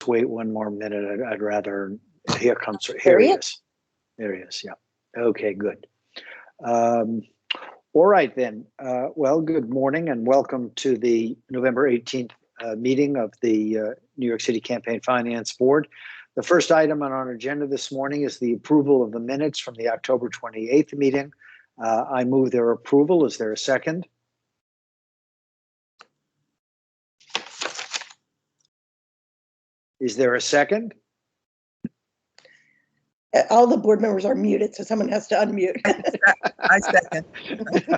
wait one more minute. I'd rather, here There he he is. There he is, yeah. Okay, good. All right then. Well, good morning and welcome to the November 18th meeting of the New York City Campaign Finance Board. The first item on our agenda this morning is the approval of the minutes from the October 28th meeting. I move their approval. Is there a second? Is there a second? All the board members are muted, so someone has to unmute. I second.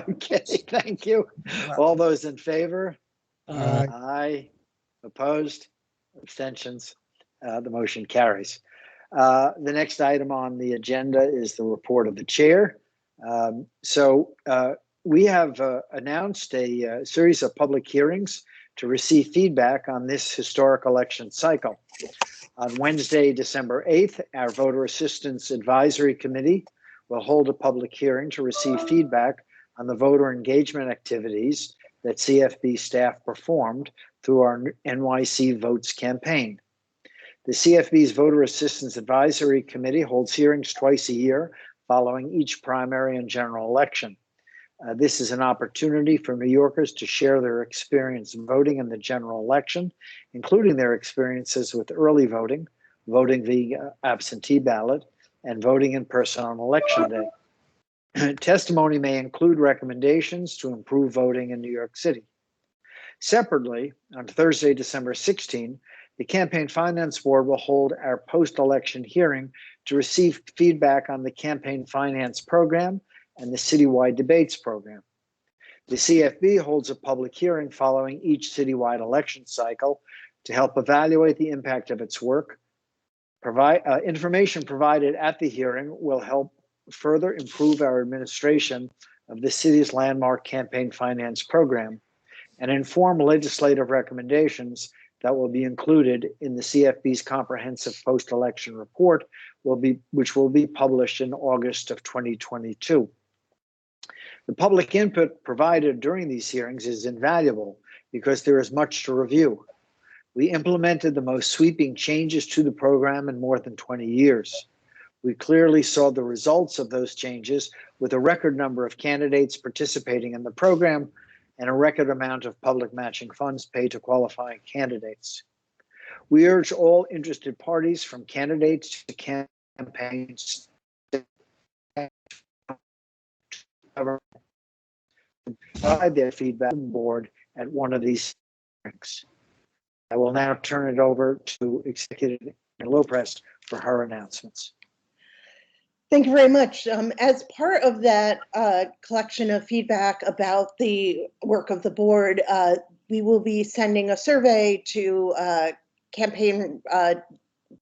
Okay, thank you. All those in favor? Aye. Opposed? Abstentions? The motion carries. The next item on the agenda is the report of the chair. We have announced a series of public hearings to receive feedback on this historic election cycle. On Wednesday, December 8th, our Voter Assistance Advisory Committee will hold a public hearing to receive feedback on the voter engagement activities that CFB staff performed through our NYC Votes campaign. The CFB's Voter Assistance Advisory Committee holds hearings twice a year following each primary and general election. This is an opportunity for New Yorkers to share their experience voting in the general election, including their experiences with early voting, voting via absentee ballot, and voting in person on election day. Testimony may include recommendations to improve voting in New York City. Separately, on Thursday, December 16, the Campaign Finance Board will hold our post-election hearing to receive feedback on the campaign finance program and the citywide debates program. The CFB holds a public hearing following each citywide election cycle to help evaluate the impact of its work. Information provided at the hearing will help further improve our administration of the city's landmark campaign finance program and inform legislative recommendations that will be included in the CFB's comprehensive post-election report, which will be published in August of 2022. The public input provided during these hearings is invaluable because there is much to review. We implemented the most sweeping changes to the program in more than 20 years. We clearly saw the results of those changes with a record number of candidates participating in the program and a record amount of public matching funds paid to qualifying candidates. We urge all interested parties, from candidates to campaigns, to provide their feedback to the board at one of these hearings. I will now turn it over to Executive Lopez for her announcements. Thank you very much. As part of that collection of feedback about the work of the board, we will be sending a survey to campaign,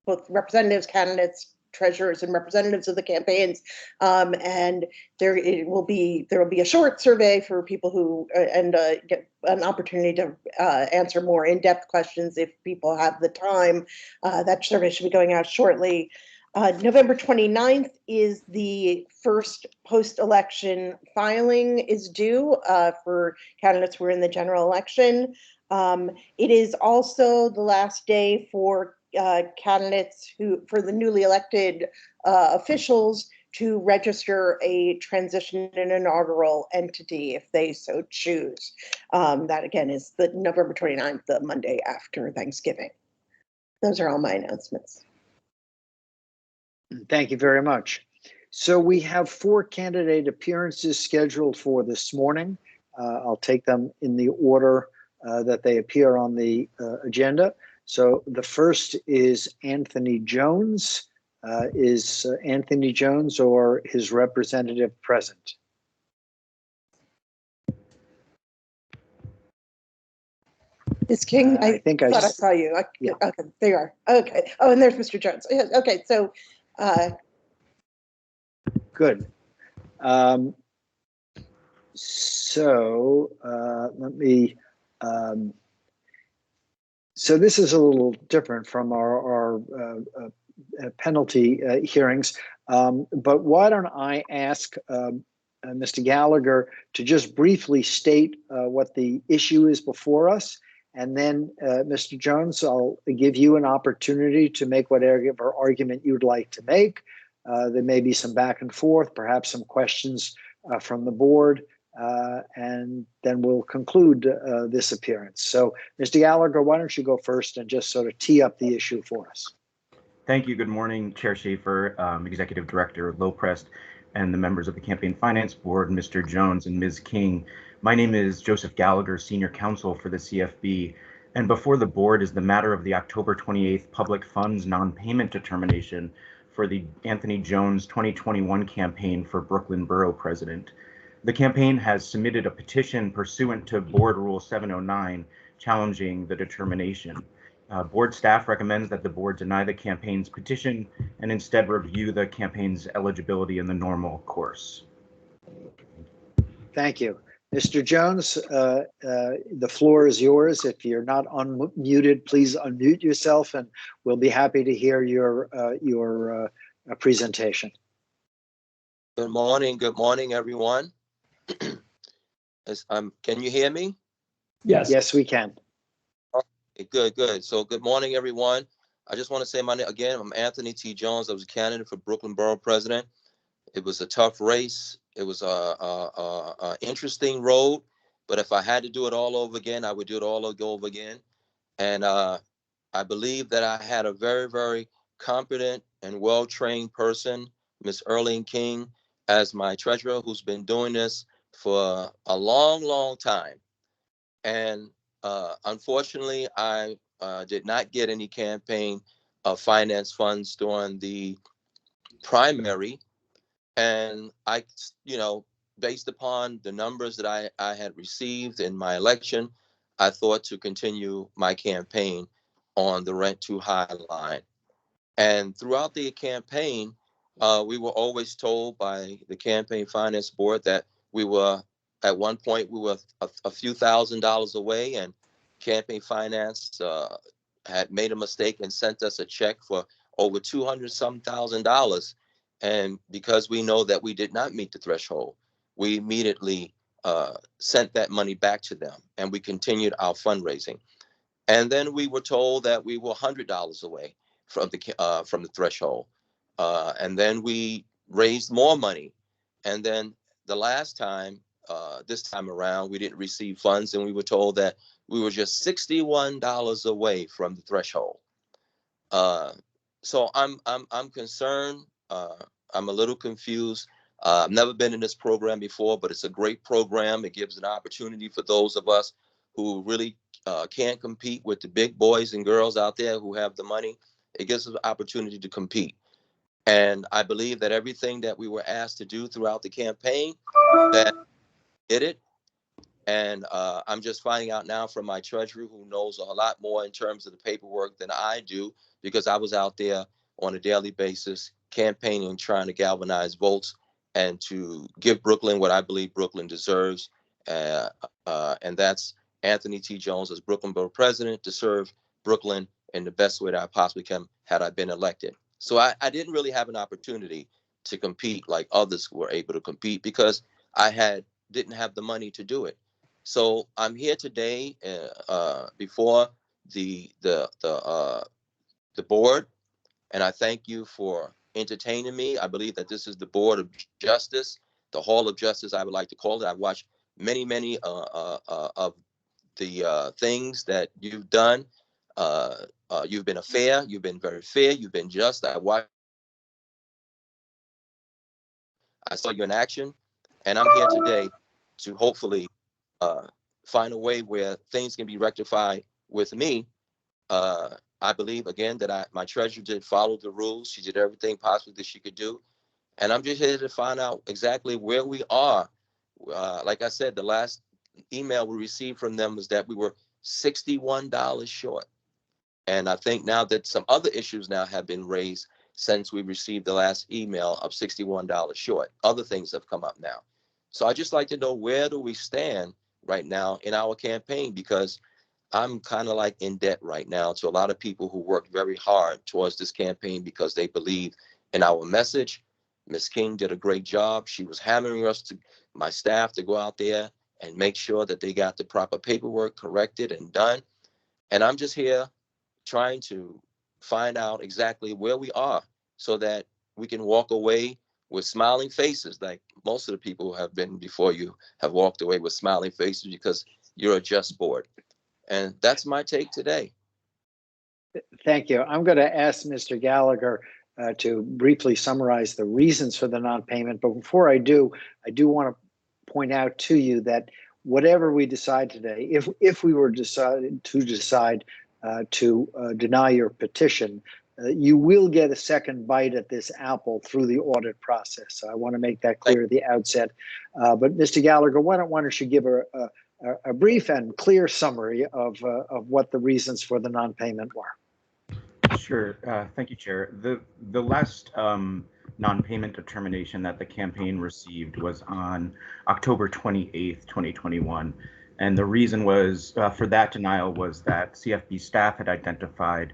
both representatives, candidates, treasurers, and representatives of the campaigns, and there will be a short survey for people who get an opportunity to answer more in-depth questions if people have the time. That survey should be going out shortly. November 29th is the first post-election filing is due for candidates who are in the general election. It is also the last day for candidates for the newly elected officials to register a transition and inaugural entity if they so choose. That again is the November 29th, the Monday after Thanksgiving. Those are all my announcements. Thank you very much. So we have 4 candidate appearances scheduled for this morning. I'll take them in the order that they appear on the agenda. So the first is Anthony Jones. Is Anthony Jones or his representative present? Ms. King, I think thought I saw you. Yeah. Okay, there you are. Okay. Oh, and there's Mr. Jones. Okay, so. Good. Let me. So this is a little different from our penalty hearings, but why don't I ask Mr. Gallagher to just briefly state what the issue is before us, And then, Mr. Jones, I'll give you an opportunity to make whatever argument you'd like to make. There may be some back and forth, perhaps some questions from the board, and then we'll conclude this appearance. So, Mr. Gallagher, why don't you go first and just sort of tee up the issue for us? Thank you. Good morning, Chair Schaefer, Executive Director Loprest, and the members of the Campaign Finance Board, Mr. Jones and Ms. King. My name is Joseph Gallagher, Senior Counsel for the CFB, and before the board is the matter of the October 28th public funds non-payment determination for the Anthony Jones 2021 campaign for Brooklyn Borough President. The campaign has submitted a petition pursuant to Board Rule 709 challenging the determination. Board staff recommends that the board deny the campaign's petition and instead review the campaign's eligibility in the normal course. Thank you. Mr. Jones, the floor is yours. If you're not unmuted, please unmute yourself and we'll be happy to hear your presentation. Good morning, everyone. Can you hear me? Yes. Yes, we can. Okay, good. So good morning, everyone. I just want to say my name again. I'm Anthony T. Jones. I was a candidate for Brooklyn Borough President. It was a tough race. It was a interesting road, but if I had to do it all over again, I would do it all over again. And I believe that I had a very, very competent and well-trained person, Ms. Erling King, as my treasurer, who's been doing this for a long, long time. And unfortunately, I did not get any campaign finance funds during the primary. And I, based upon the numbers that I had received in my election, I thought to continue my campaign on the rent too high line. And throughout the campaign, we were always told by the Campaign Finance Board that we were, at one point, we were a few $1,000s away, and Campaign Finance had made a mistake and sent us a check for over $200-some thousand. And because we know that we did not meet the threshold, we immediately sent that money back to them, and we continued our fundraising. And then we were told that we were $100 away from the threshold. And then we raised more money. And then the last time, this time around, we didn't receive funds, and we were told that we were just $61 away from the threshold. So I'm concerned. I'm a little confused. I've never been in this program before, but it's a great program. It gives an opportunity for those of us who really can't compete with the big boys and girls out there who have the money. It gives us an opportunity to compete. And I believe that everything that we were asked to do throughout the campaign, that did it. And I'm just finding out now from my treasurer, who knows a lot more in terms of the paperwork than I do, because I was out there on a daily basis campaigning, trying to galvanize votes and to give Brooklyn what I believe Brooklyn deserves. And that's Anthony T. Jones as Brooklyn Borough President, to serve Brooklyn in the best way that I possibly can had I been elected. So I didn't really have an opportunity to compete like others were able to compete, because I didn't have the money to do it. So I'm here today before the board, and I thank you for entertaining me. I believe that this is the Board of Justice, the Hall of Justice, I would like to call it. I've watched many of the things that you've done. You've been fair. You've been very fair. You've been just. I saw you in action, and I'm here today to hopefully find a way where things can be rectified with me. I believe, again, that my treasurer did follow the rules. She did everything possible that she could do. And I'm just here to find out exactly where we are. Like I said, the last email we received from them was that we were $61 short. And I think now that some other issues now have been raised since we received the last email of $61 short. Other things have come up now. So I'd just like to know, where do we stand right now in our campaign? Because I'm kind of like in debt right now to a lot of people who worked very hard towards this campaign because they believe in our message. Ms. King did a great job. She was hammering us, my staff, to go out there and make sure that they got the proper paperwork corrected and done. And I'm just here trying to find out exactly where we are so that we can walk away with smiling faces, like most of the people who have been before you have walked away with smiling faces because you're a just board. And that's my take today. Thank you. I'm going to ask Mr. Gallagher to briefly summarize the reasons for the non-payment. But before I do want to point out to you that whatever we decide today, if we were to decide to deny your petition, you will get a second bite at this apple through the audit process. So I want to make that clear at the outset. But Mr. Gallagher, why don't you give a brief and clear summary of what the reasons for the non-payment were? Sure. Thank you, Chair. The last non-payment determination that the campaign received was on October 28th, 2021. And the reason was for that denial was that CFB staff had identified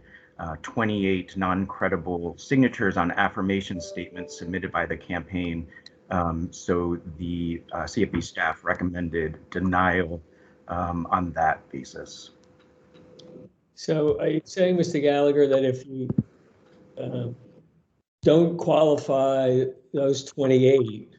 28 non-credible signatures on affirmation statements submitted by the campaign. So the CFB staff recommended denial on that basis. So are you saying, Mr. Gallagher, that if we don't qualify those 28,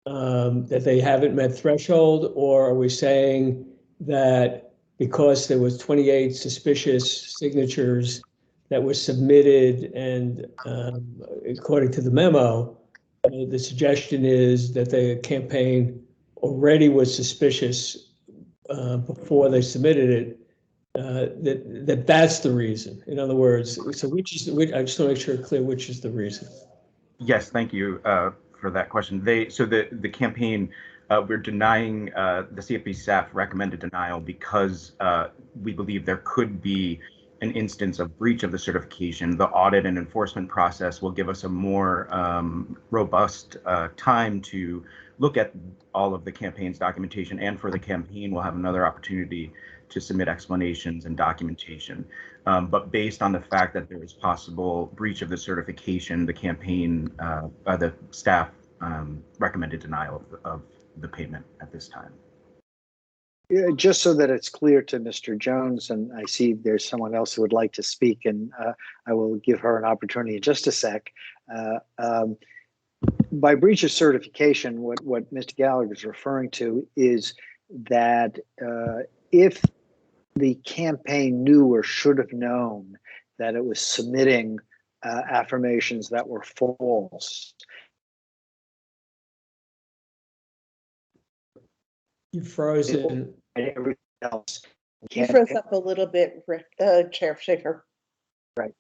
that they haven't met threshold, or are we saying that because there was 28 suspicious signatures that were submitted and according to the memo, the suggestion is that the campaign already was suspicious before they submitted it, that's the reason? In other words, so which is, I just want to make sure clear which is the reason. Yes, thank you for that question. So the campaign, we're denying, the CFB staff recommended denial because we believe there could be an instance of breach of the certification. The audit and enforcement process will give us a more robust time to look at all of the campaign's documentation, and for the campaign, we'll have another opportunity to submit explanations and documentation. But based on the fact that there is possible breach of the certification, the campaign, the staff recommended denial of the payment at this time. Just so that it's clear to Mr. Jones, and I see there's someone else who would like to speak, and I will give her an opportunity in just a sec. By breach of certification, what Mr. Gallagher is referring to is that if the campaign knew or should have known that it was submitting affirmations that were false. You frozen. And everything else. You froze up a little bit, Rick, Chair Schaefer. Right.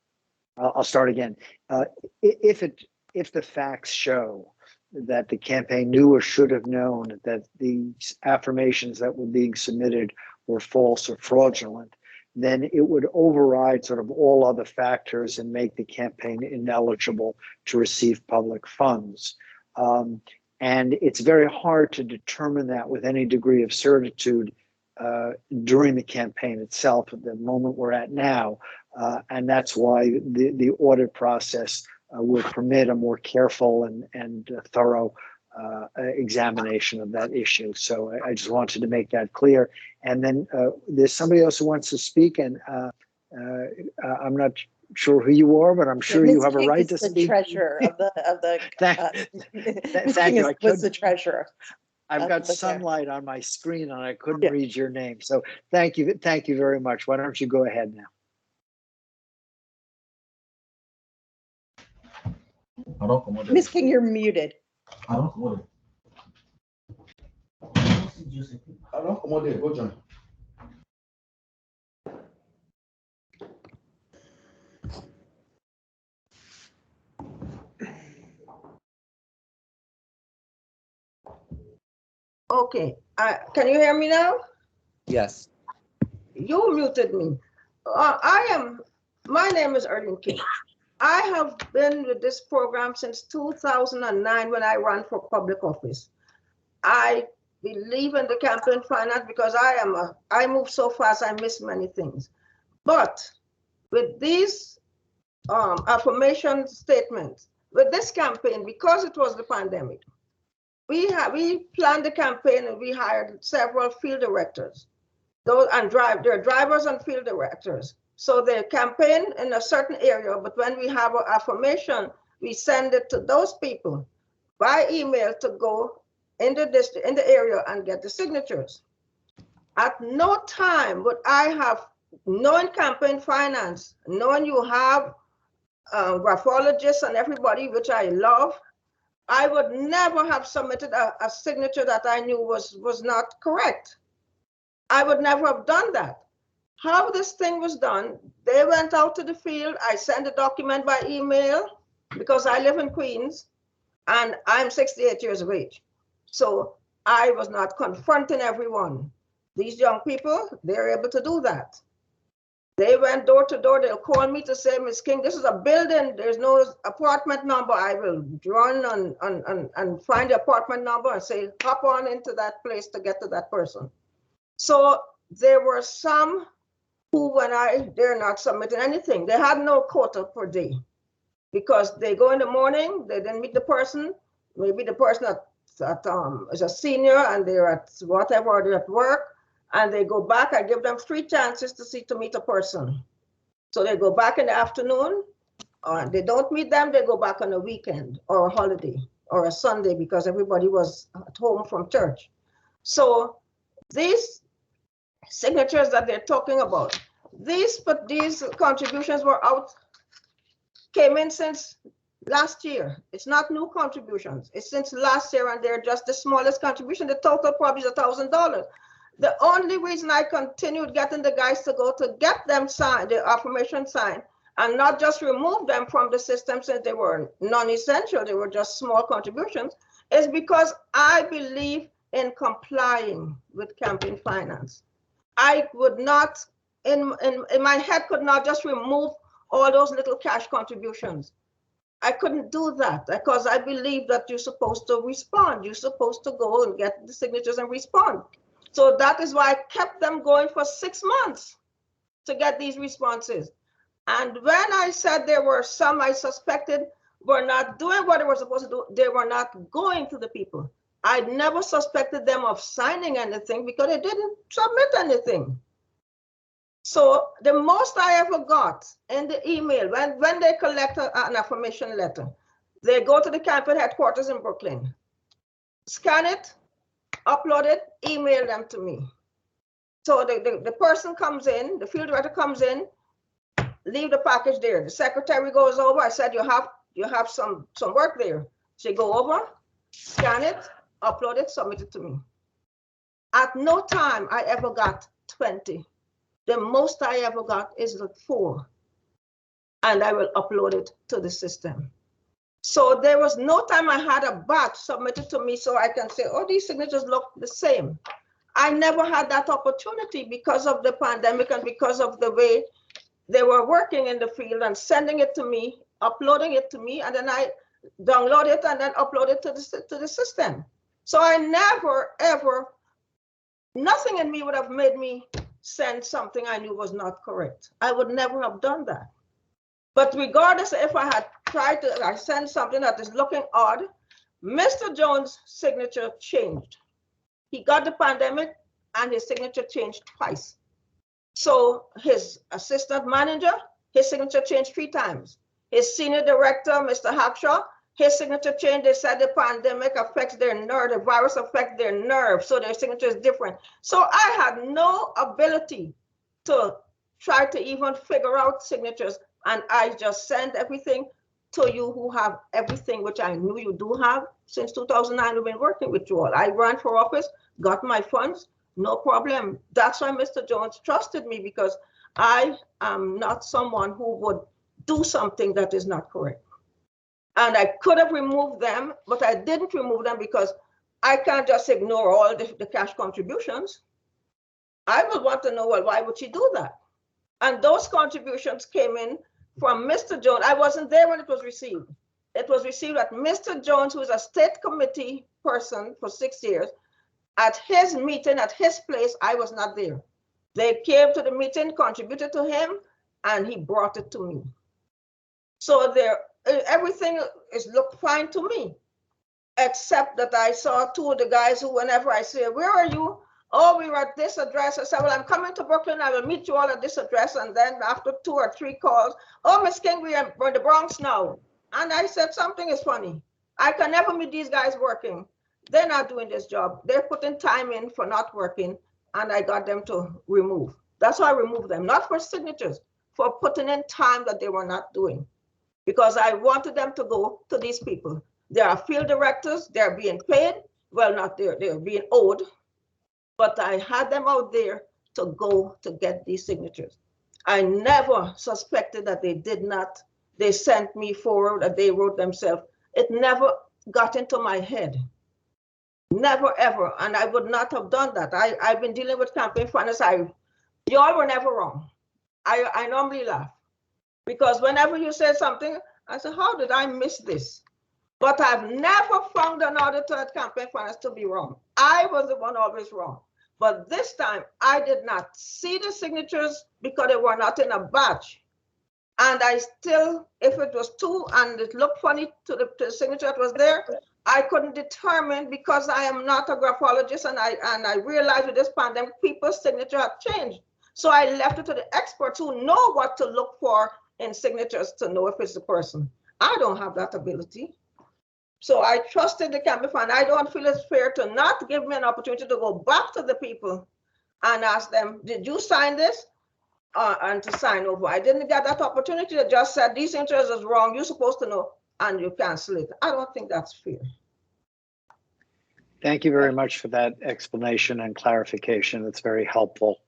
I'll start again. If the facts show that the campaign knew or should have known that the affirmations that were being submitted were false or fraudulent, then it would override sort of all other factors and make the campaign ineligible to receive public funds. And it's very hard to determine that with any degree of certitude during the campaign itself at the moment we're at now. And that's why the audit process will permit a more careful and thorough examination of that issue. So I just wanted to make that clear. And then there's somebody else who wants to speak, and I'm not sure who you are, but I'm sure you have a right to speak. The treasurer of the Thank you. Was the treasurer. I've got sunlight on my screen and I couldn't read your name. So thank you very much. Why don't you go ahead now? Ms. King, you're muted. Okay, can you hear me now? Yes. You muted me. My name is Erling King. I have been with this program since 2009 when I ran for public office. I believe in the campaign finance because I move so fast, I miss many things. But with these affirmation statements, with this campaign, because it was the pandemic, we planned the campaign and we hired several field directors. Those and they're drivers and field directors. So they campaign in a certain area, but when we have an affirmation, we send it to those people by email to go in the district, in the area, and get the signatures. At no time would I have, knowing campaign finance, knowing you have graphologists and everybody, which I love, I would never have submitted a signature that I knew was not correct. I would never have done that. How this thing was done, they went out to the field. I sent a document by email because I live in Queens and I'm 68 years of age. So I was not confronting everyone. These young people, they're able to do that. They went door to door. They'll call me to say, Ms. King, this is a building. There's no apartment number. I will run and find the apartment number and say, hop on into that place to get to that person. So there were some who, they're not submitting anything. They had no quota per day because they go in the morning, they didn't meet the person. Maybe the person is a senior and they're at whatever, they're at work. And they go back. I give them 3 chances to meet a person. So they go back in the afternoon, or they don't meet them, they go back on a weekend or a holiday or a Sunday because everybody was at home from church. So these signatures that they're talking about, these contributions came in since last year. It's not new contributions. It's since last year, and they're just the smallest contribution. The total probably is $1,000. The only reason I continued getting the guys to go to get them signed, the affirmation signed, and not just remove them from the system since they were non-essential, they were just small contributions, is because I believe in complying with campaign finance. I would not, in my head, could not just remove all those little cash contributions. I couldn't do that because I believe that you're supposed to respond. You're supposed to go and get the signatures and respond. So that is why I kept them going for 6 months to get these responses. And when I said there were some I suspected were not doing what they were supposed to do, they were not going to the people. I never suspected them of signing anything because they didn't submit anything. So the most I ever got in the email, when they collect an affirmation letter, they go to the campaign headquarters in Brooklyn, scan it, upload it, email them to me. So the person comes in, the field director comes in, leave the package there. The secretary goes over. I said, you have some work there. She go over, scan it, upload it, submit it to me. At no time I ever got 20. The most I ever got is like 4. And I will upload it to the system. So there was no time I had a batch submitted to me so I can say, oh, these signatures look the same. I never had that opportunity because of the pandemic and because of the way they were working in the field and sending it to me, uploading it to me, and then I download it and then upload it to the system. So I never, ever, nothing in me would have made me send something I knew was not correct. I would never have done that. But regardless if I had tried to, I send something that is looking odd, Mr. Jones' signature changed. He got the pandemic and his signature changed twice. So his assistant manager, his signature changed 3 times. His senior director, Mr. Hackshaw, his signature changed. They said the pandemic affects their nerve, the virus affects their nerve, so their signature is different. So I had no ability to try to even figure out signatures. And I just send everything to you who have everything, which I knew you do have. Since 2009, we've been working with you all. I ran for office, got my funds, no problem. That's why Mr. Jones trusted me, because I am not someone who would do something that is not correct. And I could have removed them, but I didn't remove them because I can't just ignore all the cash contributions. I would want to know, well, why would she do that? And those contributions came in from Mr. Jones. I wasn't there when it was received. It was received at Mr. Jones, who is a state committee person for 6 years. At his meeting, at his place, I was not there. They came to the meeting, contributed to him, and he brought it to me. So there, everything looked fine to me, except that I saw 2 of the guys who, whenever I say, where are you? oh, we were at this address. I said, well, I'm coming to Brooklyn. I will meet you all at this address. And then after 2 or 3 calls, oh, Miss King, we're in the Bronx now. And I said, something is funny. I can never meet these guys working. They're not doing this job. They're putting time in for not working. And I got them to remove. That's why I removed them, not for signatures, for putting in time that they were not doing. Because I wanted them to go to these people. There are field directors, they're being paid. Well, not they're being owed. But I had them out there to go to get these signatures. I never suspected that they did not. They sent me forward, that they wrote themselves. It never got into my head. Never, ever. And I would not have done that. I've been dealing with campaign finance. Y'all were never wrong. I normally laugh. Because whenever you say something, I say, how did I miss this? But I've never found an auditor at campaign finance to be wrong. I was the one always wrong. But this time, I did not see the signatures because they were not in a batch. And I still, if it was 2 and it looked funny to the signature that was there, I couldn't determine because I am not a graphologist, and I realized with this pandemic, people's signature have changed. So I left it to the experts who know what to look for in signatures to know if it's the person. I don't have that ability. So I trusted the campaign fund. I don't feel it's fair to not give me an opportunity to go back to the people and ask them, did you sign this? And to sign over. I didn't get that opportunity. They just said, these signatures is wrong. You're supposed to know, and you cancel it. I don't think that's fair. Thank you very much for that explanation and clarification. It's very helpful.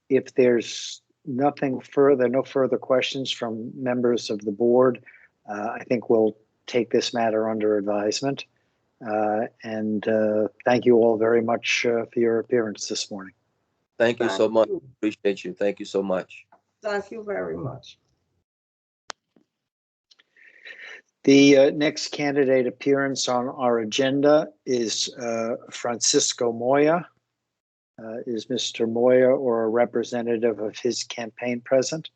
If there's nothing further, no further questions from members of the board, I think we'll take this matter under advisement. Thank you all very much for your appearance this morning. Thank you so much. Appreciate you. Thank you so much. Thank you very much. The next candidate appearance on our agenda is Francisco Moya. Is Mr. Moya or a representative of his campaign present?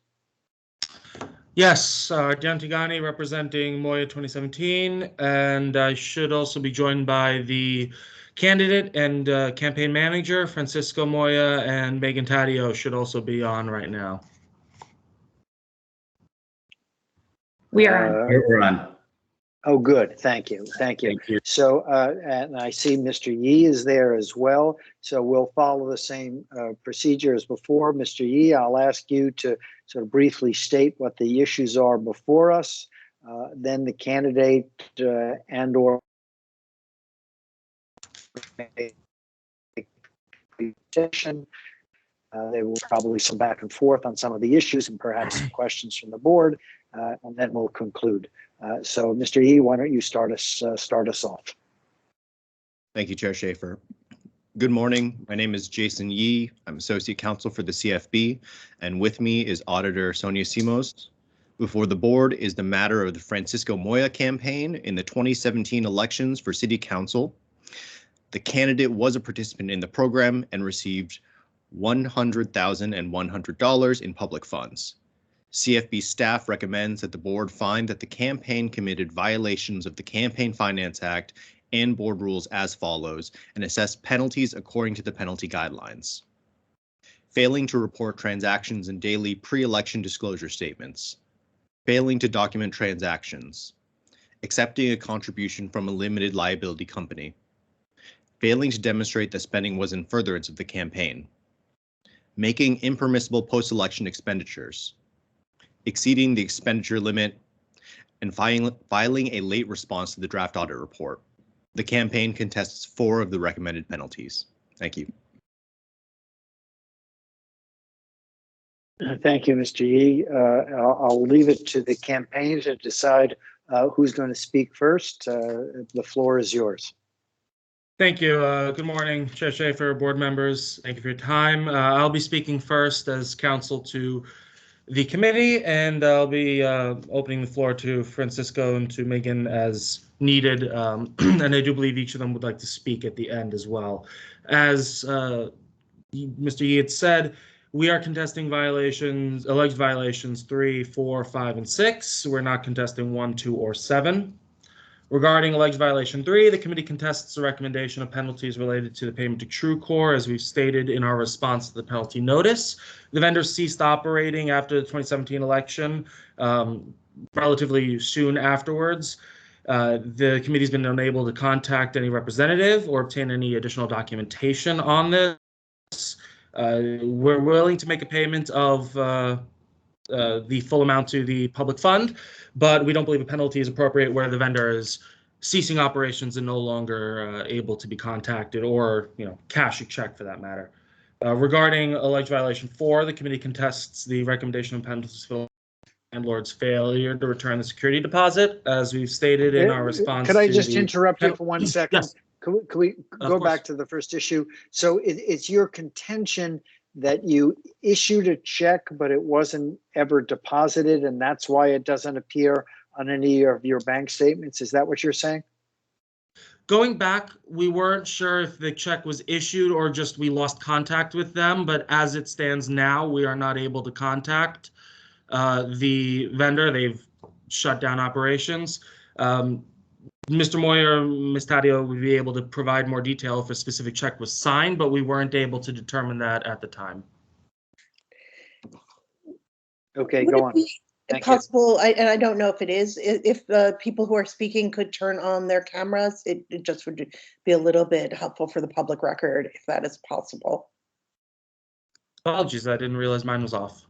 Yes, Jan Tigani representing Moya 2017, and I should also be joined by the candidate and campaign manager, Francisco Moya, and Megan Taddeo should also be on right now. We are on. We're on. Oh, good. Thank you. Thank you. Thank you. So, and I see Mr. Yee is there as well. So we'll follow the same procedure as before. Mr. Yee, I'll ask you to sort of briefly state what the issues are before us. Then the candidate and or session. There will probably some back and forth on some of the issues and perhaps some questions from the board, and then we'll conclude. So, Mr. Yee, why don't you start us off? Thank you, Chair Schaefer. Good morning. My name is Jason Yee. I'm Associate Counsel for the CFB, and with me is Auditor Sonia Simos. Before the board is the matter of the Francisco Moya campaign in the 2017 elections for City Council. The candidate was a participant in the program and received $100,100 in public funds. CFB staff recommends that the board find that the campaign committed violations of the Campaign Finance Act and board rules as follows and assess penalties according to the penalty guidelines. Failing to report transactions in daily pre-election disclosure statements. Failing to document transactions. Accepting a contribution from a limited liability company. Failing to demonstrate that spending was in furtherance of the campaign. Making impermissible post-election expenditures. Exceeding the expenditure limit, and filing a late response to the draft audit report. The campaign contests 4 of the recommended penalties. Thank you. Thank you, Mr. Yee. I'll leave it to the campaign to decide who's going to speak first. The floor is yours. Thank you. Good morning, Chair Schaefer, board members. Thank you for your time. I'll be speaking first as counsel to the committee, and I'll be opening the floor to Francisco and to Megan as needed. And I do believe each of them would like to speak at the end as well. As Mr. Yee had said, we are contesting violations, alleged violations 3, 4, 5, and 6. We're not contesting 1, 2, or 7. Regarding alleged violation 3, the committee contests the recommendation of penalties related to the payment to TrueCore, as we've stated in our response to the penalty notice. The vendor ceased operating after the 2017 election, relatively soon afterwards. The committee's been unable to contact any representative or obtain any additional documentation on this. We're willing to make a payment of the full amount to the public fund, but we don't believe a penalty is appropriate where the vendor is ceasing operations and no longer able to be contacted, or cash a check for that matter. Regarding alleged violation 4, the committee contests the recommendation of penalties for the landlord's failure to return the security deposit, as we've stated in our response. Could I just interrupt you for 1 second? Yes. Could we go back to the first issue? So it's your contention that you issued a check, but it wasn't ever deposited, and that's why it doesn't appear on any of your bank statements? Is that what you're saying? Going back, we weren't sure if the check was issued or just we lost contact with them, but as it stands now, we are not able to contact the vendor. They've shut down operations. Mr. Moyer, Ms. Taddeo would be able to provide more detail if a specific check was signed, but we weren't able to determine that at the time. Okay, Would go it on. be Thank possible, and I don't know if it is, if the people who are speaking could turn on their cameras, it just would be a little bit helpful for the public record if that is possible. Apologies, I didn't realize mine was off.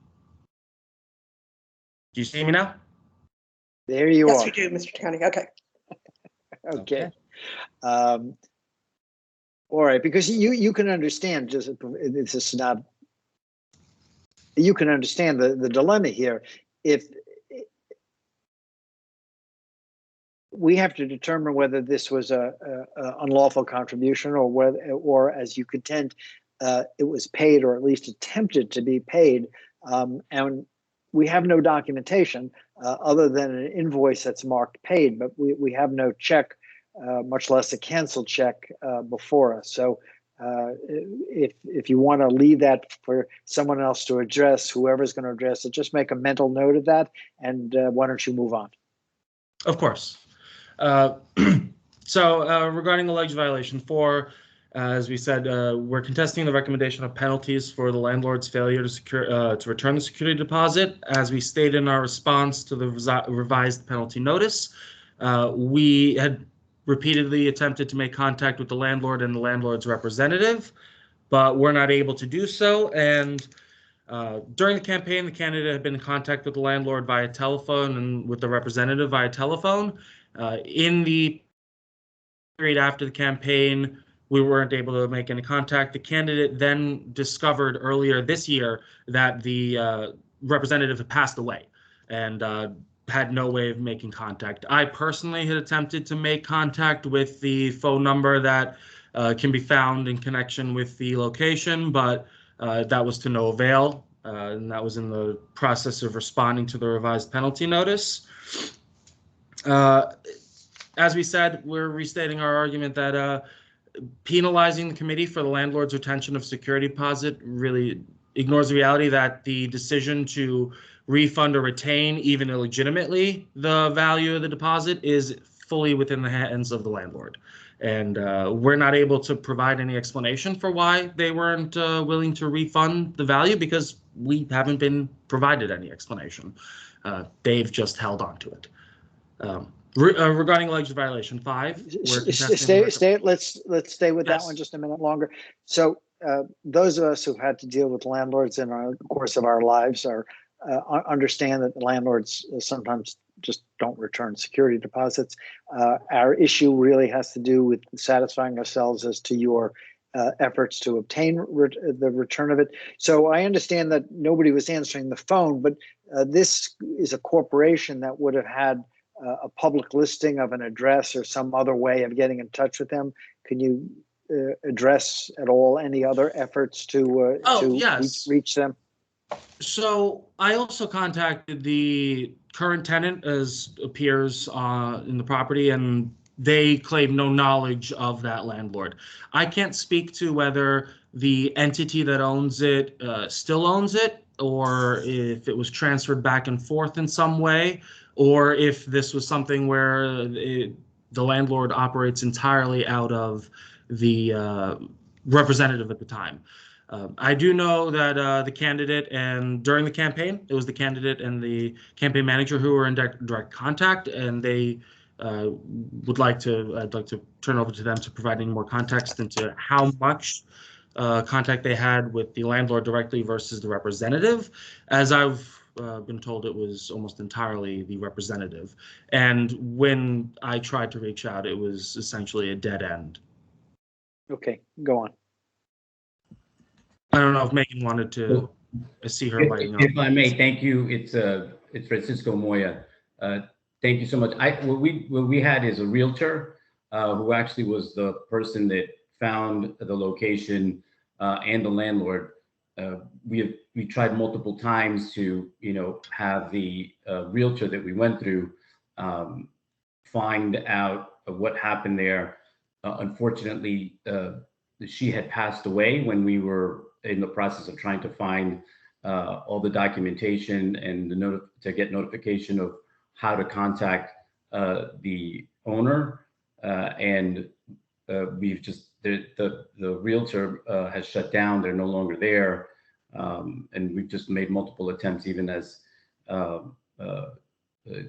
Do you see me now? There you Yes, are. we do, Mr. County. Okay. Okay. All right, because you can understand, just this is not, you can understand the dilemma here. If we have to determine whether this was a unlawful contribution, or whether, or as you contend, it was paid or at least attempted to be paid, and we have no documentation other than an invoice that's marked paid, but we have no check, much less a canceled check before us. So if you want to leave that for someone else to address, whoever's going to address it, just make a mental note of that, and why don't you move on? Of course. So regarding alleged violation 4, as we said, we're contesting the recommendation of penalties for the landlord's failure to return the security deposit. As we stated in our response to the revised penalty notice, we had repeatedly attempted to make contact with the landlord and the landlord's representative, but we're not able to do so. And during the campaign, the candidate had been in contact with the landlord via telephone and with the representative via telephone. In the period after the campaign, we weren't able to make any contact. The candidate then discovered earlier this year that the representative had passed away and had no way of making contact. I personally had attempted to make contact with the phone number that can be found in connection with the location, but that was to no avail, and that was in the process of responding to the revised penalty notice. As we said, we're restating our argument that penalizing the committee for the landlord's retention of security deposit really ignores the reality that the decision to refund or retain, even illegitimately, the value of the deposit is fully within the hands of the landlord. And we're not able to provide any explanation for why they weren't willing to refund the value, because we haven't been provided any explanation. They've just held on to it. Regarding alleged violation 5, we're let's stay with that one just a minute longer. So those of us who've had to deal with landlords in the course of our lives understand that the landlords sometimes just don't return security deposits. Our issue really has to do with satisfying ourselves as to your efforts to obtain the return of it. So I understand that nobody was answering the phone, but this is a corporation that would have had a public listing of an address or some other way of getting in touch with them. Can you address at all any other efforts to yes. reach them? So I also contacted the current tenant, as appears in the property, and they claim no knowledge of that landlord. I can't speak to whether the entity that owns it still owns it, or if it was transferred back and forth in some way, or if this was something where the landlord operates entirely out of the representative at the time. I do know that the candidate, and during the campaign, it was the candidate and the campaign manager who were in direct contact, and they I'd like to turn over to them to provide any more context into how much contact they had with the landlord directly versus the representative. As I've been told, it was almost entirely the representative. And when I tried to reach out, it was essentially a dead end. Okay, go on. I don't know if Megan wanted to see her lighting up. If I may, thank you. It's Francisco Moya. Thank you so much. What we had is a realtor who actually was the person that found the location and the landlord. We tried multiple times to have the realtor that we went through find out what happened there. Unfortunately, she had passed away when we were in the process of trying to find all the documentation and to get notification of how to contact the owner, and we've just the realtor has shut down. They're no longer there, and we've just made multiple attempts, even as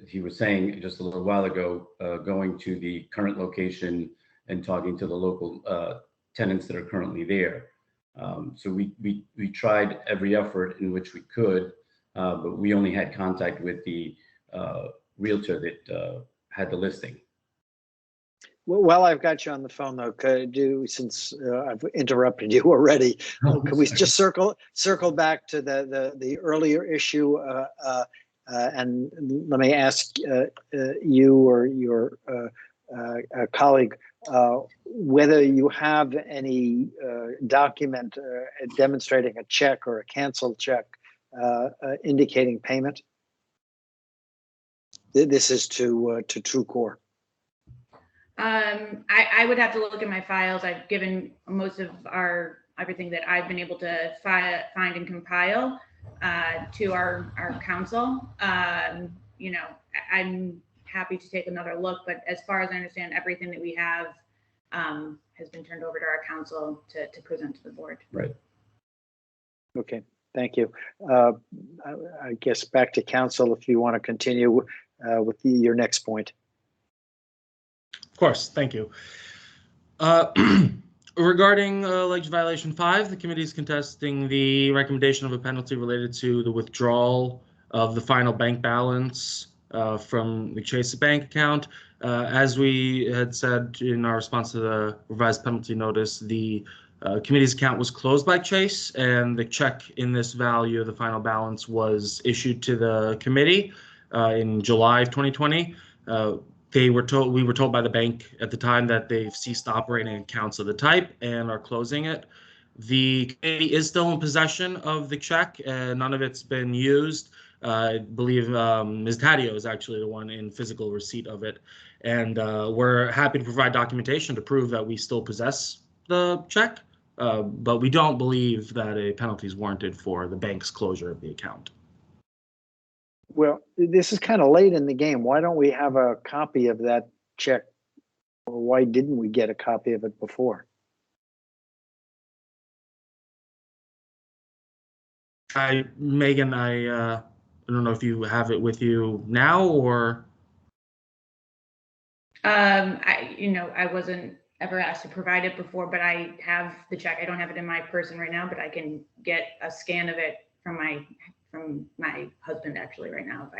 he was saying just a little while ago, going to the current location and talking to the local tenants that are currently there. So we tried every effort in which we could, but we only had contact with the realtor that had the listing. Well, I've got you on the phone though. Since I've interrupted you already, could we just circle back to the earlier issue, and let me ask you or your colleague whether you have any document demonstrating a check or a canceled check indicating payment. This is to TrueCore. I would have to look at my files. I've given most of everything that I've been able to find and compile to our council. I'm happy to take another look, but as far as I understand, everything that we have has been turned over to our council to present to the board. Right. Okay, thank you. I guess back to council if you want to continue with your next point. Of course, thank you. Regarding alleged violation 5, the committee is contesting the recommendation of a penalty related to the withdrawal of the final bank balance from the Chase Bank account. As we had said in our response to the revised penalty notice, the committee's account was closed by Chase, and the check in this value of the final balance was issued to the committee in July of 2020. We were told by the bank at the time that they've ceased operating accounts of the type and are closing it. The committee is still in possession of the check, and none of it's been used. I believe Ms. Taddeo is actually the one in physical receipt of it, and we're happy to provide documentation to prove that we still possess the check, but we don't believe that a penalty is warranted for the bank's closure of the account. Well, this is kind of late in the game. Why don't we have a copy of that check? Or why didn't we get a copy of it before? Megan, I don't know if you have it with you now or. I wasn't ever asked to provide it before, but I have the check. I don't have it in my person right now, but I can get a scan of it from my husband actually right now.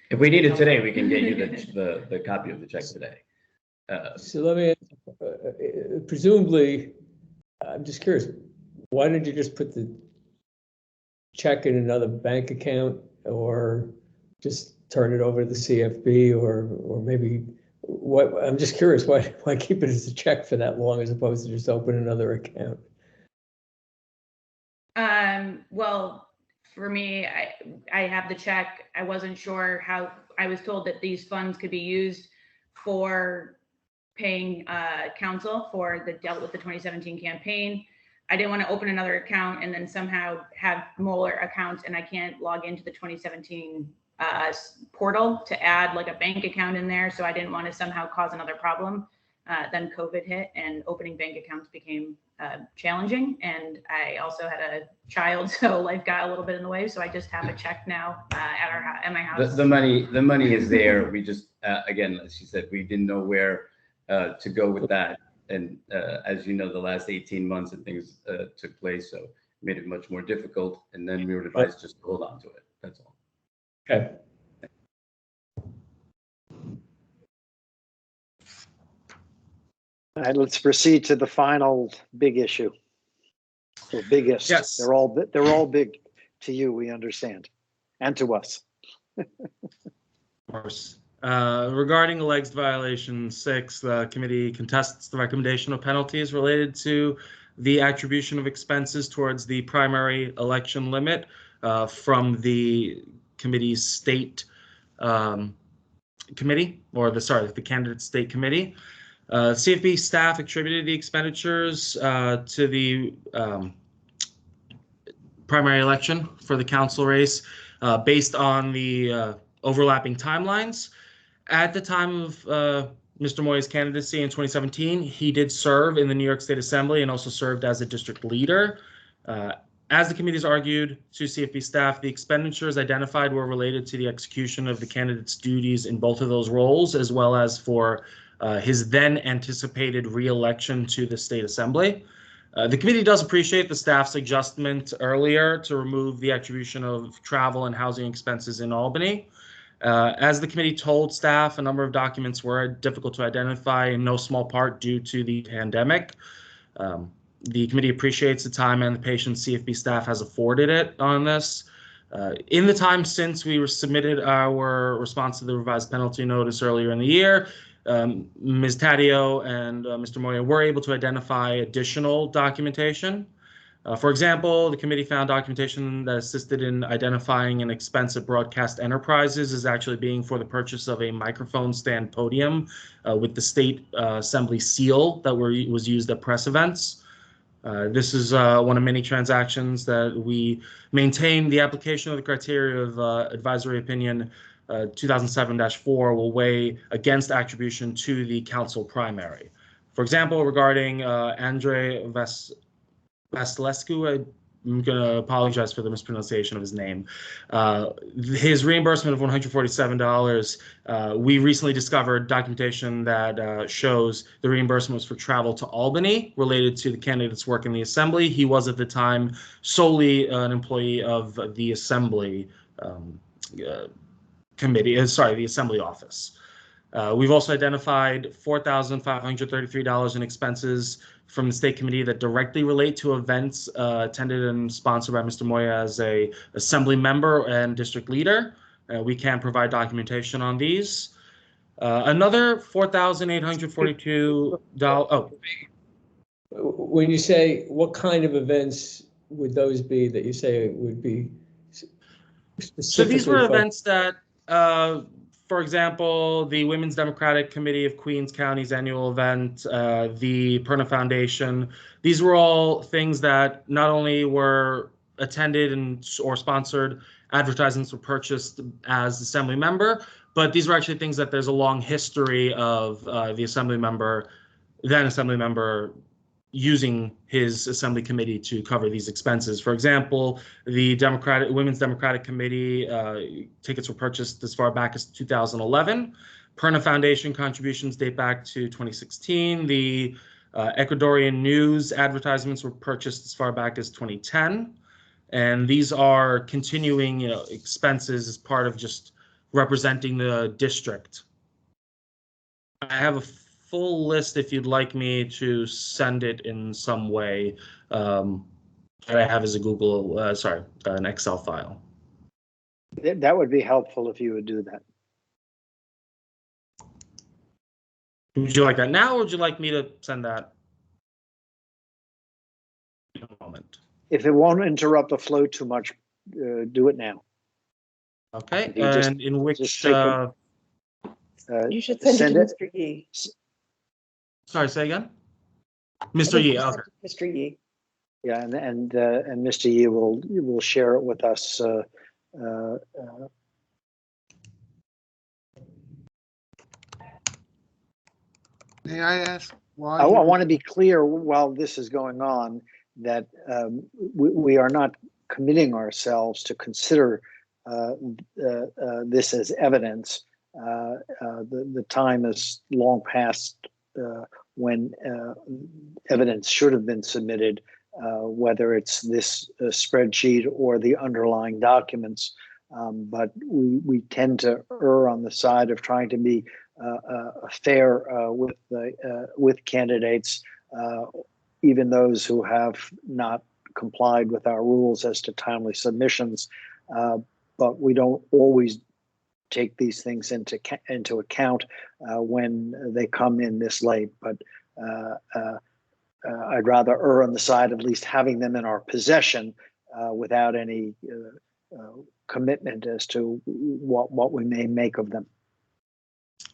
If we need it today, we can get you the copy of the check today. So let me, presumably, I'm just curious, why didn't you just put the check in another bank account or just turn it over to the CFB or maybe what? I'm just curious, why keep it as a check for that long as opposed to just open another account? Well, for me, I have the check. I wasn't sure how. I was told that these funds could be used for paying counsel for the dealt with the 2017 campaign. I didn't want to open another account and then somehow have more accounts and I can't log into the 2017 portal to add like a bank account in there. So I didn't want to somehow cause another problem. Then COVID hit and opening bank accounts became challenging. And I also had a child, so life got a little bit in the way. So I just have a check now at my house. The money is there. We just, again, as she said, we didn't know where to go with that. And as you know, the last 18 months and things took place, so it made it much more difficult. And then we were advised just to hold on to it. That's all. Okay. All right, let's proceed to the final big issue. The biggest. Yes. They're all big to you, we understand, and to us. Of course. Regarding alleged violation 6, the committee contests the recommendation of penalties related to the attribution of expenses towards the primary election limit from the committee's state committee, or the candidate state committee. CFB staff attributed the expenditures to the primary election for the council race based on the overlapping timelines. At the time of Mr. Moya's candidacy in 2017, he did serve in the New York State Assembly and also served as a district leader. As the committees argued to CFB staff, the expenditures identified were related to the execution of the candidate's duties in both of those roles, as well as for his then anticipated re-election to the State Assembly. The committee does appreciate the staff's adjustment earlier to remove the attribution of travel and housing expenses in Albany. As the committee told staff, a number of documents were difficult to identify, in no small part due to the pandemic. The committee appreciates the time and the patience CFB staff has afforded it on this. In the time since we submitted our response to the revised penalty notice earlier in the year, Ms. Taddeo and Mr. Moya were able to identify additional documentation. For example, the committee found documentation that assisted in identifying an expense at Broadcast Enterprises as actually being for the purchase of a microphone stand podium with the State Assembly seal that was used at press events. This is one of many transactions that we maintain. The application of the criteria of advisory opinion 2007-4 will weigh against attribution to the council primary. For example, regarding Andre Vasilescu, I'm going to apologize for the mispronunciation of his name. His reimbursement of $147, we recently discovered documentation that shows the reimbursement was for travel to Albany related to the candidate's work in the Assembly. He was at the time solely an employee of the Assembly committee, the Assembly office. We've also identified $4,533 in expenses from the state committee that directly relate to events attended and sponsored by Mr. Moya as a Assembly member and district leader. We can provide documentation on these. Another $4,842. Oh, when you say what kind of events would those be that you say would be specifically? So these were events that, for example, the Women's Democratic Committee of Queens County's annual event, the Perna Foundation. These were all things that not only were attended or sponsored, advertisements were purchased as Assembly member, but these were actually things that there's a long history of the then Assembly member, using his Assembly committee to cover these expenses. For example, the Women's Democratic Committee tickets were purchased as far back as 2011. Perna Foundation contributions date back to 2016. The Ecuadorian News advertisements were purchased as far back as 2010. And these are continuing expenses as part of just representing the district. I have a full list if you'd like me to send it in some way that I have as a an Excel file. That would be helpful if you would do that. Would you like that now, or would you like me to send that in a moment? If it won't interrupt the flow too much, do it now. Okay, Just in which you should send it to Mr. Yee. Sorry, say again. Mr. Yee. Okay. Mr. Yee. Yeah, and Mr. Yee will share it with us May I ask why? I want to be clear while this is going on that we are not committing ourselves to consider this as evidence. The time is long past when evidence should have been submitted, whether it's this spreadsheet or the underlying documents. But we tend to err on the side of trying to be fair with candidates, even those who have not complied with our rules as to timely submissions. But we don't always take these things into account when they come in this late. But I'd rather err on the side of at least having them in our possession without any commitment as to what we may make of them.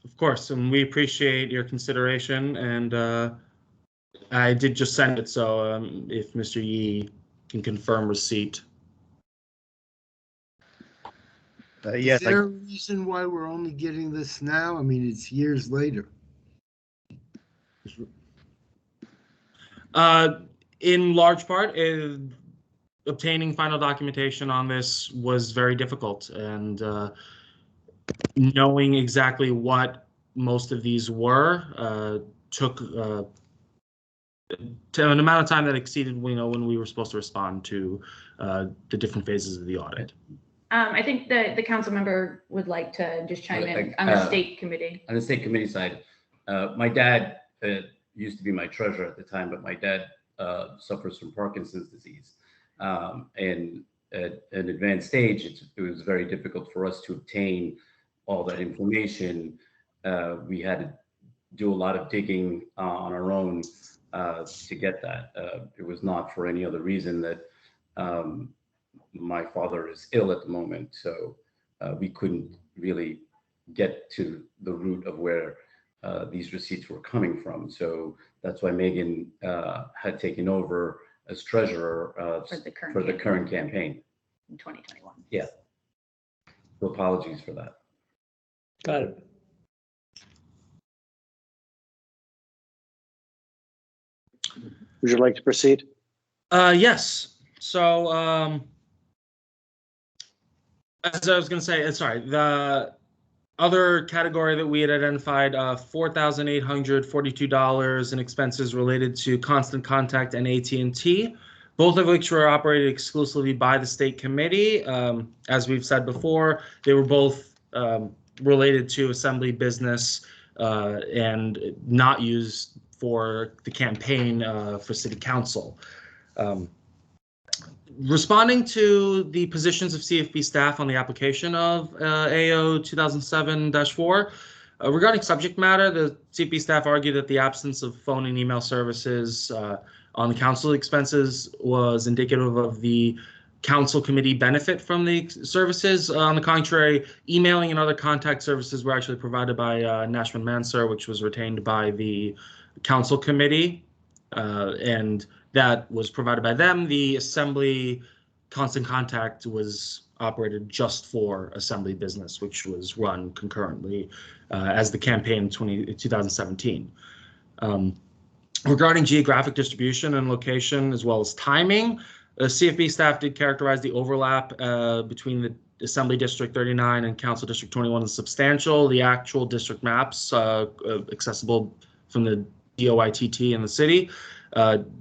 Of course, and we appreciate your consideration, and I did just send it, so if Mr. Yee can confirm receipt. Is Yes, there a reason why we're only getting this now? I mean, it's years later. In large part, obtaining final documentation on this was very difficult, and knowing exactly what most of these were took an amount of time that exceeded when we were supposed to respond to the different phases of the audit. I think the council member would like to just chime in on the state committee. On the state committee side, my dad used to be my treasurer at the time, but my dad suffers from Parkinson's disease. And at an advanced stage, it was very difficult for us to obtain all that information. We had to do a lot of digging on our own to get that. It was not for any other reason that my father is ill at the moment, so we couldn't really get to the root of where these receipts were coming from. So that's why Megan had taken over as treasurer for the current campaign in 2021. Yeah. So apologies for that. Got it. Would you like to proceed? Yes. So as I was going to say, sorry, the other category that we had identified, $4,842 in expenses related to Constant Contact and AT&T, both of which were operated exclusively by the state committee. As we've said before, they were both related to assembly business and not used for the campaign for city council. Responding to the positions of CFB staff on the application of AO 2007-4, regarding subject matter, the CFB staff argued that the absence of phone and email services on the council expenses was indicative of the council committee benefit from the services. On the contrary, emailing and other contact services were actually provided by Nashman Mansur, which was retained by the council committee, and that was provided by them. The assembly Constant Contact was operated just for assembly business, which was run concurrently as the campaign in 2017. Regarding geographic distribution and location, as well as timing, CFB staff did characterize the overlap between the Assembly District 39 and Council District 21 as substantial. The actual district maps accessible from the DOITT in the city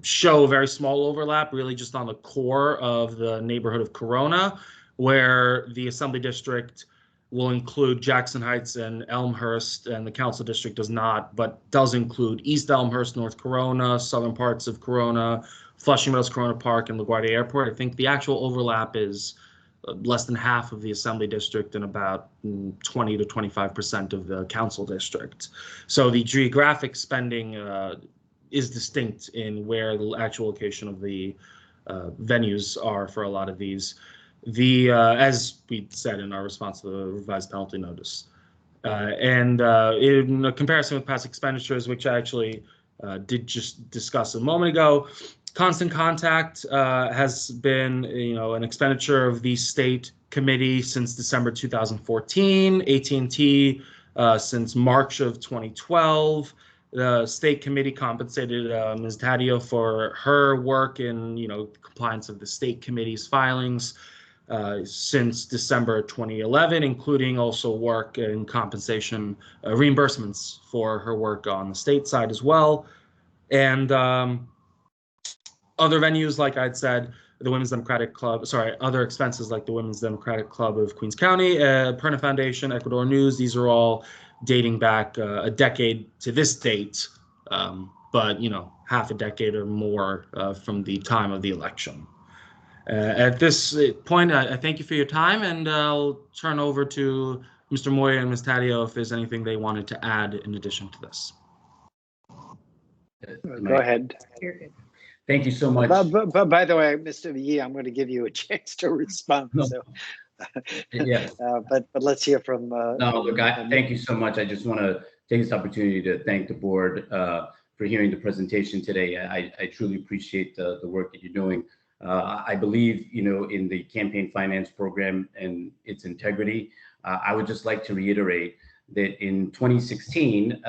show a very small overlap, really just on the core of the neighborhood of Corona, where the Assembly District will include Jackson Heights and Elmhurst, and the Council District does not, but does include East Elmhurst, North Corona, southern parts of Corona, Flushing Meadows, Corona Park, and LaGuardia Airport. I think the actual overlap is less than half of the Assembly District and about 20 to 25% of the Council District. So the geographic spending is distinct in where the actual location of the venues are for a lot of these. As we said in our response to the revised penalty notice. And in a comparison with past expenditures, which I actually did just discuss a moment ago, Constant Contact has been, an expenditure of the state committee since December 2014, AT&T since March of 2012, The state committee compensated Ms. Taddeo for her work in, compliance of the state committee's filings since December 2011, including also work in compensation reimbursements for her work on the state side as well. And other venues, like I'd said, the Women's Democratic Club, other expenses like the Women's Democratic Club of Queens County, Perna Foundation, Ecuador News, these are all dating back a decade to this date, but, half a decade or more from the time of the election. At this point, I thank you for your time, and I'll turn over to Mr. Moya and Ms. Taddeo if there's anything they wanted to add in addition to this. Go ahead. You're good. Thank you so much. But by the way, Mr. Yee, I'm going to give you a chance to respond. No. So, Yeah. but let's hear from. No, look, thank you so much. I just want to take this opportunity to thank the board for hearing the presentation today. I truly appreciate the work that you're doing. I believe, in the campaign finance program and its integrity. I would just like to reiterate that in 2016,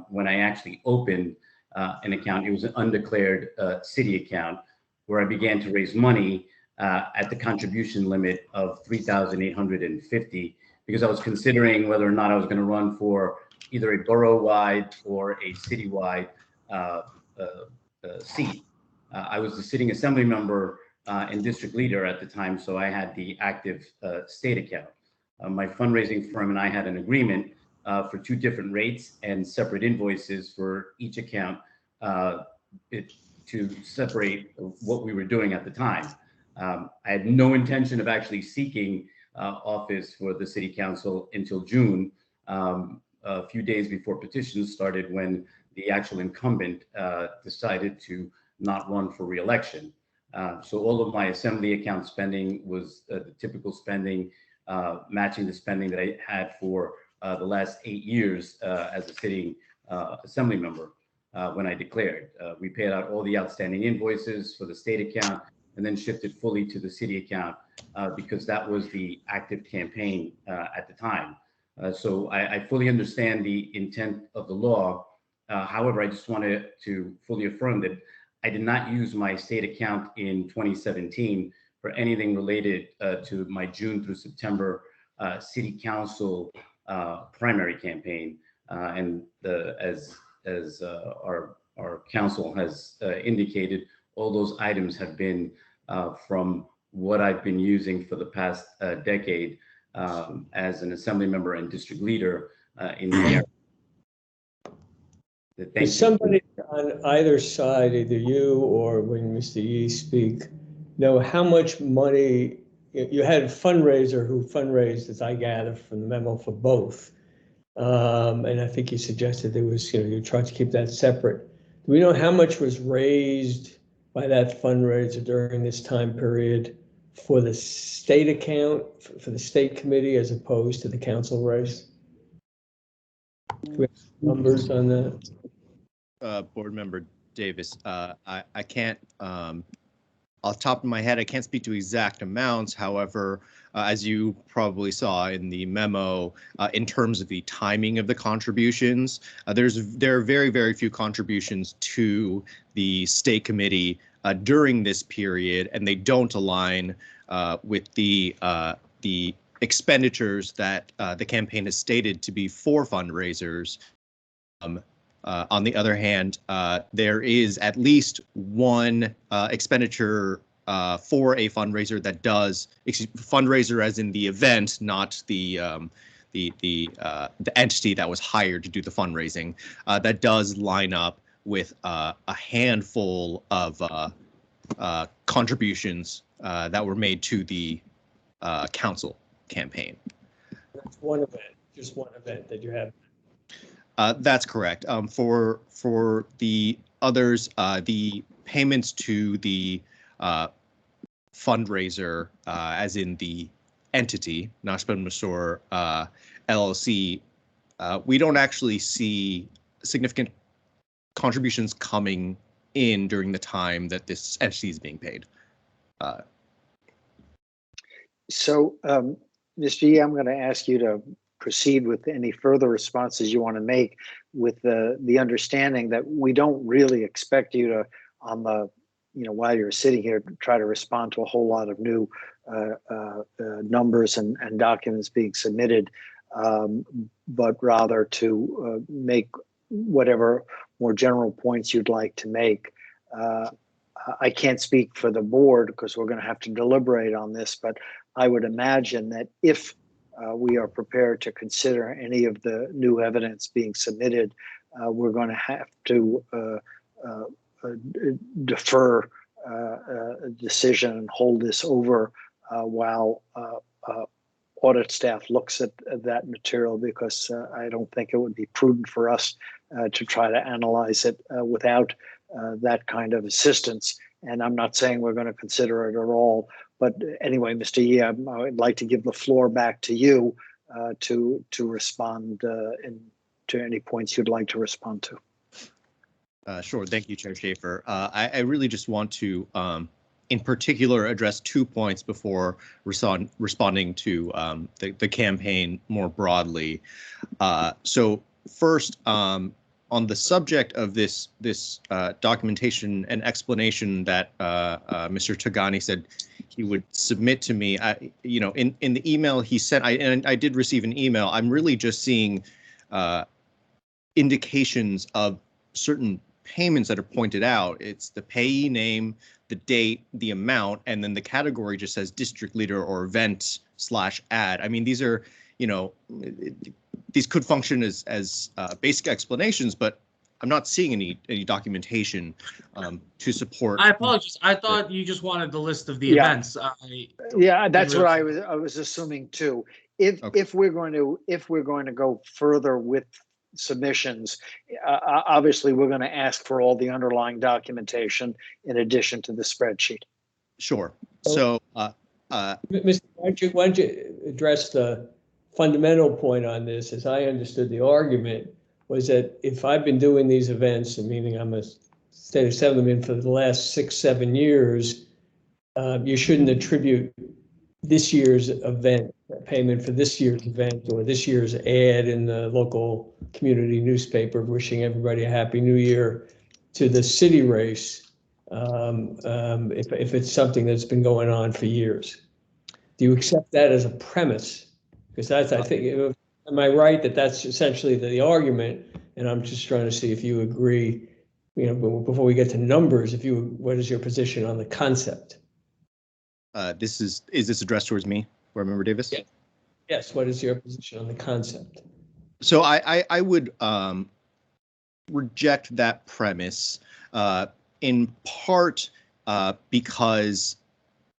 when I actually opened an account, it was an undeclared city account where I began to raise money at the contribution limit of $3,850 because I was considering whether or not I was going to run for either a borough-wide or a citywide seat. I was the sitting assembly member and district leader at the time, so I had the active state account. My fundraising firm and I had an agreement for 2 different rates and separate invoices for each account to separate what we were doing at the time. I had no intention of actually seeking office for the city council until June, a few days before petitions started, when the actual incumbent decided to not run for re-election. So all of my assembly account spending was the typical spending, matching the spending that I had for the last 8 years as a sitting assembly member when I declared. We paid out all the outstanding invoices for the state account and then shifted fully to the city account because that was the active campaign at the time. So I fully understand the intent of the law. However, I just wanted to fully affirm that I did not use my state account in 2017 for anything related to my June through September city council primary campaign. And as our council has indicated, all those items have been from what I've been using for the past decade as an assembly member and district leader in the area. Does somebody on either side, either you or when Mr. Yee speak, know how much money you had a fundraiser who fundraised, as I gather from the memo, for both? And I think you suggested there was, you tried to keep that separate. Do we know how much was raised by that fundraiser during this time period for the state account, for the state committee, as opposed to the council race? Do we have numbers on that? Board Member Davis, I can't, off the top of my head, I can't speak to exact amounts. However, as you probably saw in the memo, in terms of the timing of the contributions, there are very, very few contributions to the state committee during this period, and they don't align with the expenditures that the campaign has stated to be for fundraisers. On the other hand, there is at least one expenditure for a fundraiser that does fundraiser, as in the event, not the entity that was hired to do the fundraising. That does line up with a handful of contributions that were made to the council campaign. That's one event, just one event that you have. That's correct. For the others, the payments to the fundraiser, as in the entity, Nashban Masor LLC, we don't actually see significant contributions coming in during the time that this entity is being paid. So, Mr. Yee, I'm going to ask you to proceed with any further responses you want to make, with the understanding that we don't really expect you to, on the, while you're sitting here, try to respond to a whole lot of new numbers and documents being submitted, but rather to make whatever more general points you'd like to make. I can't speak for the board because we're going to have to deliberate on this, but I would imagine that if we are prepared to consider any of the new evidence being submitted, we're going to have to defer a decision and hold this over while audit staff looks at that material, because I don't think it would be prudent for us to try to analyze it without that kind of assistance. And I'm not saying we're going to consider it at all. But anyway, Mr. Yee, I would like to give the floor back to you to respond to any points you'd like to respond to. Sure. Thank you, Chair Schaefer. I really just want to, in particular, address 2 points before responding to the campaign more broadly. So first, on the subject of this documentation and explanation that Mr. Tagani said he would submit to me, in the email he sent, and I did receive an email. I'm really just seeing indications of certain payments that are pointed out. It's the payee name, the date, the amount, and then the category just says district leader or event/ad. I mean, these are, these could function as basic explanations, but I'm not seeing any documentation to support. I apologize. I thought you just wanted the list of the events. Yeah, that's what I was assuming too. If we're going to go further with submissions, obviously we're going to ask for all the underlying documentation in addition to the spreadsheet. Sure. So, Mr. Why don't you address the fundamental point on this? As I understood the argument was that if I've been doing these events, and meaning I'm a state assemblyman for the last 6-7 years, you shouldn't attribute this year's event, payment for this year's event, or this year's ad in the local community newspaper wishing everybody a happy new year, to the city race, if it's something that's been going on for years. Do you accept that as a premise? Because that's, I think, am I right that that's essentially the argument? And I'm just trying to see if you agree, before we get to numbers, what is your position on the concept? Is this addressed towards me, Board Member Davis? Yes. Yes. What is your position on the concept? So I would reject that premise in part because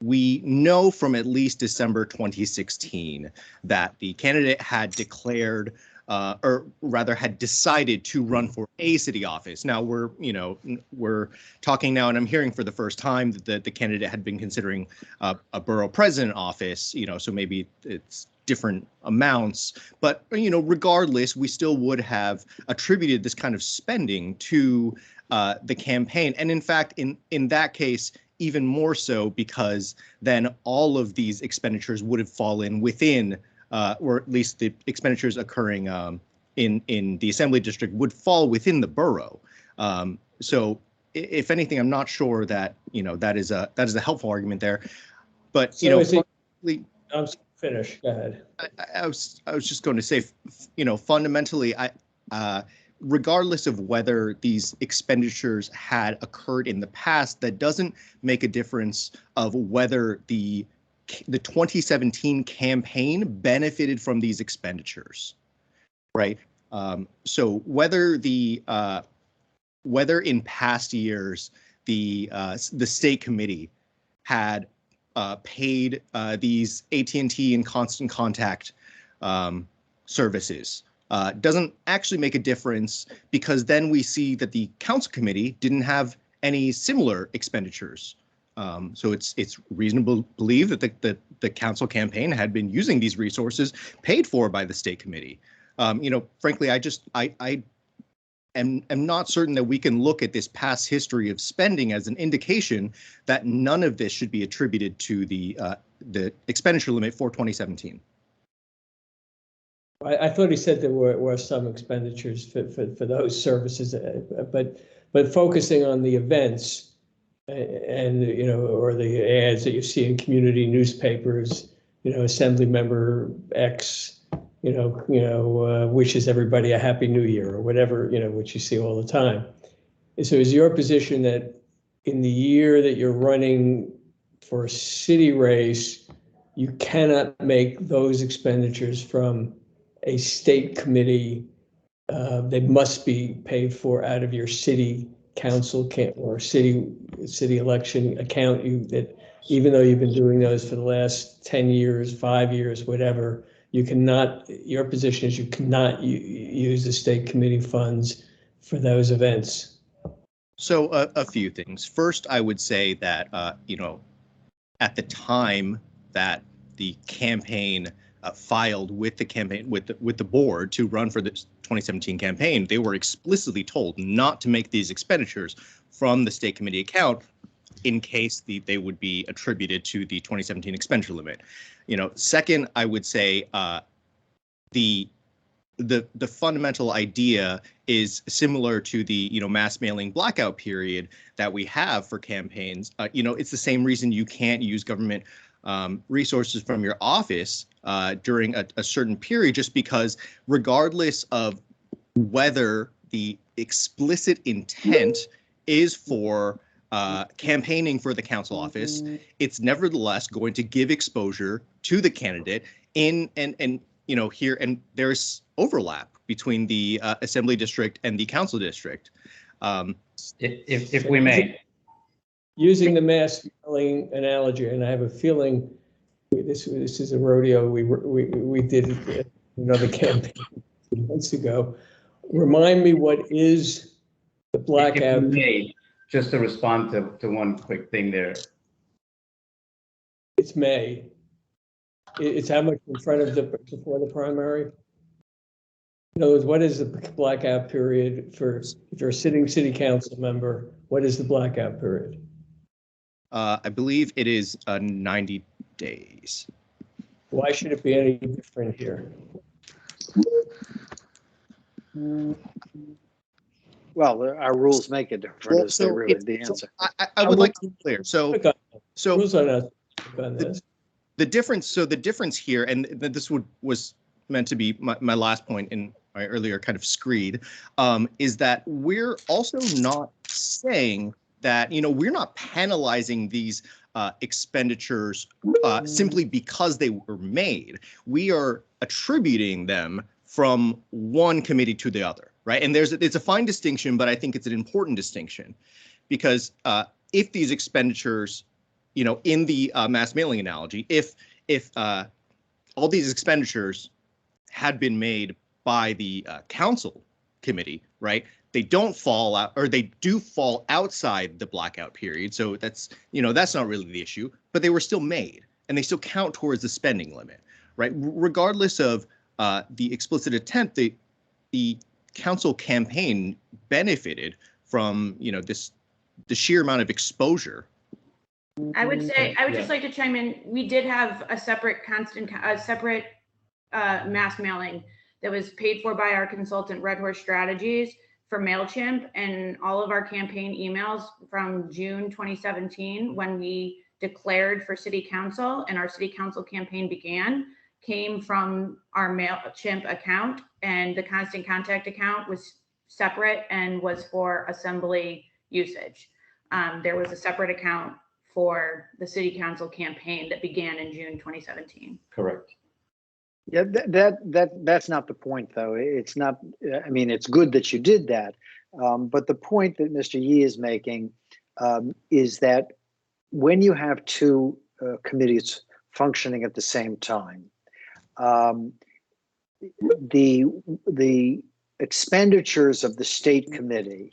we know from at least December 2016 that the candidate had declared, or rather had decided to run for a city office. Now we're talking now, and I'm hearing for the first time that the candidate had been considering a borough president office. So maybe it's different amounts, but regardless, we still would have attributed this kind of spending to the campaign, and in fact, in that case, even more so, because then all of these expenditures would have fallen within, or at least the expenditures occurring in the assembly district would fall within the borough. So if anything, I'm not sure that that is a helpful argument there. But I'm finished. Go ahead. I was just going to say, fundamentally, regardless of whether these expenditures had occurred in the past, that doesn't make a difference of whether the 2017 campaign benefited from these expenditures, right? So whether in past years the state committee had paid these AT&T and Constant Contact services doesn't actually make a difference, because then we see that the council committee didn't have any similar expenditures. So it's reasonable to believe that the council campaign had been using these resources paid for by the state committee. Frankly, I am not certain that we can look at this past history of spending as an indication that none of this should be attributed to the expenditure limit for 2017. I thought he said there were some expenditures for those services, but focusing on the events and, you know, or the ads that you see in community newspapers, you know, Assembly Member X, wishes everybody a Happy New Year or whatever, you know, which you see all the time. So is your position that in the year that you're running for a city race, you cannot make those expenditures from a state committee? They must be paid for out of your city council or city election account. That even though you've been doing those for the last 10 years, 5 years, whatever, you cannot. Your position is you cannot use the state committee funds for those events. So a few things. First, I would say that at the time that the campaign filed with the board to run for the 2017 campaign, they were explicitly told not to make these expenditures from the state committee account in case they would be attributed to the 2017 expenditure limit. Second, I would say the fundamental idea is similar to the mass mailing blackout period that we have for campaigns. It's the same reason you can't use government resources from your office during a certain period, just because regardless of whether the explicit intent is for campaigning for the council office, it's nevertheless going to give exposure to the candidate and there's overlap between the assembly district and the council district. If we may. Using the mass mailing analogy, and I have a feeling this is a rodeo we did another campaign months ago. Remind me, what is the blackout? If we may, just to respond to one quick thing there. It's May. It's how much in front of before the primary? In other words, what is the blackout period if you're a sitting city council member? What is the blackout period? I believe it is 90 days. Why should it be any different here? Well, our rules make it different, is really the answer. I would like to be clear. So rules are not on this. The difference here, and this was meant to be my last point in my earlier kind of screed, is that we're also not saying that, we're not penalizing these expenditures simply because they were made. We are attributing them from one committee to the other, right? And it's a fine distinction, but I think it's an important distinction, because if these expenditures, in the mass mailing analogy, if all these expenditures had been made by the council committee, right, they don't fall out, or they do fall outside the blackout period. So that's not really the issue, but they were still made and they still count towards the spending limit, right? Regardless of the explicit intent, the council campaign benefited from, the sheer amount of exposure. I would just like to chime in. We did have a separate mass mailing that was paid for by our consultant, Red Horse Strategies, for MailChimp, and all of our campaign emails from June 2017, when we declared for city council and our city council campaign began, came from our MailChimp account, and the constant contact account was separate and was for assembly usage. There was a separate account for the city council campaign that began in June 2017. Correct. Yeah, that's not the point, though. It's not. I mean, it's good that you did that, but the point that Mr. Yee is making is that when you have two committees functioning at the same time, the expenditures of the state committee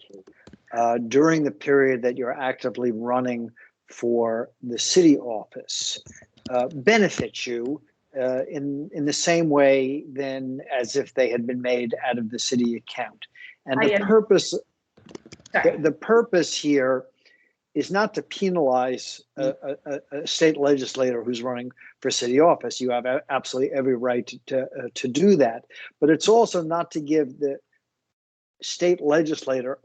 during the period that you're actively running for the city office benefits you in the same way then as if they had been made out of the city account. And the purpose here is not to penalize a state legislator who's running for city office. You have absolutely every right to do that, but it's also not to give the state legislator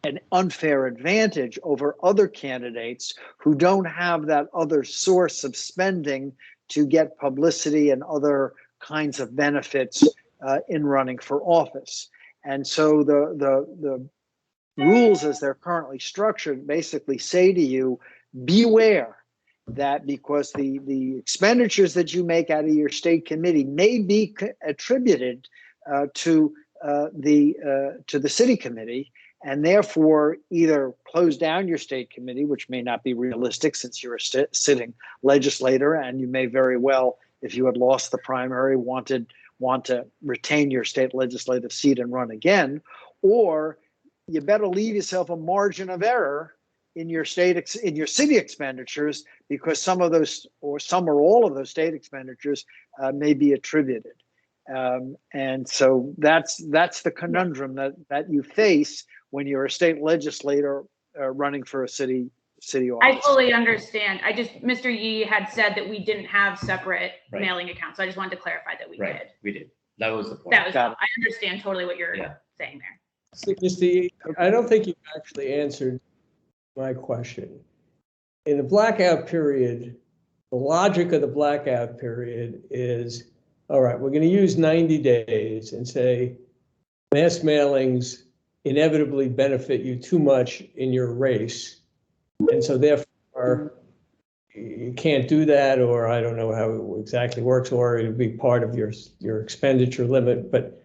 an unfair advantage over other candidates who don't have that other source of spending to get publicity and other kinds of benefits in running for office. And so the rules as they're currently structured basically say to you, beware that because the expenditures that you make out of your state committee may be attributed to the city committee, and therefore either close down your state committee, which may not be realistic since you're a sitting legislator, and you may very well, if you had lost the primary, want to retain your state legislative seat and run again, or you better leave yourself a margin of error in your city expenditures, because some of those, or some or all of those state expenditures may be attributed. And so that's the conundrum that you face when you're a state legislator running for a city office. I fully understand. Mr. Yee had said that we didn't have separate Right. mailing accounts. So I just wanted to clarify that we Right, did. we did. That was the point. That was Got all. it. I understand totally what you're Yeah. saying there. Mr. Yee, I don't think you actually answered my question. In the blackout period, the logic of the blackout period is, all right, we're going to use 90 days and say mass mailings inevitably benefit you too much in your race. And so therefore, you can't do that, or I don't know how it exactly works, or it'll be part of your expenditure limit. But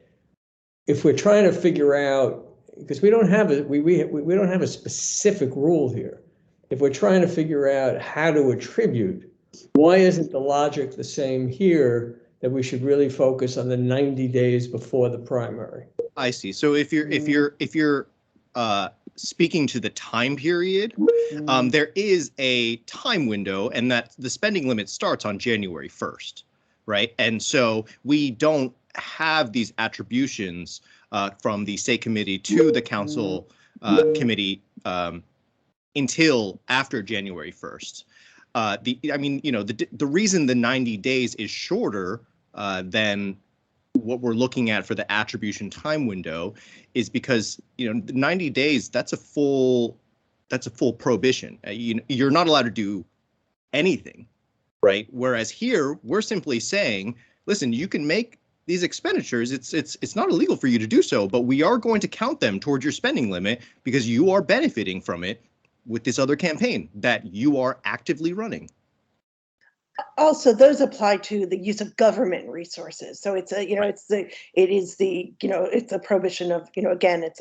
if we're trying to figure out, because we don't have a specific rule here. If we're trying to figure out how to attribute, why isn't the logic the same here, that we should really focus on the 90 days before the primary? I see. So if you're speaking to the time period, there is a time window, and that the spending limit starts on January 1st, right? And so we don't have these attributions from the state committee to the council committee until after January 1st. The reason the 90 days is shorter than what we're looking at for the attribution time window is because, the 90 days, that's a full prohibition. You're not allowed to do anything, right? Whereas here, we're simply saying, listen, you can make these expenditures. It's not illegal for you to do so, but we are going to count them towards your spending limit because you are benefiting from it with this other campaign that you are actively running. Also, those apply to the use of government resources. So it's a prohibition of, again, it's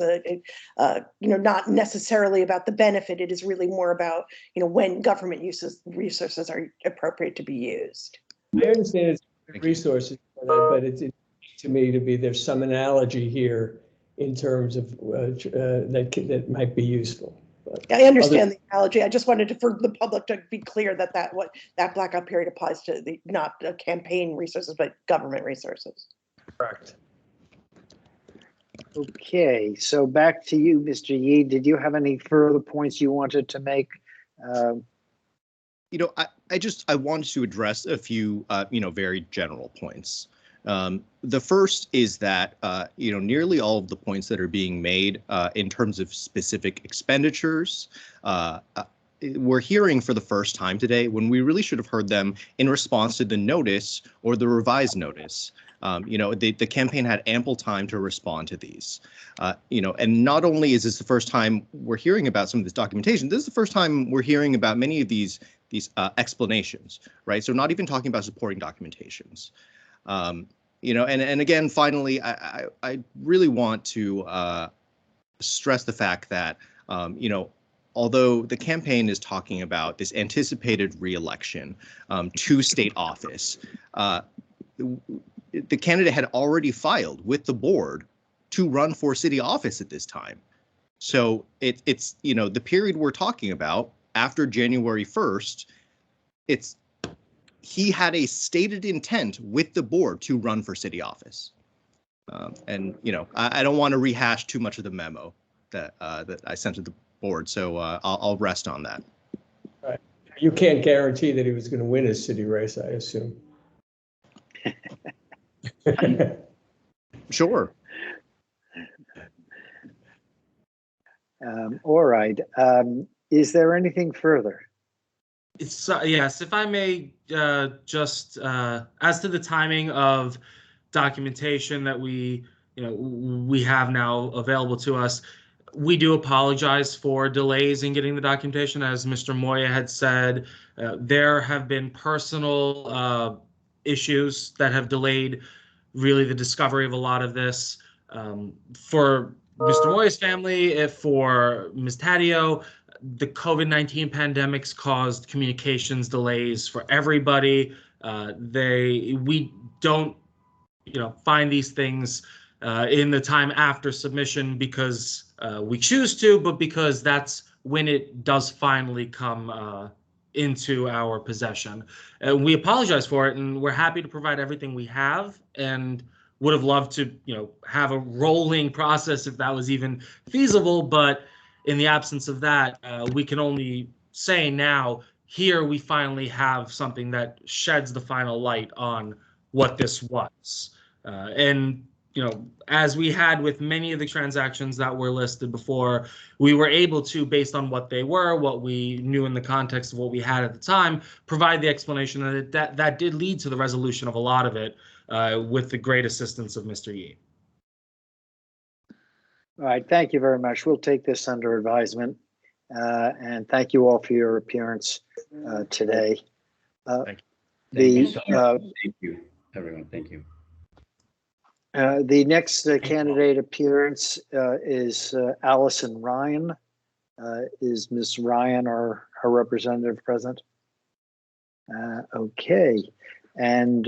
not necessarily about the benefit. It is really more about, when government resources are appropriate to be used. I understand it's resources, but it's to me to be, there's some analogy here in terms of that might be useful. I understand the analogy. I just wanted for the public to be clear that what that blackout period applies to not campaign resources, but government resources. Correct. Okay, so back to you, Mr. Yee. Did you have any further points you wanted to make? I wanted to address a few, very general points. The first is that, nearly all of the points that are being made in terms of specific expenditures, we're hearing for the first time today when we really should have heard them in response to the notice or the revised notice. The campaign had ample time to respond to these, and not only is this the first time we're hearing about some of this documentation, this is the first time we're hearing about many of these explanations, right? So not even talking about supporting documentations. And again, finally, I really want to stress the fact that, although the campaign is talking about this anticipated re-election to state office, the candidate had already filed with the board to run for city office at this time. So it's the period we're talking about after January 1st, he had a stated intent with the board to run for city office. I don't want to rehash too much of the memo that I sent to board. So I'll rest on that. You can't guarantee that he was going to win his city race, I assume. Sure. All right. Is there anything further? Yes, if I may, just as to the timing of documentation that we have now available to us, we do apologize for delays in getting the documentation. As Mr. Moya had said, there have been personal issues that have delayed really the discovery of a lot of this. For Mr. Moya's family, for Ms. Taddeo, the COVID-19 pandemics caused communications delays for everybody. We don't, find these things in the time after submission because we choose to, but because that's when it does finally come into our possession. We apologize for it, and we're happy to provide everything we have, and would have loved to, have a rolling process if that was even feasible. But in the absence of that, we can only say now, here we finally have something that sheds the final light on what this was. And as we had with many of the transactions that were listed before, we were able to, based on what they were, what we knew in the context of what we had at the time, provide the explanation that did lead to the resolution of a lot of it, with the great assistance of Mr. Yee. All right. Thank you very much. We'll take this under advisement. And thank you all for your appearance today. Thank you, everyone. Thank you. The next candidate appearance is Allison Ryan. Is Ms. Ryan or her representative present? Okay. And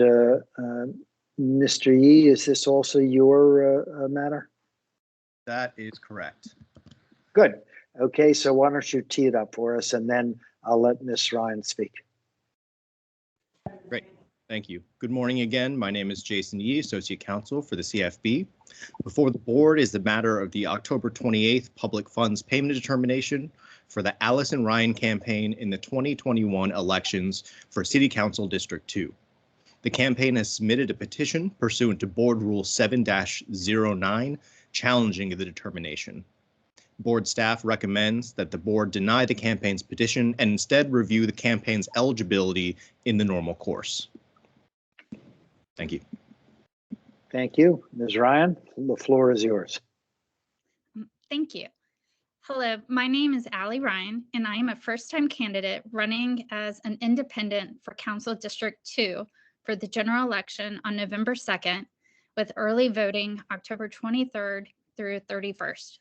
Mr. Yee, is this also your matter? That is correct. Good. Okay, so why don't you tee it up for us, and then I'll let Ms. Ryan speak. Great. Thank you. Good morning again. My name is Jason Yee, Associate Counsel for the CFB. Before the board is the matter of the October 28th public funds payment determination for the Allison Ryan campaign in the 2021 elections for City Council District 2. The campaign has submitted a petition pursuant to Board Rule 7-09 challenging the determination. Board staff recommends that the board deny the campaign's petition and instead review the campaign's eligibility in the normal course. Thank you. Thank you. Ms. Ryan, the floor is yours. Thank you. Hello, my name is Allie Ryan, and I am a first-time candidate running as an independent for Council District 2 for the general election on November 2nd, with early voting October 23rd through 31st.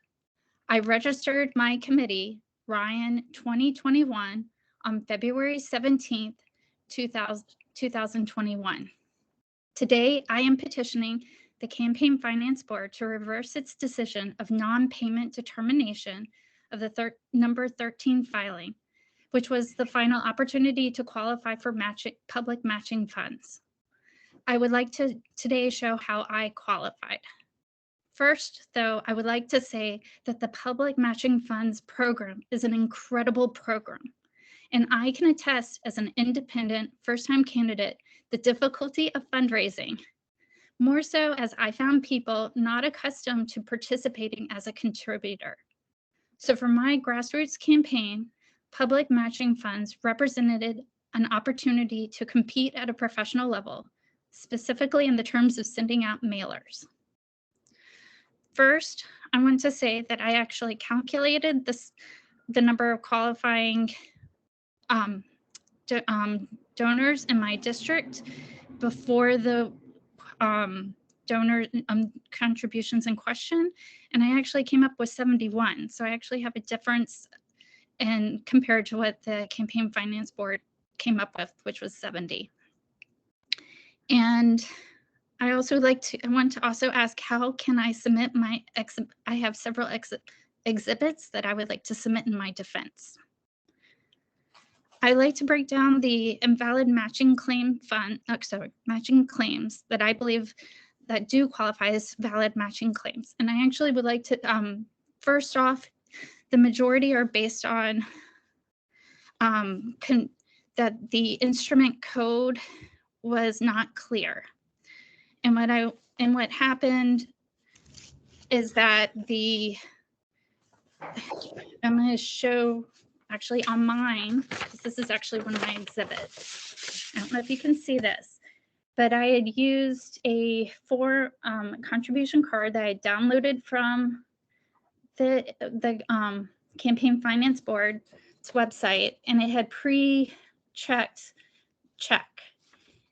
I registered my committee, Ryan 2021, on February 17th, 2021. Today, I am petitioning the Campaign Finance Board to reverse its decision of non-payment determination of the number 13 filing, which was the final opportunity to qualify for public matching funds. I would like to today show how I qualified. First, though, I would like to say that the Public Matching Funds program is an incredible program, and I can attest as an independent first-time candidate the difficulty of fundraising, more so as I found people not accustomed to participating as a contributor. So for my grassroots campaign, Public Matching Funds represented an opportunity to compete at a professional level, specifically in the terms of sending out mailers. First, I want to say that I actually calculated the number of qualifying donors in my district before the donor contributions in question, and I actually came up with 71. So I actually have a difference in compared to what the Campaign Finance Board came up with, which was 70. And I want to also ask, how can I submit my I have several exhibits that I would like to submit in my defense. I like to break down the invalid matching claim matching claims that I believe that do qualify as valid matching claims. And I actually would like to, first off, the majority are based on that the instrument code was not clear. And what happened is that I'm going to show actually on mine, because this is actually one of my exhibits. I don't know if you can see this, but I had used a contribution card that I downloaded from the Campaign Finance Board's website, and it had pre-checked check.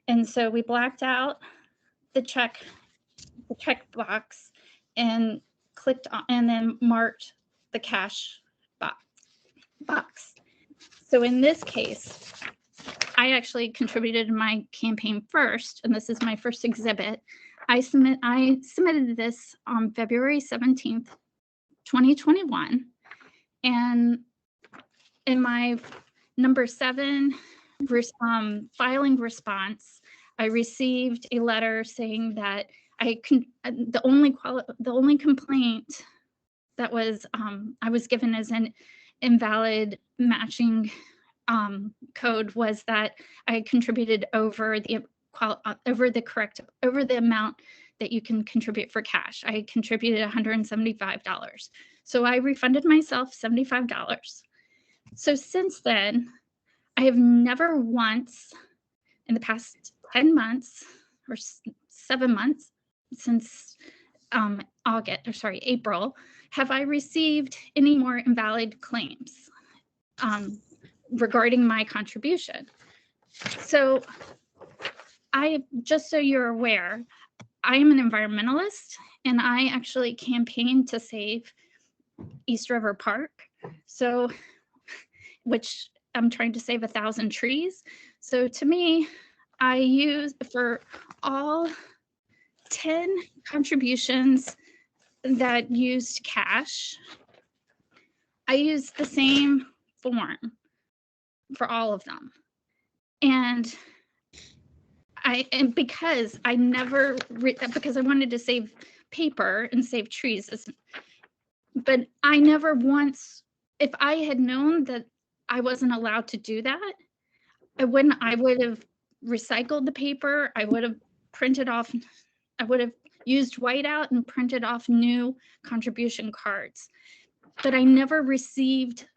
And so we blacked out the check box and clicked on, and then marked the cash box. So in this case, I actually contributed my campaign first, and this is my first exhibit. I submitted this on February 17th, 2021. And in my number 7 filing response, I received a letter saying that the only complaint that was I was given as an invalid matching code was that I contributed over the amount that you can contribute for cash. I contributed $175. So I refunded myself $75. So since then, I have never once in the past 10 months or 7 months since April, have I received any more invalid claims regarding my contribution. So just so you're aware, I am an environmentalist, and I actually campaigned to save East River Park. So, which I'm trying to save 1,000 trees. So to me, I use for all 10 contributions that used cash, I used the same form for all of them. And because I wanted to save paper and save trees, but I never once, if I had known that I wasn't allowed to do that, I would have recycled the paper. I would have printed off, I would have used whiteout and printed off new contribution cards. But I never received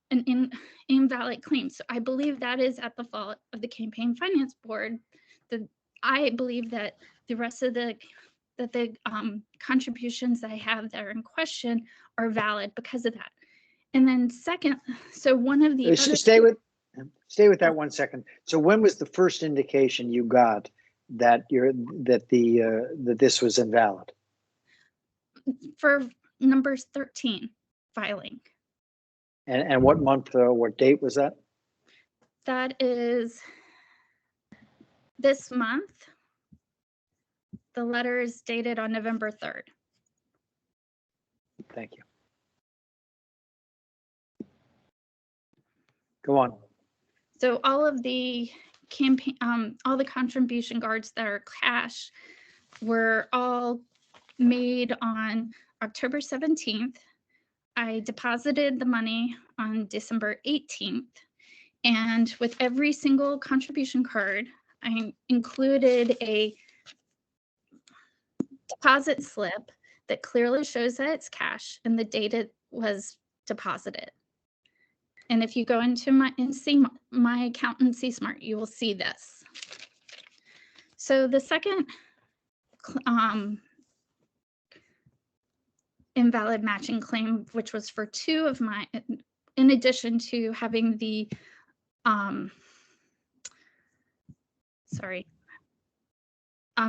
an invalid claim. So I believe that is at the fault of the Campaign Finance Board. I believe that the rest of the contributions that I have that are in question are valid because of that. And then second, so one of the stay with that 1 second. So when was the first indication you got that this was invalid? For numbers 13 filing. And what month or what date was that? That is this month. The letter is dated on November 3rd. Thank you. Go on. So all of the campaign, all the contribution cards that are cash were all made on October 17th. I deposited the money on December 18th. And with every single contribution card, I included a deposit slip that clearly shows that it's cash and the date it was deposited. And if you go into my account in C-Smart, you will see this. So the second invalid matching claim, which was for 2 of my, in addition to having the,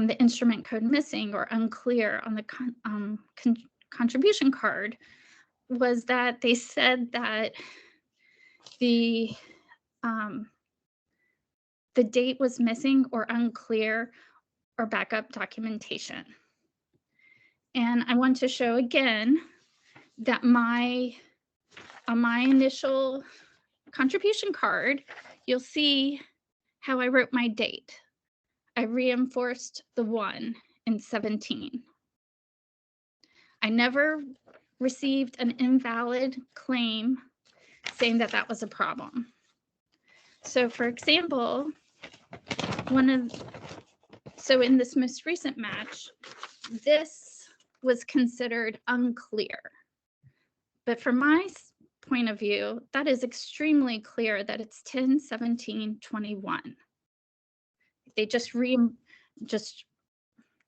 the instrument code missing or unclear on the contribution card, was that they said that the date was missing or unclear or backup documentation. And I want to show again that on my initial contribution card, you'll see how I wrote my date. I reinforced the 1 in 17. I never received an invalid claim saying that that was a problem. So for example, so in this most recent match, this was considered unclear. But from my point of view, that is extremely clear that it's 10/17/21. They just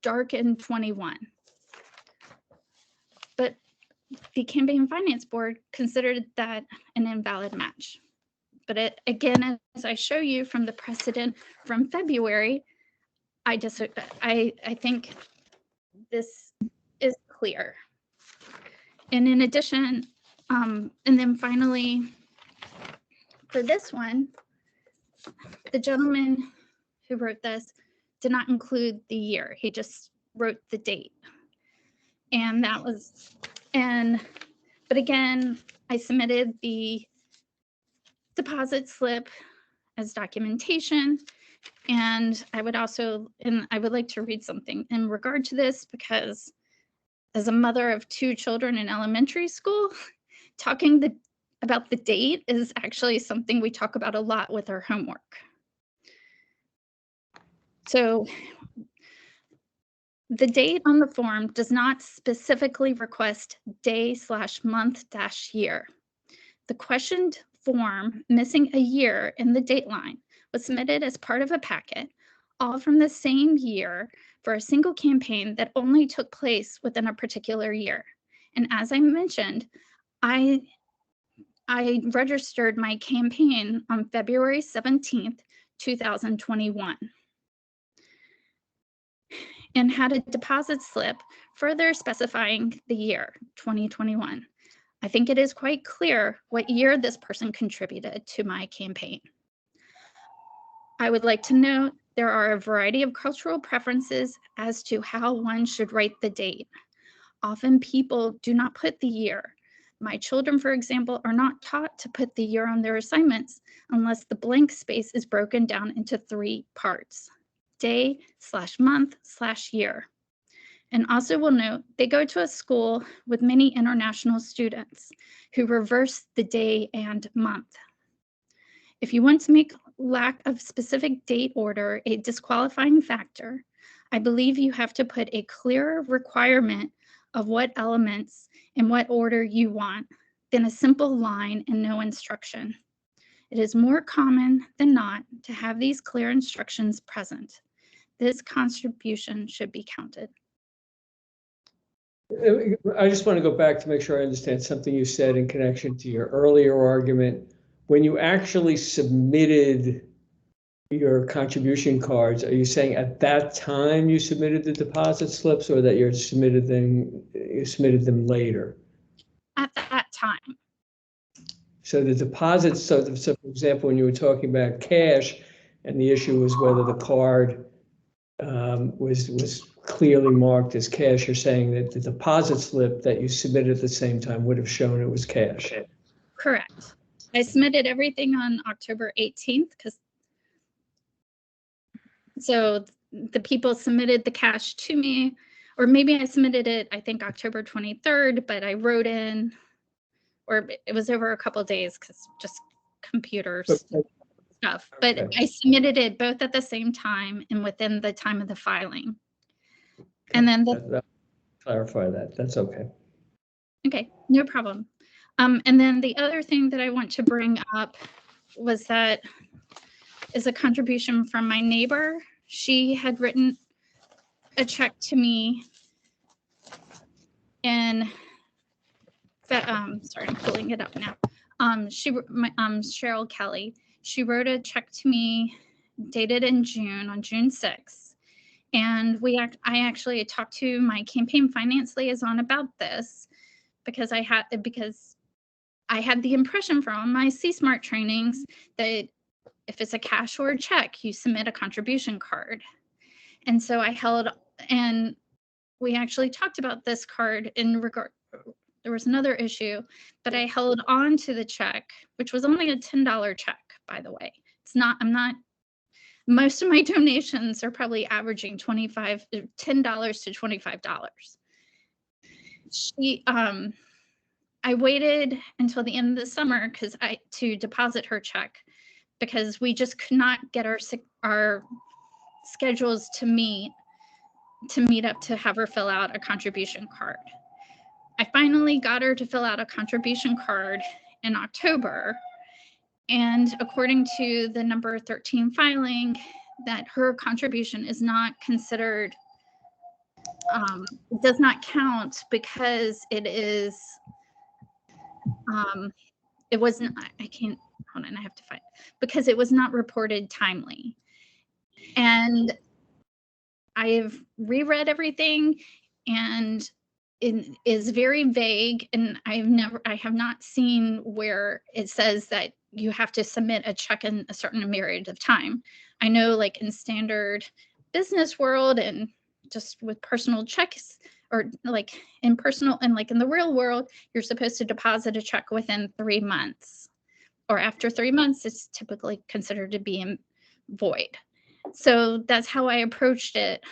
darkened 21. But the Campaign Finance Board considered that an invalid match. But again, as I show you from the precedent from February, I think this is clear. And in addition, and then finally, for this one, the gentleman who wrote this did not include the year. He just wrote the date. And that was, but again, I submitted the deposit slip as documentation. And I would like to read something in regard to this, because as a mother of 2 children in elementary school, talking about the date is actually something we talk about a lot with our homework. So the date on the form does not specifically request day/month-year. The questioned form missing a year in the date line was submitted as part of a packet, all from the same year for a single campaign that only took place within a particular year. And as I mentioned, I registered my campaign on February 17th, 2021. And had a deposit slip further specifying the year 2021. I think it is quite clear what year this person contributed to my campaign. I would like to note there are a variety of cultural preferences as to how one should write the date. Often people do not put the year. My children, for example, are not taught to put the year on their assignments unless the blank space is broken down into 3 parts: day/month/year. And also will note, they go to a school with many international students who reverse the day and month. If you want to make lack of specific date order a disqualifying factor, I believe you have to put a clearer requirement of what elements and what order you want than a simple line and no instruction. It is more common than not to have these clear instructions present. This contribution should be counted. I just want to go back to make sure I understand something you said in connection to your earlier argument. When you actually submitted your contribution cards, are you saying at that time you submitted the deposit slips, or that you submitted them later? At that time. So the deposits, so for example, when you were talking about cash and the issue was whether the card was clearly marked as cash, you're saying that the deposit slip that you submitted at the same time would have shown it was cash? Correct. I submitted everything on October 18th, so the people submitted the cash to me, or maybe I submitted it, I think October 23rd, but I wrote in, or it was over a couple of days because just computers stuff. But Okay. I submitted it both at the same time and within the time of the filing. And then clarify that. That's okay. Okay, no problem. And then the other thing that I want to bring up was that is a contribution from my neighbor. She had written a check to me, and sorry, I'm pulling it up now. Cheryl Kelly. She wrote a check to me dated in June, on June 6th. And I actually talked to my campaign finance liaison about this because I had the impression from my C-SMART trainings that if it's a cash or a check, you submit a contribution card. And so and we actually talked about this card in regard, there was another issue, but I held on to the check, which was only a $10 check, by the way. Most of my donations are probably averaging $10 to $25. I waited until the end of the summer to deposit her check because we just could not get our schedules to meet up to have her fill out a contribution card. I finally got her to fill out a contribution card in October. And according to the number 13 filing, that her contribution is not considered, does not count because it is, it wasn't, I can't, hold on, I have to find, because it was not reported timely. And I've reread everything and it is very vague, and I have not seen where it says that you have to submit a check in a certain period of time. I know like in standard business world and just with personal checks, or like in personal and like in the real world, you're supposed to deposit a check within 3 months, or after 3 months, it's typically considered to be void. So that's how I approached it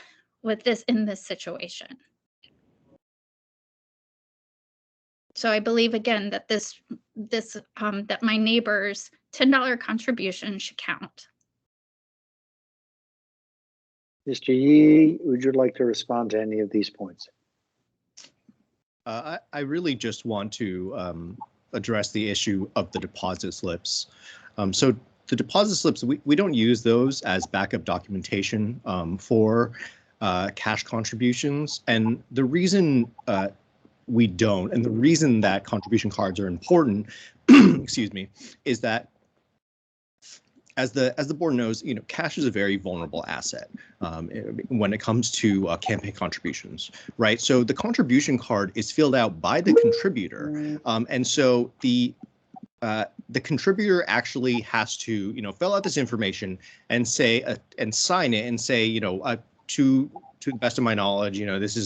with this in this situation. So I believe again that that my neighbor's $10 contribution should count. Mr. Yee, would you like to respond to any of these points? I really just want to address the issue of the deposit slips. So the deposit slips, we don't use those as backup documentation for cash contributions. And the reason we don't, and the reason that contribution cards are important, excuse me, is that as the board knows, cash is a very vulnerable asset when it comes to campaign contributions, right? So the contribution card is filled out by the contributor, and so the contributor actually has to, fill out this information and say and sign it and say, to the best of my knowledge, this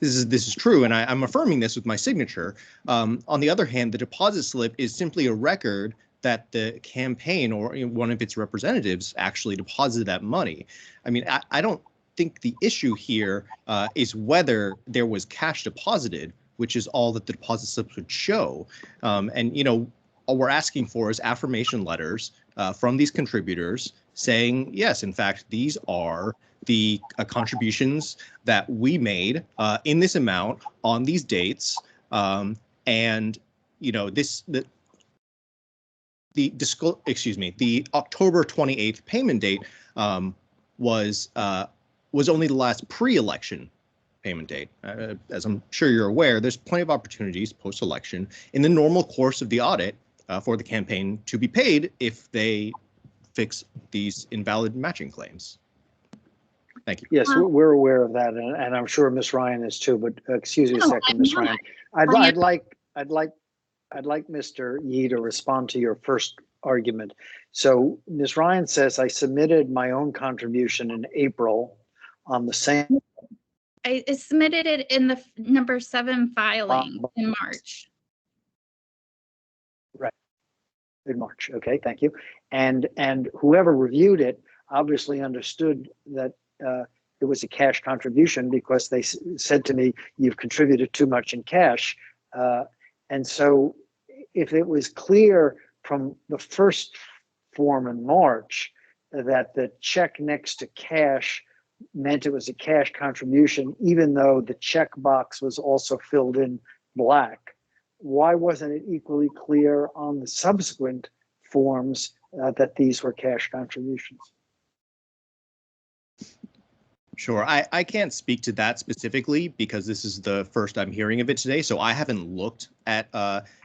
is true, and I'm affirming this with my signature. On the other hand, the deposit slip is simply a record that the campaign or one of its representatives actually deposited that money. I mean, I don't think the issue here is whether there was cash deposited, which is all that the deposit slips would show. And all we're asking for is affirmation letters from these contributors saying, yes, in fact, these are the contributions that we made in this amount on these dates. The October 28th payment date was only the last pre-election payment date. As I'm sure you're aware, there's plenty of opportunities post-election in the normal course of the audit for the campaign to be paid if they fix these invalid matching claims. Thank you. Yes, we're aware of that, and I'm sure Ms. Ryan is too. But excuse me a second, Ms. Ryan. I'd like Mr. Yee to respond to your first argument. So Ms. Ryan says I submitted my own contribution in April on the same. I submitted it in the number 7 filing in March. Right, in March. Okay, thank you. And whoever reviewed it obviously understood that it was a cash contribution because they said to me, "You've contributed too much in cash." And so if it was clear from the first form in March that the check next to cash meant it was a cash contribution, even though the check box was also filled in black, why wasn't it equally clear on the subsequent forms that these were cash contributions? Sure. I can't speak to that specifically because this is the first I'm hearing of it today. So I haven't looked at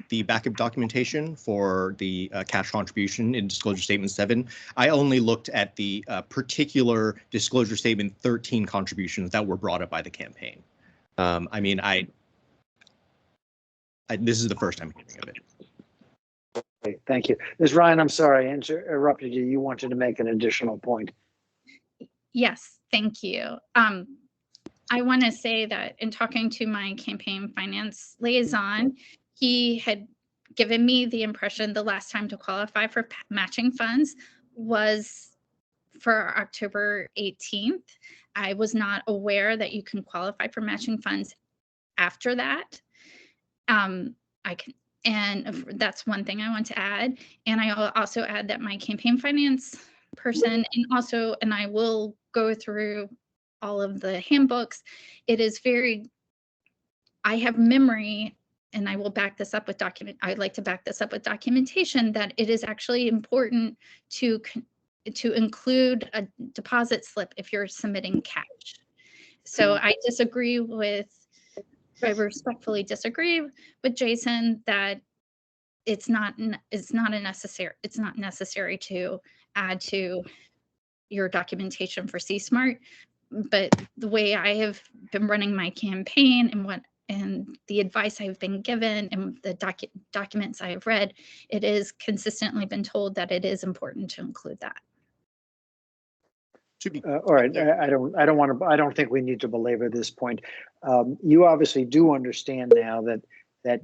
the backup documentation for the cash contribution in Disclosure Statement 7. I only looked at the particular Disclosure Statement 13 contributions that were brought up by the campaign. I mean, this is the first I'm hearing of it. Okay, thank you. Ms. Ryan, I'm sorry, I interrupted you. You wanted to make an additional point. Yes, thank you. I want to say that in talking to my campaign finance liaison, he had given me the impression the last time to qualify for matching funds was for October 18th. I was not aware that you can qualify for matching funds after that. I can, and that's one thing I want to add. And I also add that my campaign finance person, and I will go through all of the handbooks. It is I have memory, and I will back this up with I'd like to back this up with documentation, that it is actually important to include a deposit slip if you're submitting cash. So I respectfully disagree with Jason that it's not necessary to add to your documentation for C-Smart. But the way I have been running my campaign and the advice I've been given and the documents I have read, it is consistently been told that it is important to include that. All right, I don't think we need to belabor this point. You obviously do understand now that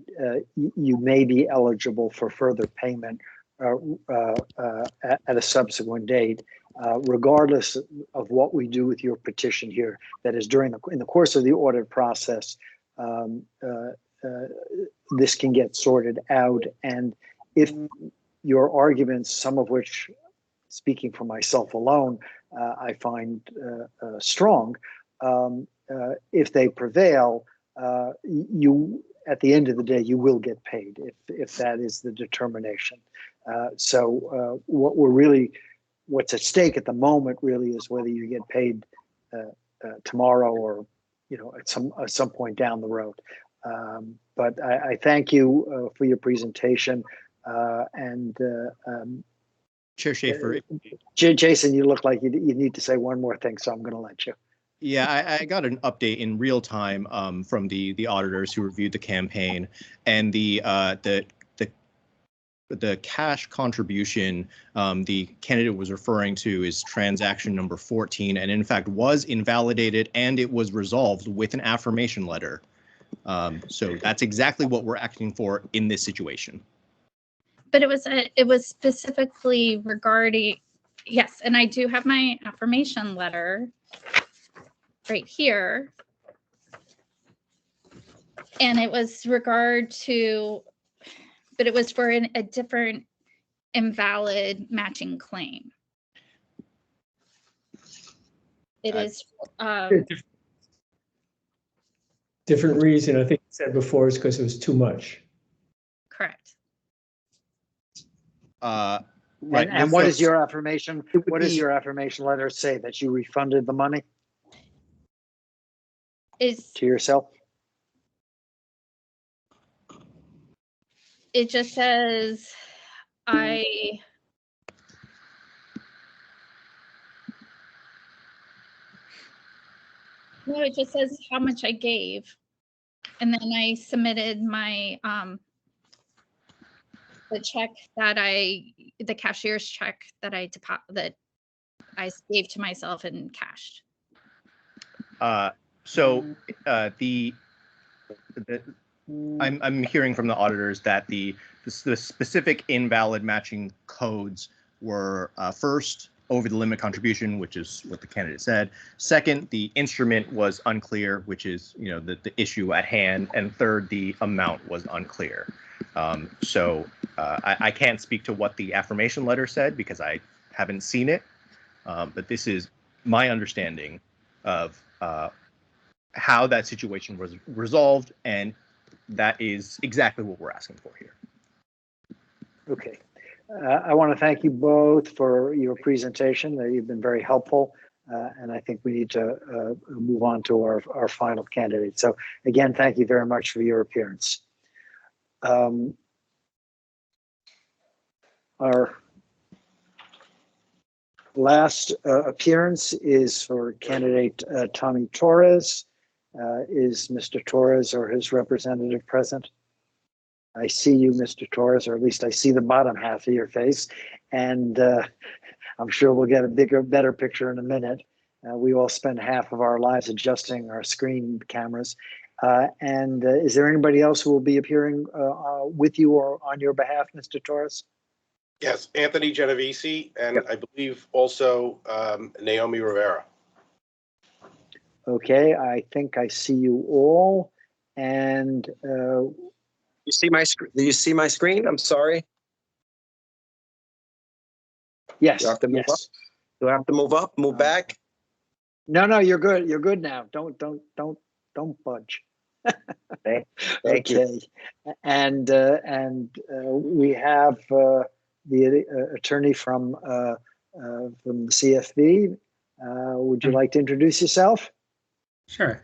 you may be eligible for further payment at a subsequent date, regardless of what we do with your petition here. That is, in the course of the audit process, this can get sorted out. And if your arguments, some of which, speaking for myself alone, I find strong, if they prevail, you, at the end of the day, you will get paid if that is the determination. So what's at stake at the moment really is whether you get paid tomorrow or at some point down the road. But I thank you for your presentation Chair Schaefer. Jason, you look like you need to say one more thing, so I'm going to let you. Yeah, I got an update in real time from the auditors who reviewed the campaign, and the cash contribution the candidate was referring to is transaction number 14, and in fact was invalidated, and it was resolved with an affirmation letter. So that's exactly what we're acting for in this situation. But it was specifically regarding, yes, and I do have my affirmation letter right here. And it was but it was for a different invalid matching claim. It is Different reason, I think you said before, is because it was too much. correct. Right. And what is your affirmation? What does your affirmation letter say? That you refunded the money to yourself? It just says no, it just says how much I gave, and then I submitted my the check the cashier's check that I gave to myself and cashed. I'm hearing from the auditors that the specific invalid matching codes were first, over the limit contribution, which is what the candidate said. Second, the instrument was unclear, which is the issue at hand. And third, the amount was unclear. I can't speak to what the affirmation letter said because I haven't seen it. But this is my understanding of how that situation was resolved, and that is exactly what we're asking for here. Okay. I want to thank you both for your presentation. You've been very helpful, and I think we need to move on to our final candidate. So again, thank you very much for your appearance. Our last appearance is for candidate Tommy Torres. Is Mr. Torres or his representative present? I see you, Mr. Torres, or at least I see the bottom half of your face, and I'm sure we'll get a better picture in a minute. We all spend half of our lives adjusting our screen cameras. And is there anybody else who will be appearing with you or on your behalf, Mr. Torres? Yes, Anthony Genovese, and I believe also Naomi Rivera. Okay, I think I see you all. And You see my screen? Do you see my screen? I'm sorry. Yes, You have to move up. yes. Do I have to move up, move back? No, you're good. You're good now. Don't budge. Thank you. Okay. And we have the attorney from the CFB. Would you like to introduce yourself? Sure.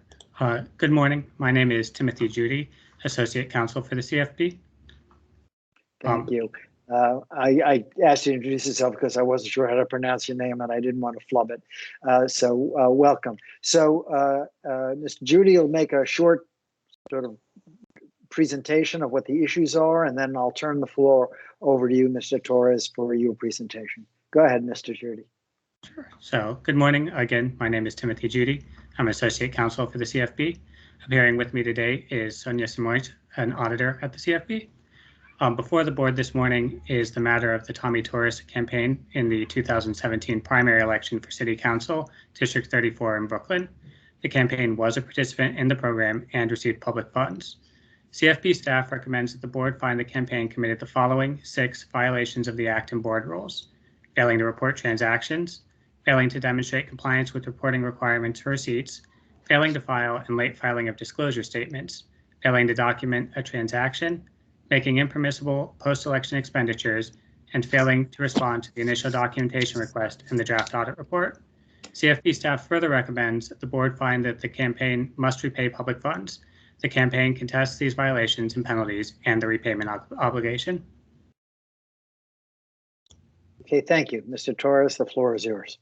Good morning. My name is Timothy Judy, Associate Counsel for the CFB. Thank you. I asked you to introduce yourself because I wasn't sure how to pronounce your name and I didn't want to flub it. So welcome. So Mr. Judy will make a short sort of presentation of what the issues are, and then I'll turn the floor over to you, Mr. Torres, for your presentation. Go ahead, Mr. Judy. Sure. So good morning. Again, my name is Timothy Judy. I'm Associate Counsel for the CFB. Appearing with me today is Sonia Simoit, an auditor at the CFB. Before the board this morning is the matter of the Tommy Torres campaign in the 2017 primary election for City Council, District 34 in Brooklyn. The campaign was a participant in the program and received public funds. CFB staff recommends that the board find the campaign committed the following 6 violations of the Act and board rules: failing to report transactions, failing to demonstrate compliance with reporting requirements for receipts, failing to file and late filing of disclosure statements, failing to document a transaction, making impermissible post-election expenditures, and failing to respond to the initial documentation request in the draft audit report. CFB staff further recommends that the board find that the campaign must repay public funds. The campaign contests these violations and penalties and the repayment obligation. Okay, thank you. Mr. Torres, the floor is yours.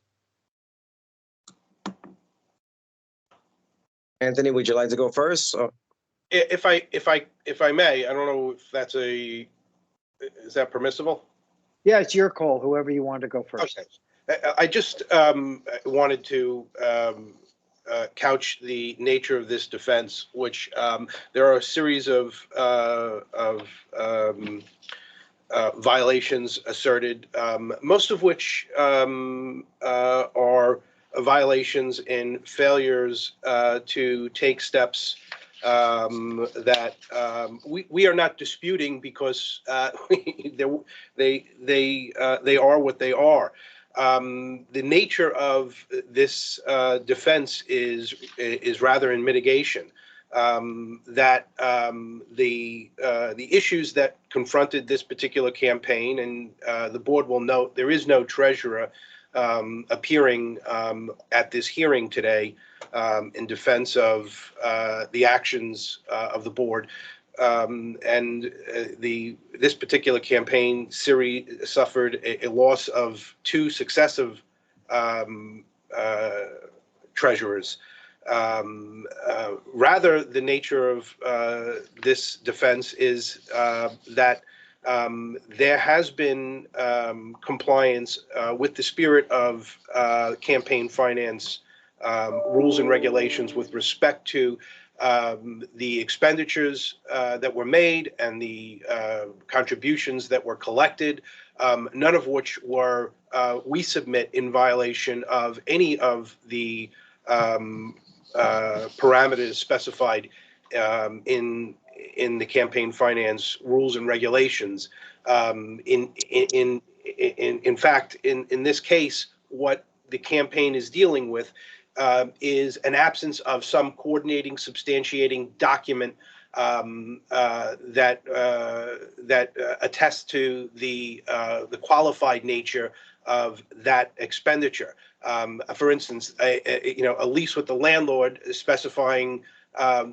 Anthony, would you like to go first? Or? If I may, I don't know if that's is that permissible? Yeah, it's your call, whoever you want to go first. Okay. I just wanted to couch the nature of this defense, which there are a series of violations asserted, most of which are violations and failures to take steps that we are not disputing because they are what they are. The nature of this defense is rather in mitigation. That the issues that confronted this particular campaign, and the board will note there is no treasurer appearing at this hearing today in defense of the actions of the board. This particular campaign series suffered a loss of 2 successive treasurers. Rather, the nature of this defense is that there has been compliance with the spirit of campaign finance rules and regulations with respect to the expenditures that were made and the contributions that were collected, none of which were, we submit, in violation of any of the parameters specified in the campaign finance rules and regulations. In fact, in this case, what the campaign is dealing with is an absence of some coordinating, substantiating document that attests to the qualified nature of that expenditure. For instance, a lease with the landlord specifying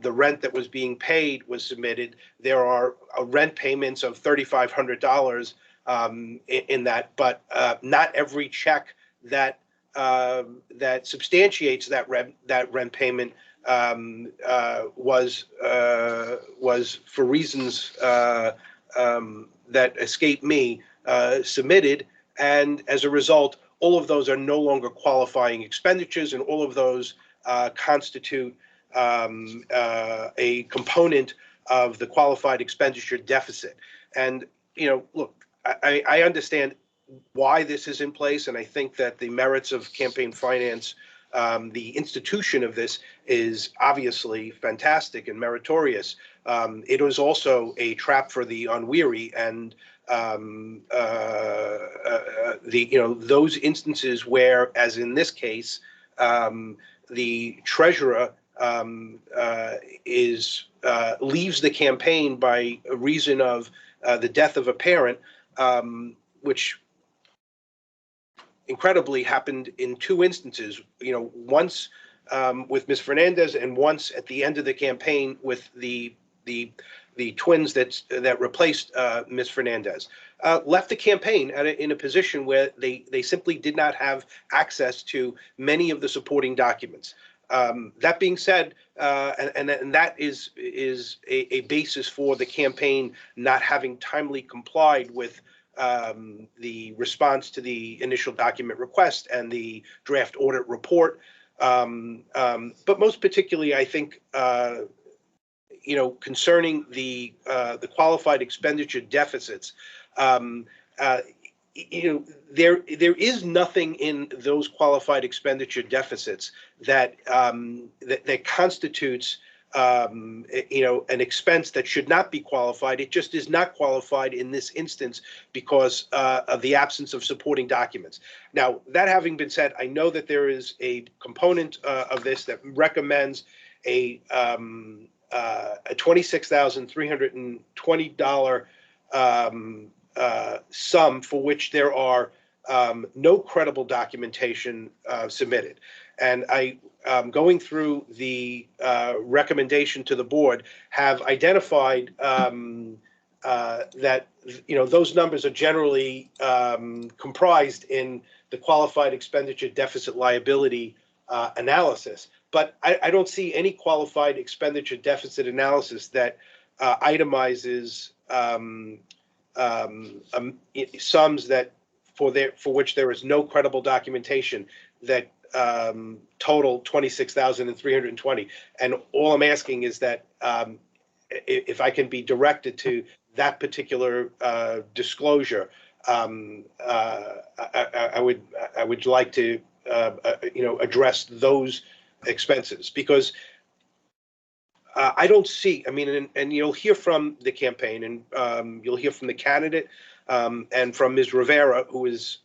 the rent that was being paid was submitted. There are rent payments of $3,500 in that, but not every check that substantiates that rent payment was for reasons that escape me submitted, and as a result, all of those are no longer qualifying expenditures, and all of those constitute a component of the qualified expenditure deficit. And look, I understand why this is in place, and I think that the merits of campaign finance the institution of this is obviously fantastic and meritorious. It was also a trap for the unwary, and those instances where, as in this case, the treasurer leaves the campaign by reason of the death of a parent, which incredibly happened in two instances. Once with Ms. Fernandez, and once at the end of the campaign with the twins that replaced Ms. Fernandez. Left the campaign in a position where they simply did not have access to many of the supporting documents. That being said, and that is a basis for the campaign not having timely complied with the response to the initial document request and the draft audit report. But most particularly, I think, concerning the qualified expenditure deficits, there is nothing in those qualified expenditure deficits that constitutes an expense that should not be qualified. It just is not qualified in this instance because of the absence of supporting documents. Now, that having been said, I know that there is a component of this that recommends a $26,320 sum for which there are no credible documentation submitted. And I, going through the recommendation to the board, have identified that those numbers are generally comprised in the qualified expenditure deficit liability analysis. But I don't see any qualified expenditure deficit analysis that itemizes sums that for which there is no credible documentation that total $26,320. And all I'm asking is that if I can be directed to that particular disclosure, I would like to address those expenses, because I don't see, and you'll hear from the campaign, and you'll hear from the candidate and from Ms. Rivera, who was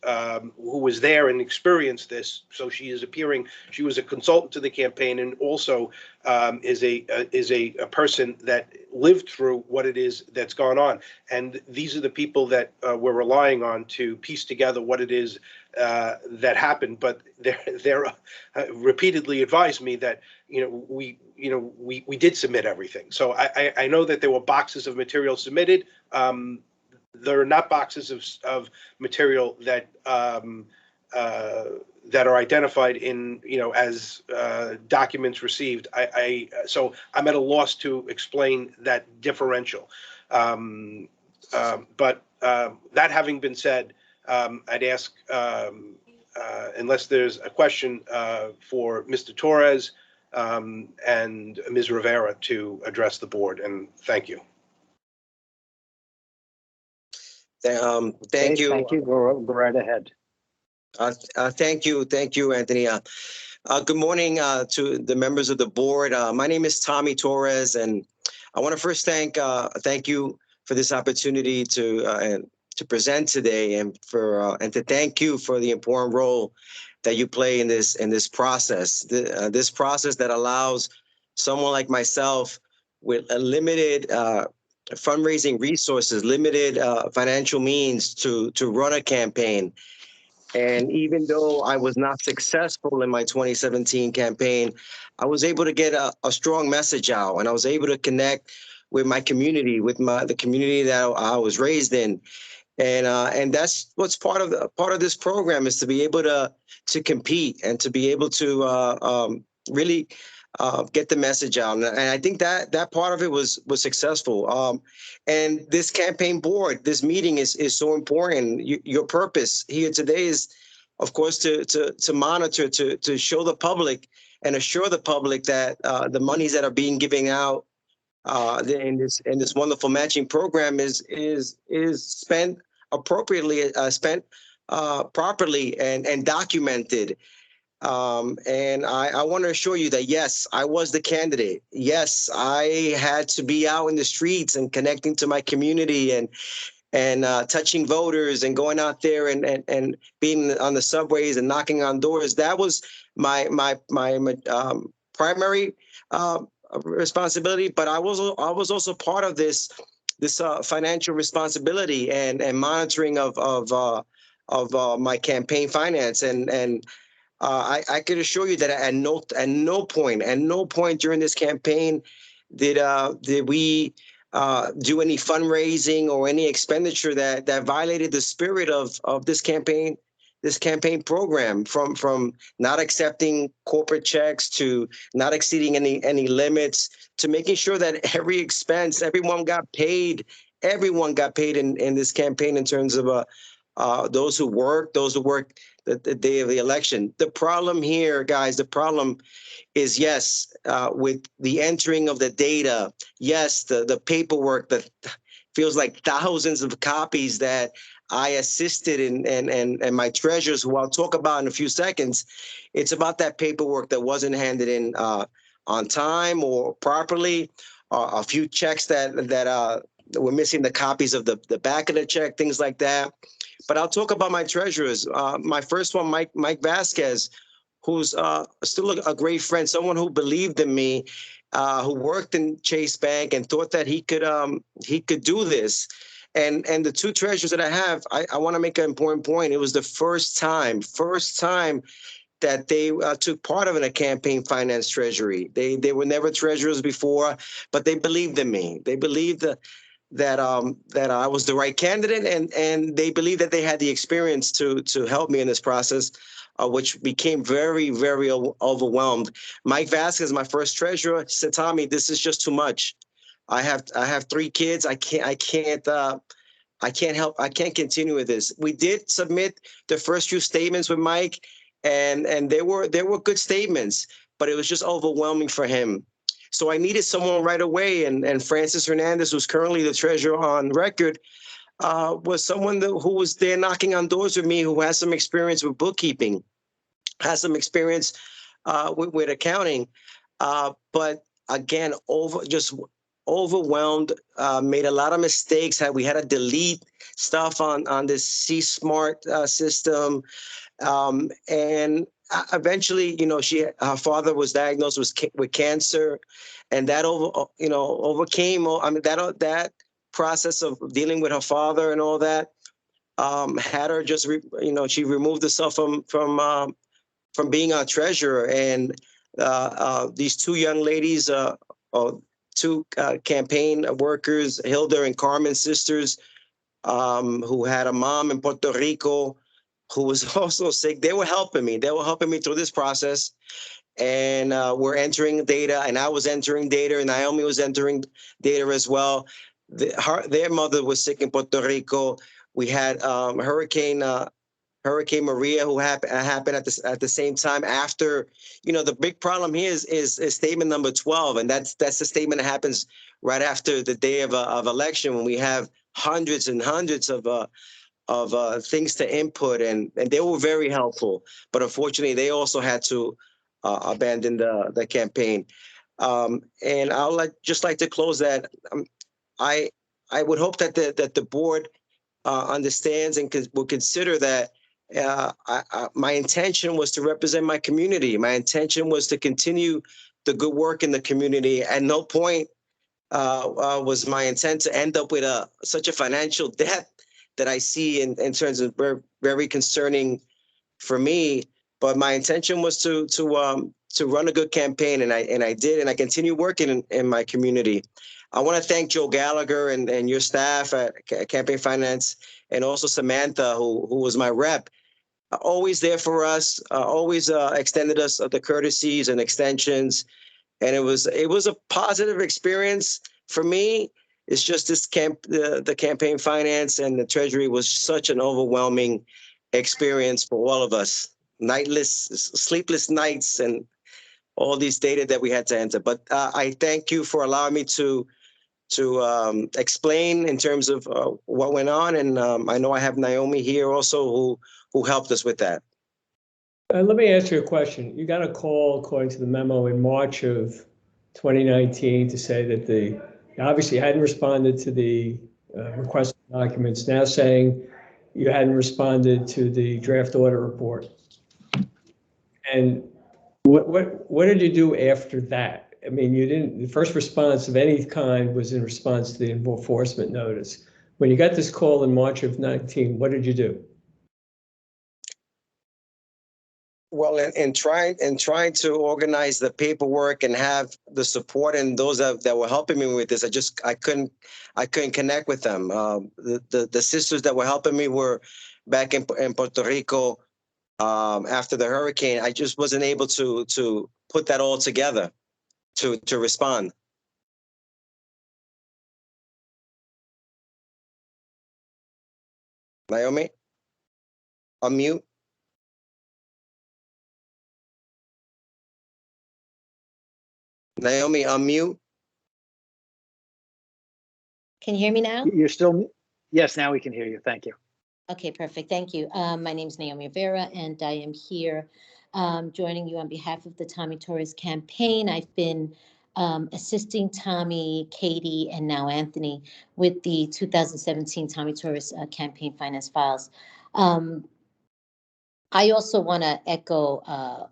there and experienced this. So she is appearing. She was a consultant to the campaign, and also is a person that lived through what it is that's gone on. And these are the people that we're relying on to piece together what it is that happened. But they're repeatedly advised me that we did submit everything. So I know that there were boxes of material submitted. There are not boxes of material that that are identified in as documents received. So I'm at a loss to explain that differential. But that having been said, I'd ask, unless there's a question, for Mr. Torres and Ms. Rivera to address the board, and thank you. Thank you. Thank you. Go right ahead. Thank you, Anthony. Good morning to the members of the board. My name is Tommy Torres, and I want to first thank you for this opportunity to present today, and to thank you for the important role that you play in this process. This process that allows someone like myself with a limited fundraising resources, limited financial means to run a campaign. And even though I was not successful in my 2017 campaign, I was able to get a strong message out, and I was able to connect with my community, with the community that I was raised in. And that's what's part of this program, is to be able to compete and to be able to really get the message out. And I think that part of it was successful. And this campaign board, this meeting is so important. Your purpose here today is, of course, to monitor, to show the public and assure the public that the monies that are being given out in this wonderful matching program is spent appropriately, spent properly, and documented. And I want to assure you that, yes, I was the candidate. Yes, I had to be out in the streets and connecting to my community and touching voters and going out there and being on the subways and knocking on doors. That was my primary responsibility. But I was also part of this financial responsibility and monitoring of my campaign finance and. I could assure you that at no point during this campaign did we do any fundraising or any expenditure that violated the spirit of this campaign program, from not accepting corporate checks to not exceeding any limits to making sure that every expense, everyone got paid in this campaign in terms of those who work the day of the election. The problem here, guys, the problem is, yes, with the entering of the data, yes, the paperwork that feels like thousands of copies that I assisted in and my treasurers, who I'll talk about in a few seconds. It's about that paperwork that wasn't handed in on time or properly, a few checks that were missing the copies of the back of the check, things like that. But I'll talk about my treasurers. My first one, Mike Vasquez, who's still a great friend, someone who believed in me, who worked in Chase Bank and thought that he could do this. And the two treasurers that I have, I want to make an important point. It was the first time that they took part of in a campaign finance treasury. They were never treasurers before, but they believed in me. They believed that I was the right candidate, and they believed that they had the experience to help me in this process, which became very, very overwhelmed. Mike Vasquez, my first treasurer, said, "Tommy, this is just too much. I have 3 kids. I can't continue with this." We did submit the first few statements with Mike, and they were good statements, but it was just overwhelming for him. So I needed someone right away, and Francis Hernandez, who's currently the treasurer on record, was someone who was there knocking on doors with me, who has some experience with bookkeeping, has some experience with accounting, but again, overwhelmed, made a lot of mistakes. We had to delete stuff on this C-Smart system, and eventually, her father was diagnosed with cancer, and that overcame. I mean, that process of dealing with her father and all that had her just, she removed herself from being our treasurer. And these 2 young ladies, 2 campaign workers, Hilda and Carmen, sisters, who had a mom in Puerto Rico who was also sick. They were helping me. They were helping me through this process. And we're entering data, and I was entering data, and Naomi was entering data as well. Their mother was sick in Puerto Rico. We had Hurricane Maria, who happened at the same time after. The big problem here is statement number 12, and that's the statement that happens right after the day of election, when we have hundreds and hundreds of things to input, and they were very helpful. But unfortunately, they also had to abandon the campaign. And just like to close that. I would hope that the board understands and will consider that my intention was to represent my community. My intention was to continue the good work in the community. At no point was my intent to end up with such a financial debt that I see in terms of very concerning for me. But my intention was to run a good campaign, and I did, and I continue working in my community. I want to thank Joe Gallagher and your staff at Campaign Finance, and also Samantha, who was my rep, always there for us, always extended us the courtesies and extensions, and it was a positive experience for me. It's just the Campaign Finance and the Treasury was such an overwhelming experience for all of us. Sleepless nights, and all these data that we had to enter. But I thank you for allowing me to explain in terms of what went on, and I know I have Naomi here also who helped us with that. Let me ask you a question. You got a call, according to the memo, in March of 2019 to say that you obviously hadn't responded to the requested documents, now saying you hadn't responded to the draft audit report. And what did you do after that? I mean, the first response of any kind was in response to the enforcement notice. When you got this call in March of 19, what did you do? Well, in trying to organize the paperwork and have the support and those that were helping me with this, I couldn't connect with them. The sisters that were helping me were back in Puerto Rico after the hurricane. I just wasn't able to put that all together to respond. Naomi, unmute. Naomi, unmute. Can you hear me now? You're still, yes, now we can hear you. Thank you. Okay, perfect. Thank you. My name is Naomi Rivera, and I am here joining you on behalf of the Tommy Torres campaign. I've been assisting Tommy, Katie, and now Anthony with the 2017 Tommy Torres campaign finance files. I also want to echo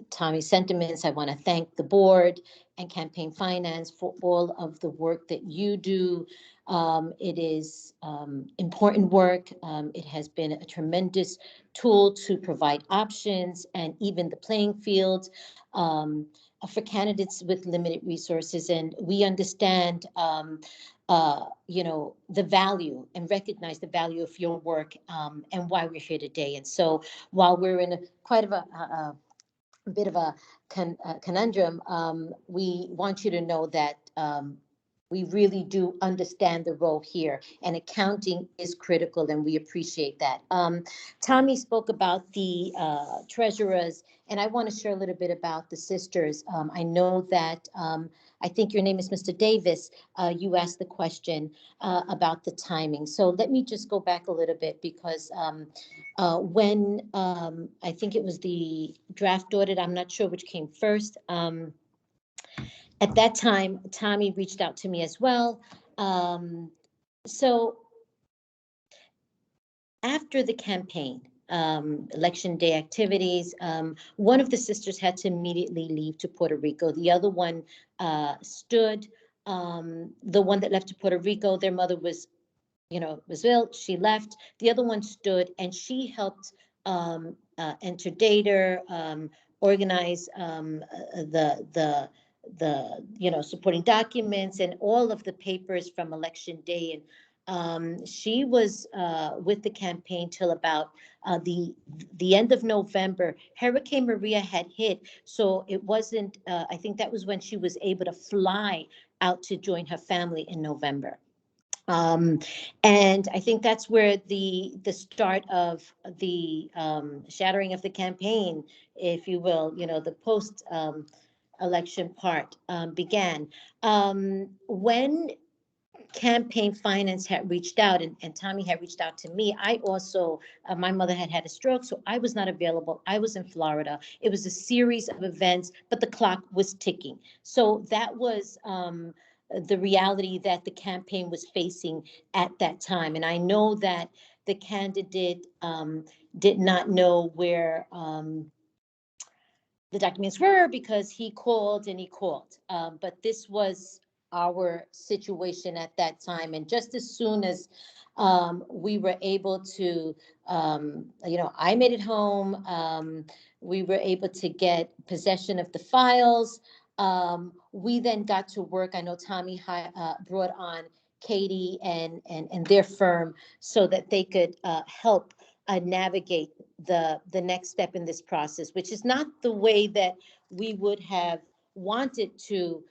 Tommy's sentiments. I want to thank the board and campaign finance for all of the work that you do. It is important work. It has been a tremendous tool to provide options and even the playing field for candidates with limited resources. And we understand the value and recognize the value of your work and why we're here today. And so while we're in quite of a bit of a conundrum, we want you to know that we really do understand the role here, and accounting is critical, and we appreciate that. Tommy spoke about the treasurers, and I want to share a little bit about the sisters. I know that I think your name is Mr. Davis. You asked the question about the timing. So let me just go back a little bit, because when I think it was the draft audit, I'm not sure which came first. At that time, Tommy reached out to me as well. So after the campaign, election day activities, one of the sisters had to immediately leave to Puerto Rico. The other one stood. The one that left to Puerto Rico, their mother was ill. She left. The other one stood, and she helped enter data, organize the supporting documents and all of the papers from election day. And she was with the campaign till about the end of November. Hurricane Maria had hit, so it wasn't, I think that was when she was able to fly out to join her family in November. And I think that's where the start of the shattering of the campaign, if you will, the post election part began. When campaign finance had reached out, and Tommy had reached out to me, I also, my mother had a stroke, so I was not available. I was in Florida. It was a series of events, but the clock was ticking. So that was the reality that the campaign was facing at that time. And I know that the candidate did not know where the documents were, because he called and he called. But this was our situation at that time. And just as soon as we were able to, I made it home, we were able to get possession of the files. We then got to work. I know Tommy brought on Katie and their firm so that they could help navigate the next step in this process, which is not the way that we would have wanted to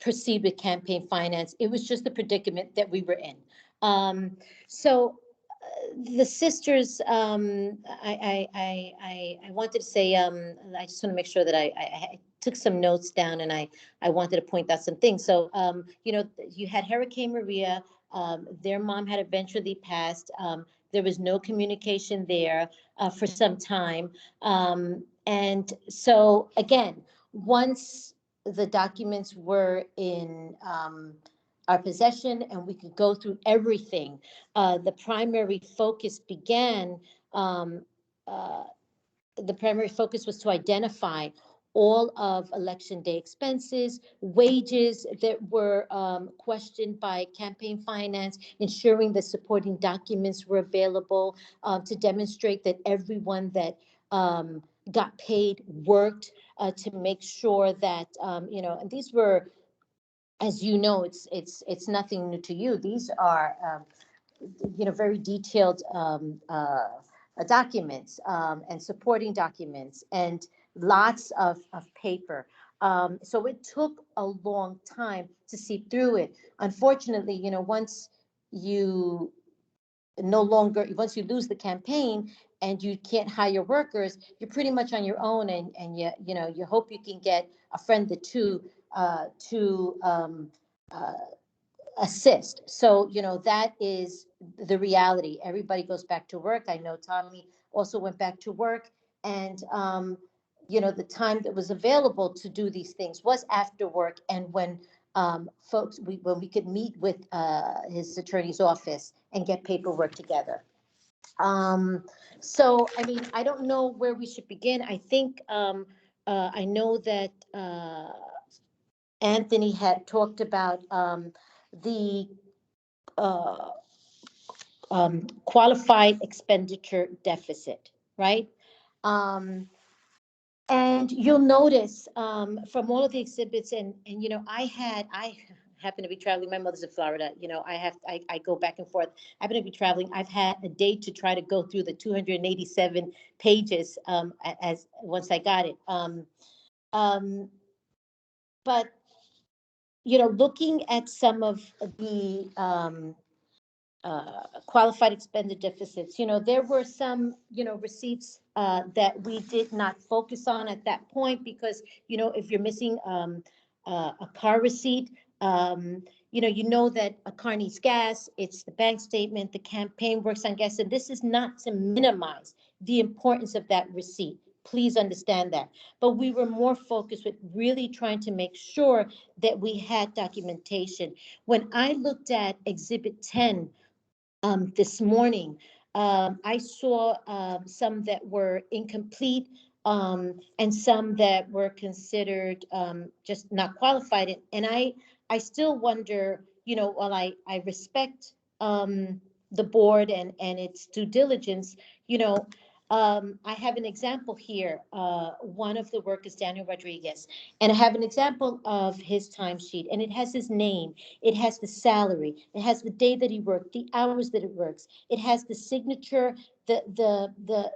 proceed with campaign finance. It was just the predicament that we were in. So the sisters, I wanted to say, I just want to make sure that I took some notes down, and I wanted to point out some things. So, you had Hurricane Maria. Their mom had eventually passed. There was no communication there for some time. And so again, once the documents were in our possession and we could go through everything, the primary focus began, the primary focus was to identify all of election day expenses, wages that were questioned by campaign finance, ensuring that supporting documents were available to demonstrate that everyone that got paid worked, to make sure that, and these were, as you know, it's nothing new to you. These are, very detailed documents and supporting documents and lots of paper. So it took a long time to see through it. Unfortunately, once you lose the campaign and you can't hire workers, you're pretty much on your own, and you hope you can get a friend or two to assist. So, that is the reality. Everybody goes back to work. I know Tommy also went back to work, and the time that was available to do these things was after work, and when when we could meet with his attorney's office and get paperwork together. So, I don't know where we should begin. I think I know that Anthony had talked about the qualified expenditure deficit, right? And you'll notice from all of the exhibits, and I happen to be traveling. My mother's in Florida. I go back and forth. I happen to be traveling. I've had a day to try to go through the 287 pages as once I got it. But looking at some of the qualified expenditure deficits, there were some, receipts that we did not focus on at that point because, if you're missing a car receipt, you know that a car needs gas, it's the bank statement, the campaign works on gas, and this is not to minimize the importance of that receipt. Please understand that. But we were more focused with really trying to make sure that we had documentation. When I looked at Exhibit 10 this morning, I saw some that were incomplete and some that were considered just not qualified. And I still wonder, while I respect the board and its due diligence, I have an example here. One of the workers, Daniel Rodriguez, and I have an example of his timesheet, and it has his name, it has the salary, it has the day that he worked, the hours that it works, it has the signature,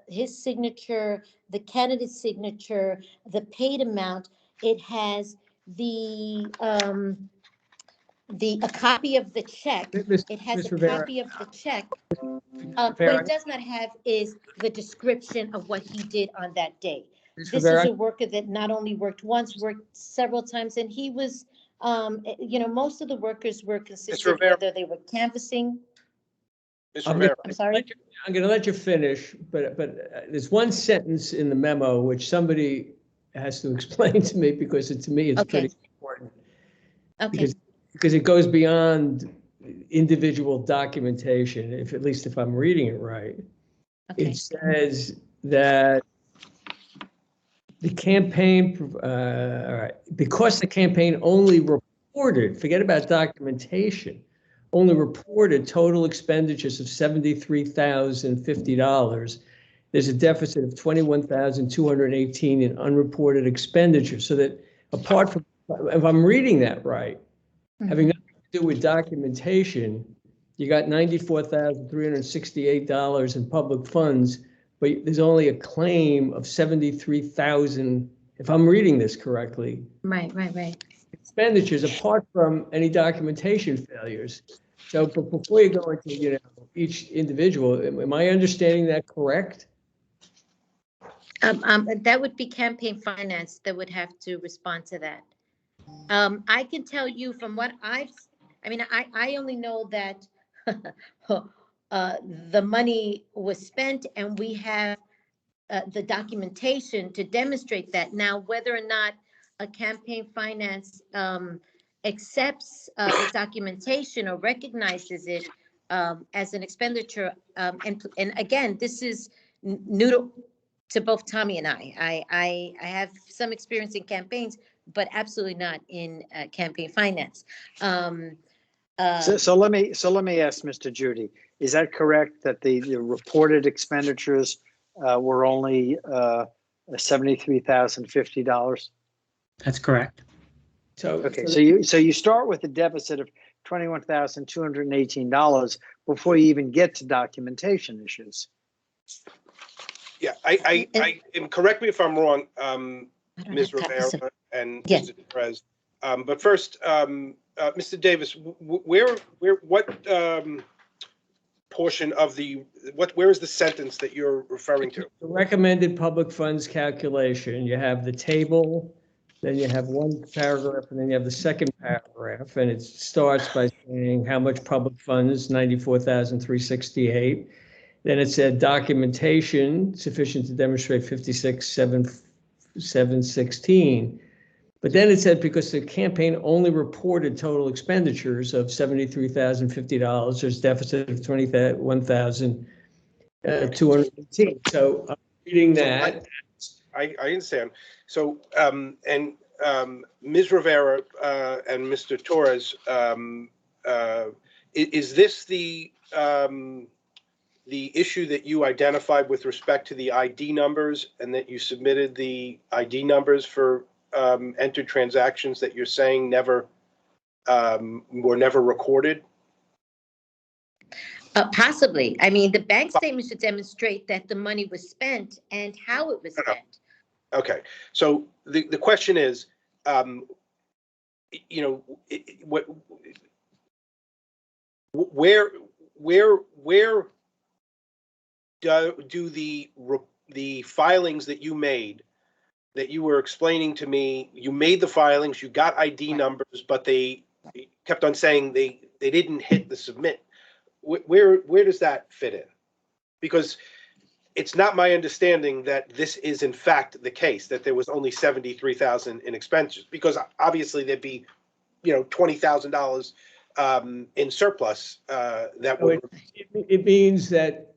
his signature, the candidate's signature, the paid amount. It has a copy of the check. It has a copy of the check. What it does not have is the description of what he did on that day. This is a worker that not only worked once, worked several times, and he was, most of the workers were consistent, whether they were canvassing. I'm sorry. I'm going to let you finish, but there's one sentence in the memo which somebody has to explain to me because to me it's pretty important. Okay. Because it goes beyond individual documentation, at least if I'm reading it right. Okay. It says that the campaign, all right, because the campaign only reported, forget about documentation, only reported total expenditures of $73,050. There's a deficit of $21,218 in unreported expenditures. So that apart from, if I'm reading that right, having nothing to do with documentation, you got $94,368 in public funds, but there's only a claim of $73,000, if I'm reading this correctly. Right. Expenditures apart from any documentation failures. So before you go into each individual, am I understanding that correct? That would be campaign finance that would have to respond to that. I can tell you from what I only know that the money was spent, and we have the documentation to demonstrate that. Now, whether or not a campaign finance accepts the documentation or recognizes it as an expenditure, and again, this is new to both Tommy and I. I have some experience in campaigns, but absolutely not in campaign finance. So let me ask Mr. Judy, is that correct that the reported expenditures were only $73,050? That's correct. Okay, so you start with a deficit of $21,218 before you even get to documentation issues. Yeah, I and correct me if I'm wrong, Ms. Rivera and Mr. Torres. But first, Mr. Davis, what portion of where is the sentence that you're referring to? The recommended public funds calculation, you have the table, then you have one paragraph, and then you have the second paragraph, and it starts by saying how much public funds, 94,368. Then it said documentation sufficient to demonstrate 56,716. But then it said because the campaign only reported total expenditures of $73,050, there's deficit of $21,218. So I'm reading that. I understand. So Ms. Rivera and Mr. Torres, is this the issue that you identified with respect to the ID numbers, and that you submitted the ID numbers for entered transactions that you're saying were never recorded? Possibly. I mean, the bank statement should demonstrate that the money was spent and how it was spent. Okay, so the question is, where do the filings that you made, that you were explaining to me, you made the filings, you got ID numbers, but they kept on saying they didn't hit the submit. Where does that fit in? Because it's not my understanding that this is in fact the case, that there was only $73,000 in expenses, because obviously there'd be, $20,000 in surplus that would. It means that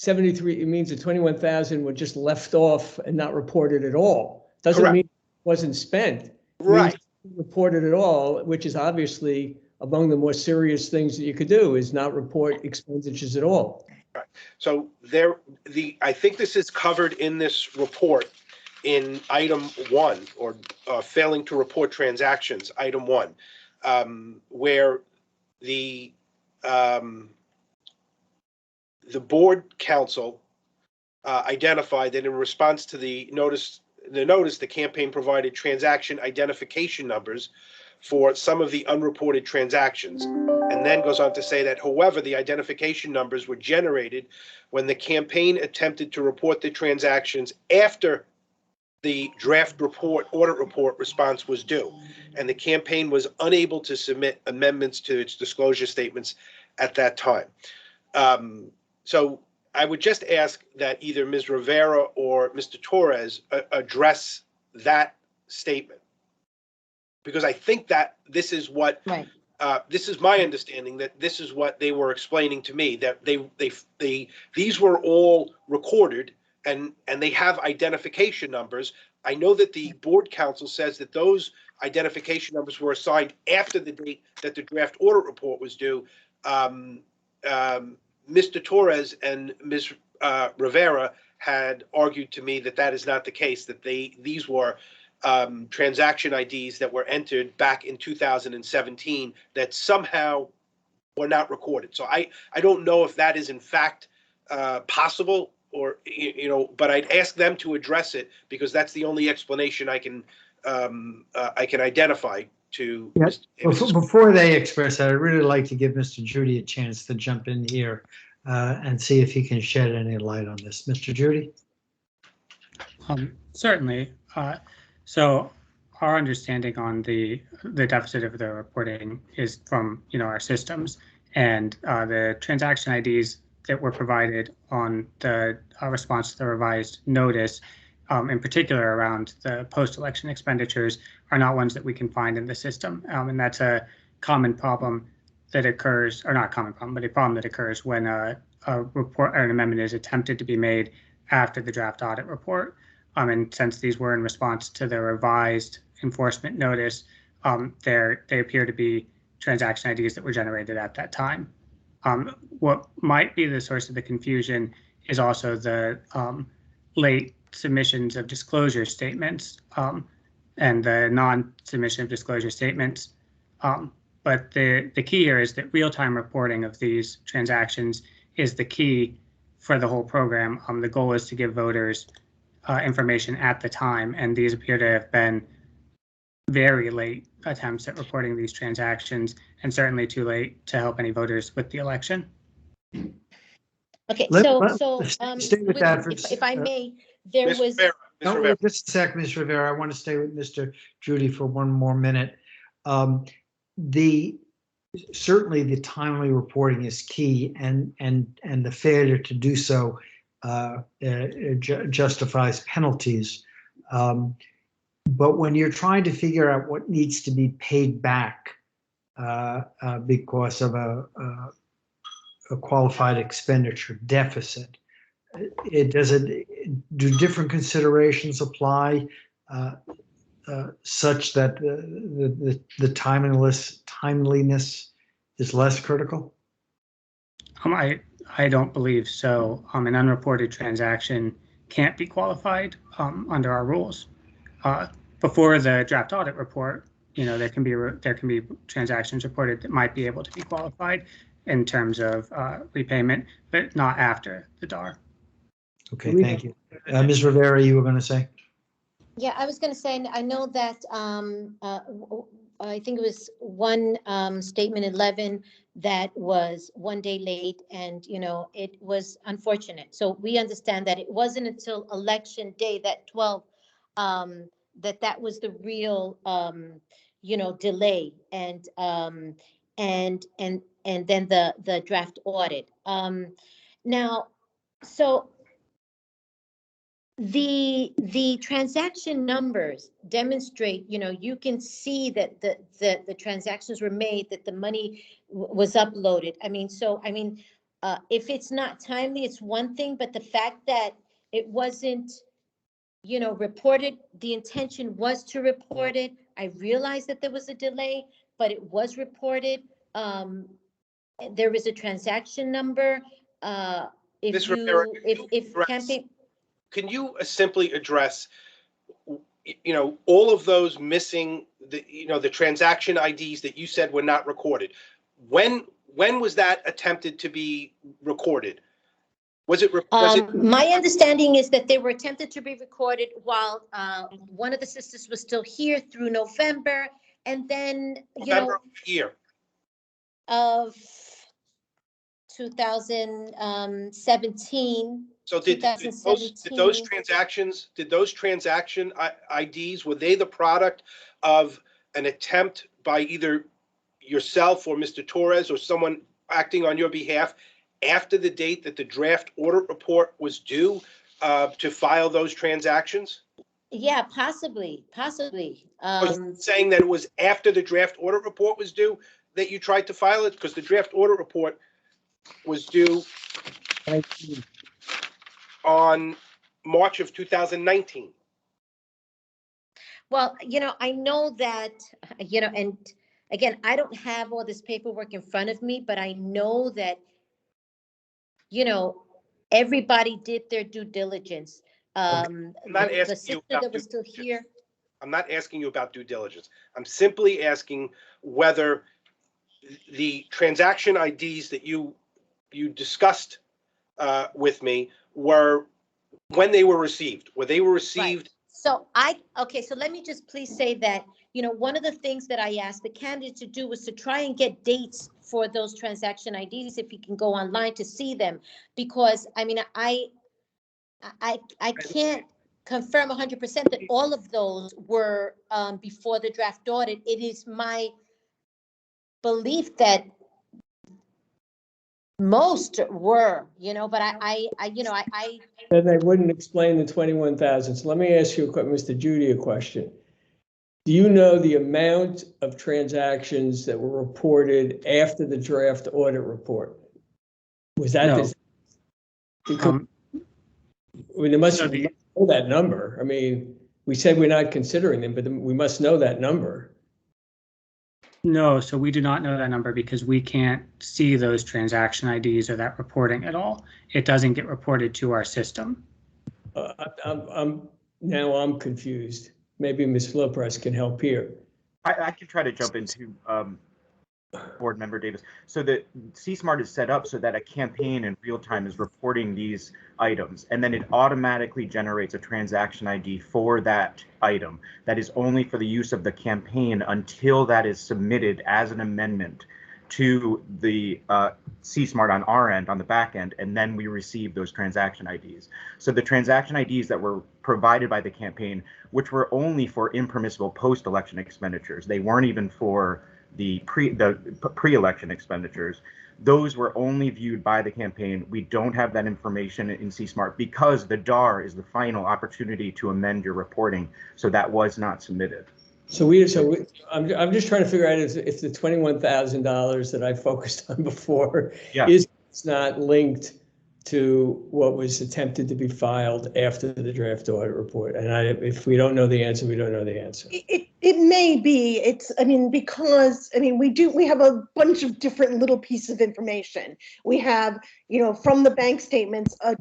it means that 21,000 were just left off and not reported at all. Doesn't mean it wasn't spent. Right. Reported at all, which is obviously among the more serious things that you could do, is not report expenditures at all. Right. So I think this is covered in this report in item 1, or failing to report transactions, item 1, where the board counsel identified that in response to the notice, the campaign provided transaction identification numbers for some of the unreported transactions, and then goes on to say that, however, the identification numbers were generated when the campaign attempted to report the transactions after the draft audit report response was due, and the campaign was unable to submit amendments to its disclosure statements at that time. So I would just ask that either Ms. Rivera or Mr. Torres address that statement, because I think that this is what, this is my understanding, that this is what they were explaining to me, that these were all recorded and they have identification numbers. I know that the board counsel says that those identification numbers were assigned after the date that the draft audit report was due. Mr. Torres and Ms. Rivera had argued to me that that is not the case, that these were transaction IDs that were entered back in 2017 that somehow were not recorded. So I don't know if that is in fact possible, or but I'd ask them to address it, because that's the only explanation I can identify to. Yes. Before they express that, I'd really like to give Mr. Judy a chance to jump in here and see if he can shed any light on this. Mr. Judy? Certainly. So our understanding on the deficit of the reporting is from our systems, and the transaction IDs that were provided on the response to the revised notice, in particular around the post-election expenditures, are not ones that we can find in the system. And that's a common problem that occurs, or not common problem, but a problem that occurs when a report or an amendment is attempted to be made after the draft audit report. And since these were in response to the revised enforcement notice, they appear to be transaction IDs that were generated at that time. What might be the source of the confusion is also the late submissions of disclosure statements and the non-submission of disclosure statements. But the key here is that real-time reporting of these transactions is the key for the whole program. The goal is to give voters information at the time, and these appear to have been very late attempts at reporting these transactions, and certainly too late to help any voters with the election. Okay, stay with that for if I may, there Ms. was. Rivera, Ms. No, Rivera. just a sec, Ms. Rivera. I want to stay with Mr. Judy for one more minute. Certainly the timely reporting is key, and the failure to do so justifies penalties. But when you're trying to figure out what needs to be paid back because of a qualified expenditure deficit, do different considerations apply such that the timeliness is less critical? I don't believe so. An unreported transaction can't be qualified under our rules. Before the draft audit report, there can be transactions reported that might be able to be qualified in terms of repayment, but not after the DAR. Okay, thank you. Ms. Rivera, you were going to say? Yeah, I was going to say, I know that I think it was one statement 11 that was 1 day late, and it was unfortunate. So we understand that it wasn't until election day, that 12, that was the real delay, and then the draft audit. Now, so the transaction numbers demonstrate, you can see that the transactions were made, that the money was uploaded. If it's not timely, it's one thing, but the fact that it wasn't, reported, the intention was to report it. I realized that there was a delay, but it was reported. There is a transaction number. Ms. Rivera, If campaign. Can you simply address, all of those missing, the transaction IDs that you said were not recorded? When was that attempted to be recorded? Was it? My understanding is that they were attempted to be recorded while one of the sisters was still here through November, and then November year of 2017. So did those transaction IDs, were they the product of an attempt by either yourself or Mr. Torres or someone acting on your behalf after the date that the draft audit report was due to file those transactions? Yeah, possibly. Saying that it was after the draft audit report was due that you tried to file it, because the draft audit report was due on March of 2019. Well, I know that, and again, I don't have all this paperwork in front of me, but I know that, everybody did their due diligence. I'm not The asking sister you about that was still here. I'm not asking you about due diligence. I'm simply asking whether the transaction IDs that you discussed with me were when they were received. Were they received? Right. So let me just please say that, one of the things that I asked the candidate to do was to try and get dates for those transaction IDs, if you can go online to see them, because I can't confirm 100% that all of those were before the draft audit. It is my belief that Most were, but Then they wouldn't explain the 21,000. So let me ask you, Mr. Judy, a question. Do you know the amount of transactions that were reported after the draft audit report? Was that No. there must know that number. I mean, we said we're not considering them, but we must know that number. No, so we do not know that number because we can't see those transaction IDs or that reporting at all. It doesn't get reported to our system. I'm confused. Maybe Ms. Lopez can help here. I can try to jump into Board Member Davis. So the CSmart is set up so that a campaign in real time is reporting these items, and then it automatically generates a transaction ID for that item that is only for the use of the campaign until that is submitted as an amendment to the CSmart on our end, on the back end, and then we receive those transaction IDs. So the transaction IDs that were provided by the campaign, which were only for impermissible post-election expenditures, they weren't even for the pre-election expenditures, those were only viewed by the campaign. We don't have that information in CSmart because the DAR is the final opportunity to amend your reporting, so that was not submitted. I'm just trying to figure out if the $21,000 that I focused on before is not linked to what was attempted to be filed after the draft audit report. And if we don't know the answer, we don't know the answer. It may be. Because we have a bunch of different little pieces of information. We have, from the bank statements, a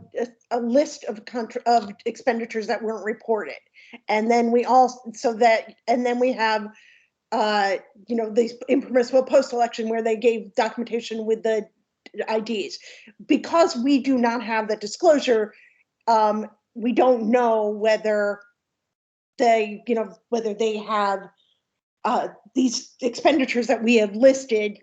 list of expenditures that weren't reported. And then we have, these impermissible post-election where they gave documentation with the IDs. Because we do not have that disclosure, we don't know whether they have these expenditures that we have listed.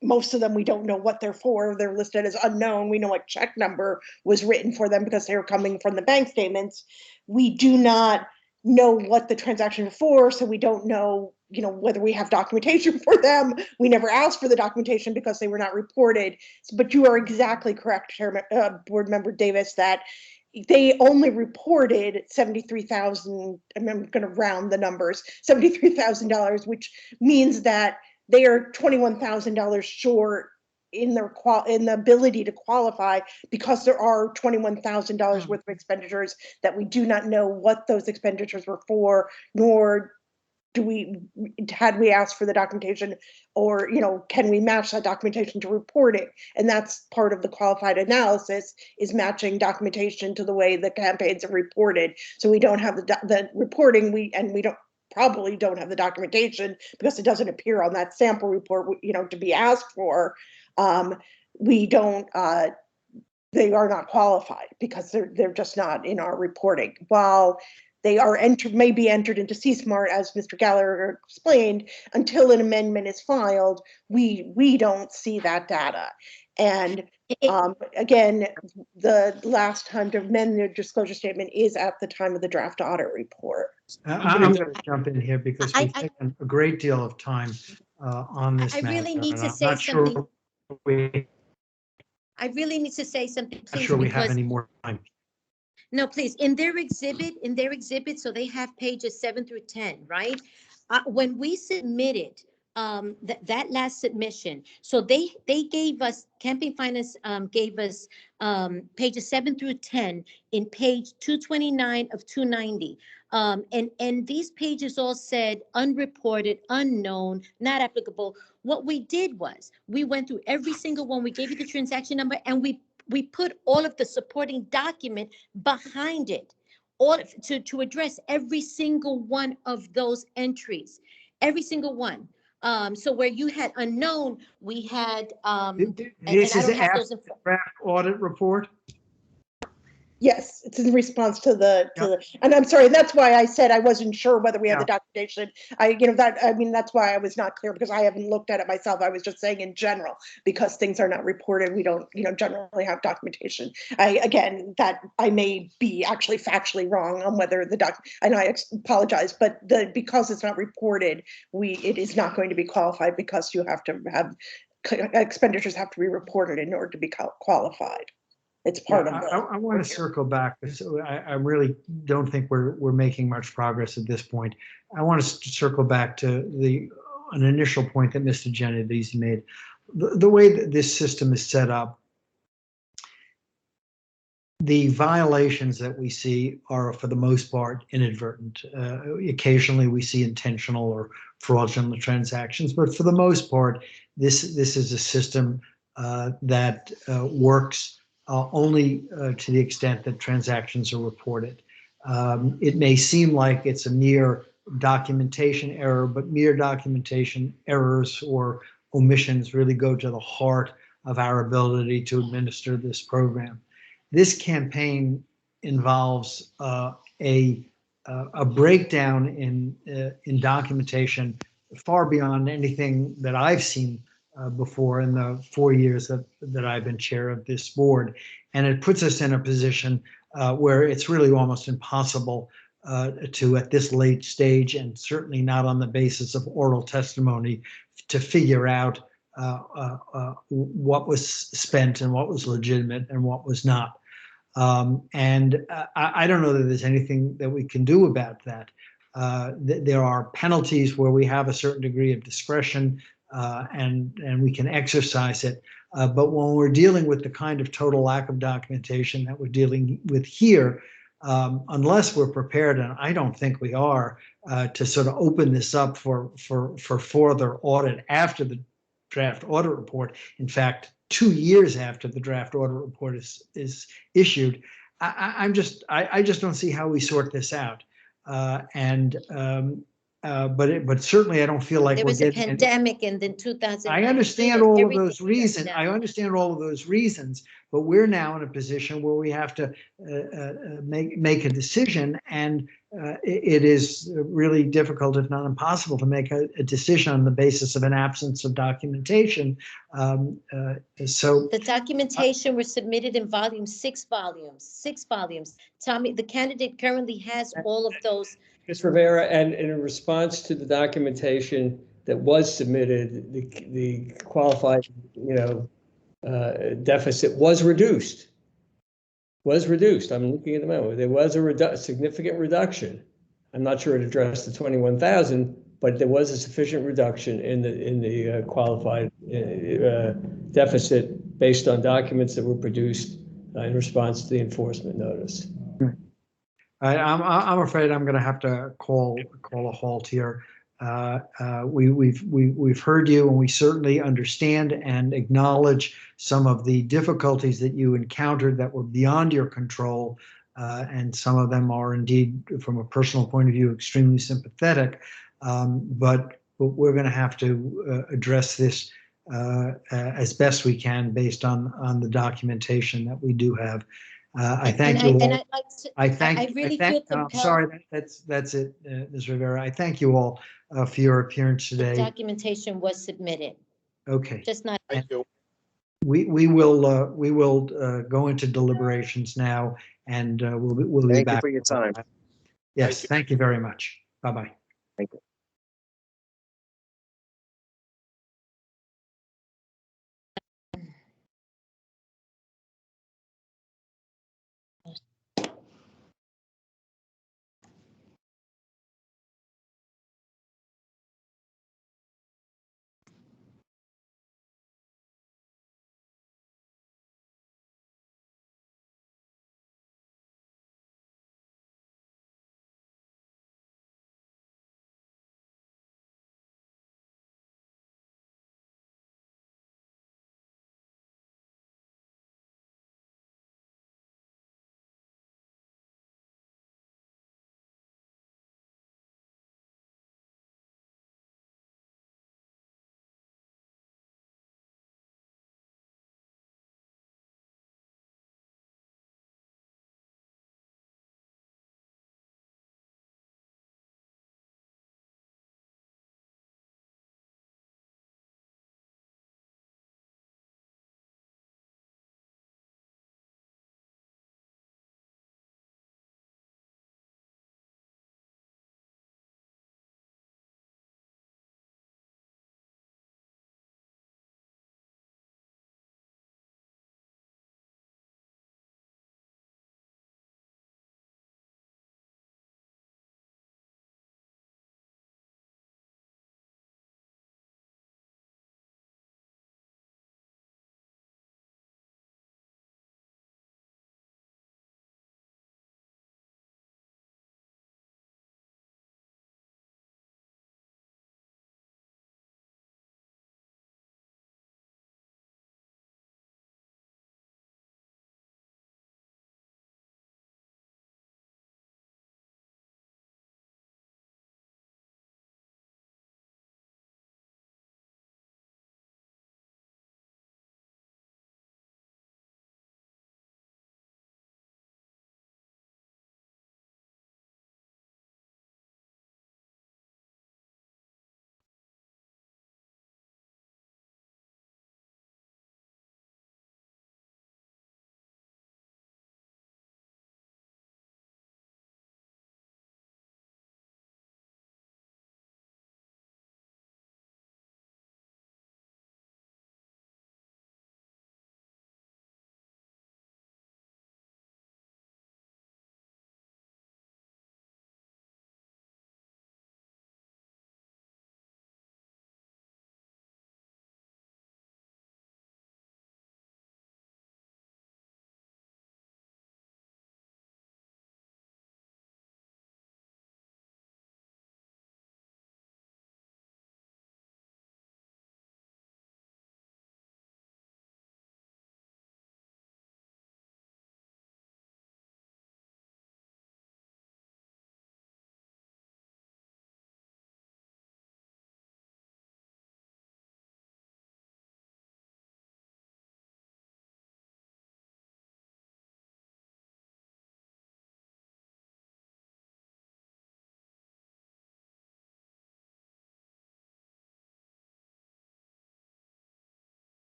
Most of them, we don't know what they're for. They're listed as unknown. We know what check number was written for them because they were coming from the bank statements. We do not know what the transaction was for, so we don't know, whether we have documentation for them. We never asked for the documentation because they were not reported. But you are exactly correct, Chairman, Board Member Davis, that they only reported $73,000. I'm going to round the numbers, $73,000, which means that they are $21,000 short in the ability to qualify because there are $21,000 worth of expenditures that we do not know what those expenditures were for, nor had we asked for the documentation, or can we match that documentation to report it? And that's part of the qualified analysis, is matching documentation to the way the campaigns are reported. So we don't have the reporting, we probably don't have the documentation because it doesn't appear on that sample report, to be asked for. They are not qualified because they're just not in our reporting. While they are may be entered into CSmart, as Mr. Gallagher explained, until an amendment is filed, we don't see that data. And again, the last time to amend the disclosure statement is at the time of the draft audit report. I'm going to jump in here because we've taken a great deal of time on this matter. I really need to say something. I really need to say something, please. Not sure we have any more time. No, please. In their exhibit, so they have pages 7 through 10, right? When we submitted that last submission, so they gave us, Campaign Finance gave us pages 7 through 10 in page 229 of 290. And these pages all said unreported, unknown, not applicable. What we did was we went through every single one. We gave you the transaction number, and we put all of the supporting document behind it, all to address every single one of those entries, every single one. So where you had unknown, we had this is after the draft audit report. Yes, it's in response to and I'm sorry, that's why I said I wasn't sure whether we had the documentation. That's why I was not clear, because I haven't looked at it myself. I was just saying in general, because things are not reported, we don't, generally have documentation. I may be actually factually wrong on whether and I apologize, but because it's not reported, it is not going to be qualified, because you have to have expenditures have to be reported in order to be qualified. It's part of the. I want to circle back. So I really don't think we're making much progress at this point. I want to circle back to an initial point that Mr. Genovese made. The way that this system is set up, the violations that we see are, for the most part, inadvertent. Occasionally, we see intentional or fraudulent transactions, but for the most part, this is a system that works only to the extent that transactions are reported. It may seem like it's a mere documentation error, but mere documentation errors or omissions really go to the heart of our ability to administer this program. This campaign involves a breakdown in documentation far beyond anything that I've seen before in the 4 years that I've been chair of this board. And it puts us in a position where it's really almost impossible to, at this late stage, and certainly not on the basis of oral testimony, to figure out what was spent and what was legitimate and what was not. I don't know that there's anything that we can do about that. There are penalties where we have a certain degree of discretion and we can exercise it. But when we're dealing with the kind of total lack of documentation that we're dealing with here, unless we're prepared, and I don't think we are, to sort of open this up for further audit after the draft audit report. In fact, 2 years after the draft audit report is issued, I just don't see how we sort this out. But certainly I don't feel like There was a pandemic in the 2000. I understand all of those reasons. I understand all of those reasons, but we're now in a position where we have to make a decision, and it is really difficult, if not impossible, to make a decision on the basis of an absence of documentation. So the documentation was submitted in six volumes. Tommy, the candidate currently has all of those. Ms. Rivera, and in response to the documentation that was submitted, the qualified, deficit was reduced. I'm looking at the memo. There was a significant reduction. I'm not sure it addressed the 21,000, but there was a sufficient reduction in the qualified deficit based on documents that were produced in response to the enforcement notice. I'm afraid I'm going to have to call a halt here. We've heard you, and we certainly understand and acknowledge some of the difficulties that you encountered that were beyond your control, and some of them are indeed, from a personal point of view, extremely sympathetic. But we're going to have to address this as best we can based on the documentation that we do have. I thank you all. I'm sorry, that's it, Ms. Rivera. I thank you all for your appearance today. The documentation was submitted. Okay. Just not. Thank you. We will go into deliberations now, and we'll be back. Thank you for your time. Yes, thank you very much. Bye-bye. Thank you.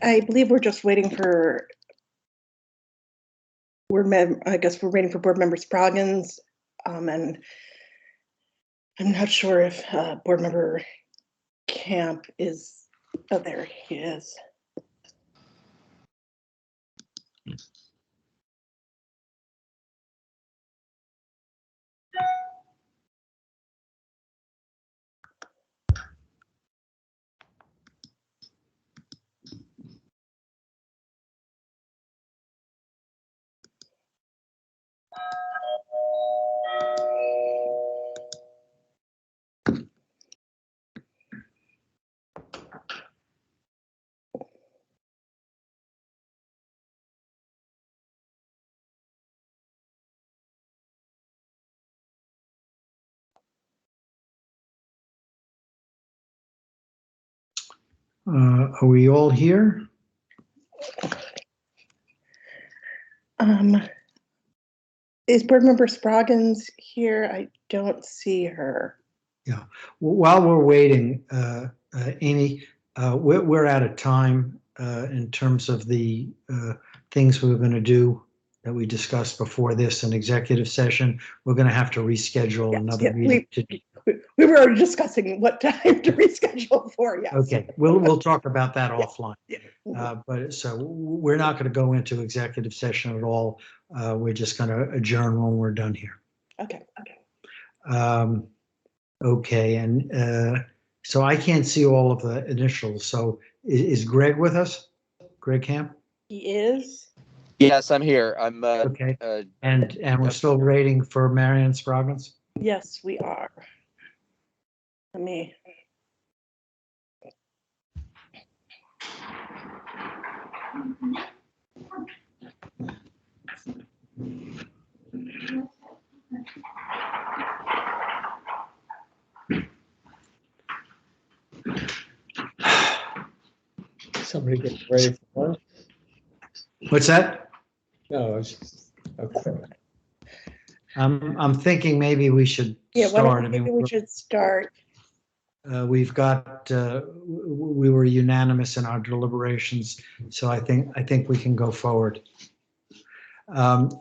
I believe we're just waiting for I guess we're waiting for board member Spraggins, and I'm not sure if board member Camp is. Oh, there he is. Are we all here? Is board member Spraggins here? I don't see her. Yeah. While we're waiting, Amy, we're out of time in terms of the things we were going to do that we discussed before this in executive session. We're going to have to reschedule another meeting. We were already discussing what time to reschedule for. Yes. Okay, we'll talk about that offline. But so we're not going to go into executive session at all. We're just going to adjourn when we're done here. Okay. Okay, and so I can't see all of the initials. So is Greg with us? Greg Camp? He is. Yes, I'm here. I'm okay. And we're still waiting for Marianne Spraggins? Yes, we are. Let me. Somebody get ready for lunch? What's that? No, it's just, okay. I'm thinking maybe we should start. Maybe we should start. We've got, we were unanimous in our deliberations, so I think we can go forward.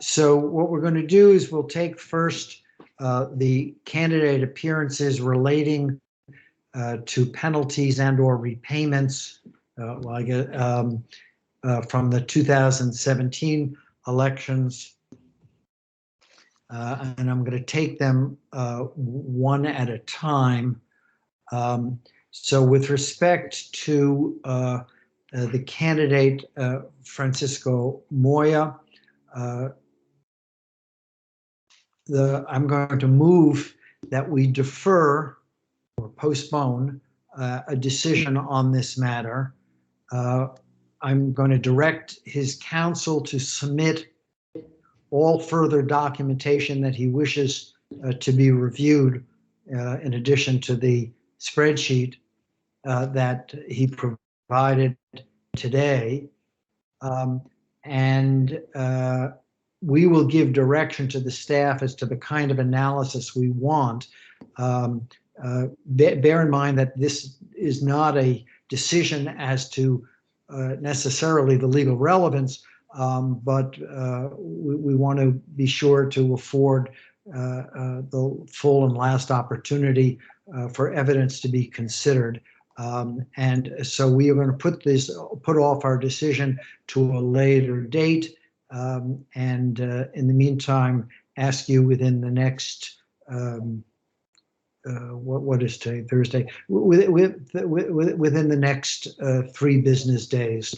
So what we're going to do is we'll take first the candidate appearances relating to penalties and or repayments from the 2017 elections. And I'm going to take them one at a time. So with respect to the candidate Francisco Moya, I'm going to move that we defer or postpone a decision on this matter. I'm going to direct his counsel to submit all further documentation that he wishes to be reviewed in addition to the spreadsheet that he provided today. And we will give direction to the staff as to the kind of analysis we want. Bear in mind that this is not a decision as to necessarily the legal relevance, but we want to be sure to afford the full and last opportunity for evidence to be considered. And so we are going to put off our decision to a later date, and in the meantime, ask you within the next what is today, Thursday? Within the next 3 business days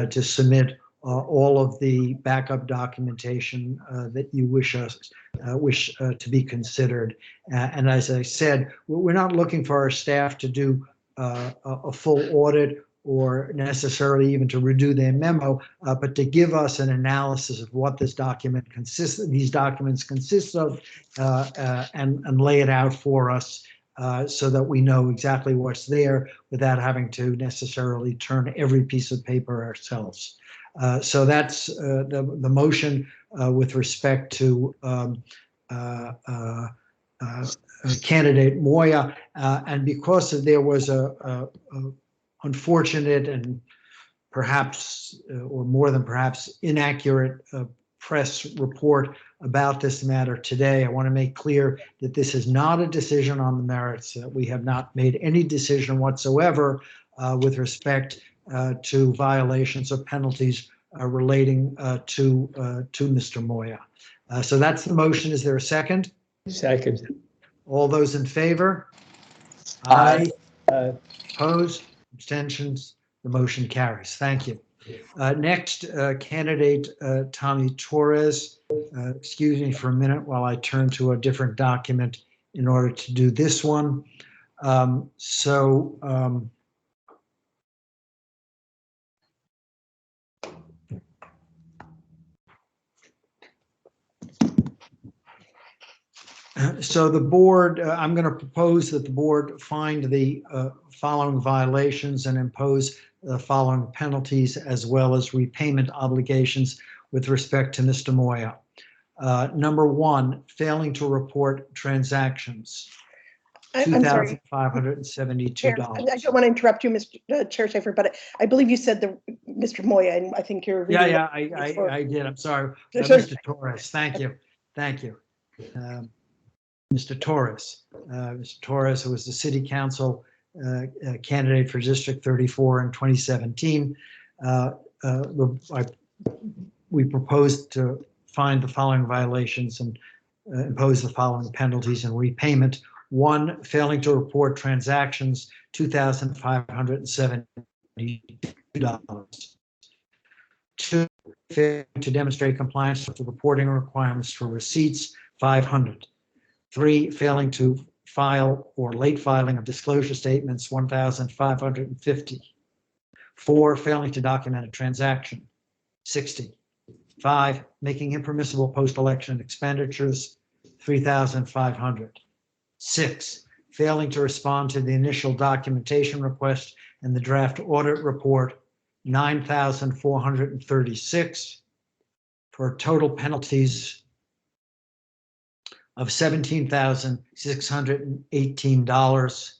to submit all of the backup documentation that you wish to be considered. And as I said, we're not looking for our staff to do a full audit or necessarily even to redo their memo, but to give us an analysis of what these documents consist of, and lay it out for us so that we know exactly what's there without having to necessarily turn every piece of paper ourselves. So that's the motion with respect to candidate Moya. And because there was a unfortunate and perhaps, or more than perhaps, inaccurate press report about this matter today, I want to make clear that this is not a decision on the merits. We have not made any decision whatsoever with respect to violations or penalties relating to Mr. Moya. So that's the motion. Is there a second? Second. All those in favor? Aye. Opposed? Abstentions? The motion carries. Thank you. Next, candidate Tommy Torres. Excuse me for a minute while I turn to a different document in order to do this one. So the board, I'm going to propose that the board find the following violations and impose the following penalties as well as repayment obligations with respect to Mr. Moya. Number one, failing to report transactions. I'm sorry. $2,572. I don't want to interrupt you, Mr. Chair Schaefer, but I believe you said Mr. Moya, and I think you're. Yeah, I did. I'm sorry. Mr. Torres, thank you. Thank you. Mr. Torres. Mr. Torres, who was the city council candidate for District 34 in 2017. We proposed to find the following violations and impose the following penalties and repayment. One, failing to report transactions, $2,572. Two, failing to demonstrate compliance with the reporting requirements for receipts, $500. Three, failing to file or late filing of disclosure statements, $1,550. Four, failing to document a transaction, $60. Five, making impermissible post-election expenditures, $3,500. Six, failing to respond to the initial documentation request and the draft audit report, $9,436, for total penalties of $17,618.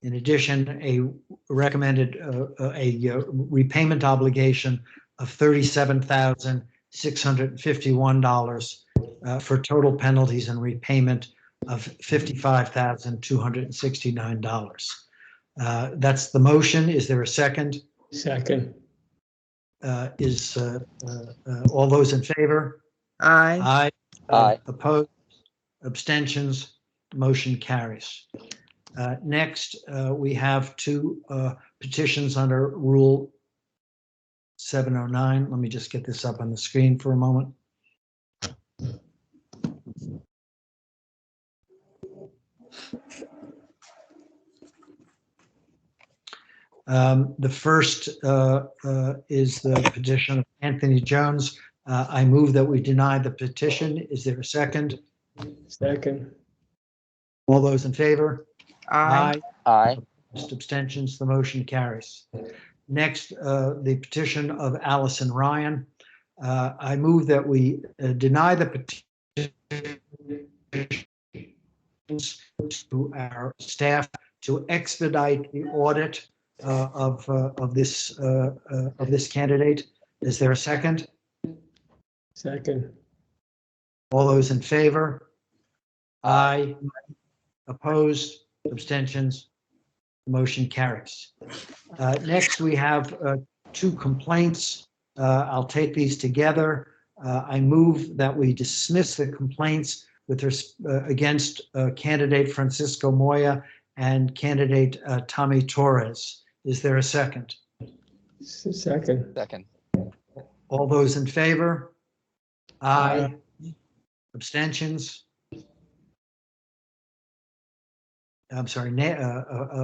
In addition, a recommended repayment obligation of $37,651 for total penalties and repayment of $55,269. That's the motion. Is there a second? Second. All those in favor? Aye. Aye. Aye. Opposed? Abstentions? Motion carries. Next, we have two petitions under Rule 709. Let me just get this up on the screen for a moment. The first is the petition of Anthony Jones. I move that we deny the petition. Is there a second? Second. All those in favor? Aye. Aye. Abstentions, the motion carries. Next, the petition of Allison Ryan. I move that we deny the petitions to our staff to expedite the audit of this candidate. Is there a second? Second. All those in favor? Aye. Opposed? Abstentions? Motion carries. Next, we have two complaints. I'll take these together. I move that we dismiss the complaints against candidate Francisco Moya and candidate Tommy Torres. Is there a second? Second. Second. All those in favor? Aye. Abstentions? I'm sorry,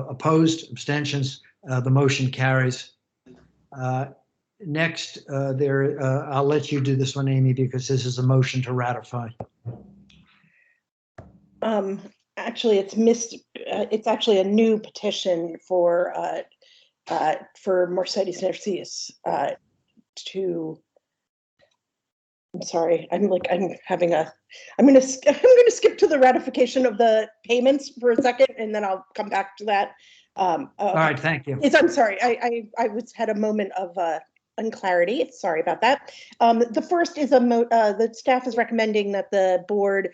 opposed, abstentions, the motion carries. Next, I'll let you do this one, Amy, because this is a motion to ratify. I Actually, it's actually a new petition for Mercedes Narcisse to. I'm sorry. I'm going to skip to the ratification of the payments for a second, and then I'll come back to that. All right, thank you. I'm sorry. I had a moment of unclarity. Sorry about that. The first is the staff is recommending that the board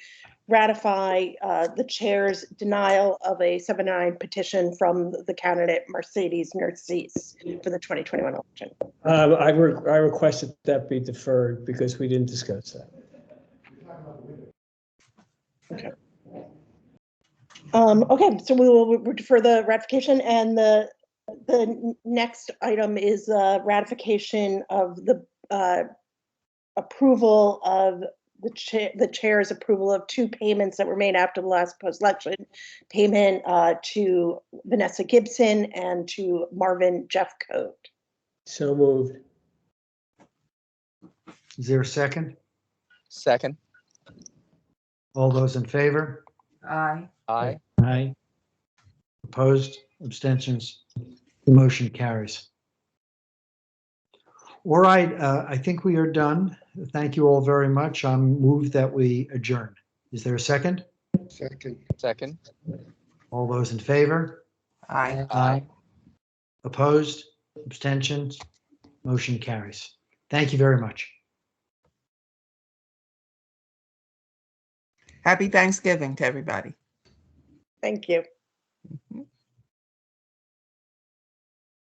ratify the chair's denial of a 7-9 petition from the candidate Mercedes Narcisse for the 2021 election. I requested that be deferred because we didn't discuss that. Okay. Okay, so we will defer the ratification, and the next item is ratification of the approval of the chair's approval of 2 payments that were made after the last post-election payment to Vanessa Gibson and to Marvin Jeffcoat. So moved. Is there a second? Second. All those in favor? Aye. Aye. Aye. Opposed? Abstentions? The motion carries. All right, I think we are done. Thank you all very much. I'm moved that we adjourn. Is there a second? Second. Second. All those in favor? Aye. Aye. Opposed? Abstentions? Motion carries. Thank you very much. Happy Thanksgiving to everybody. Thank you.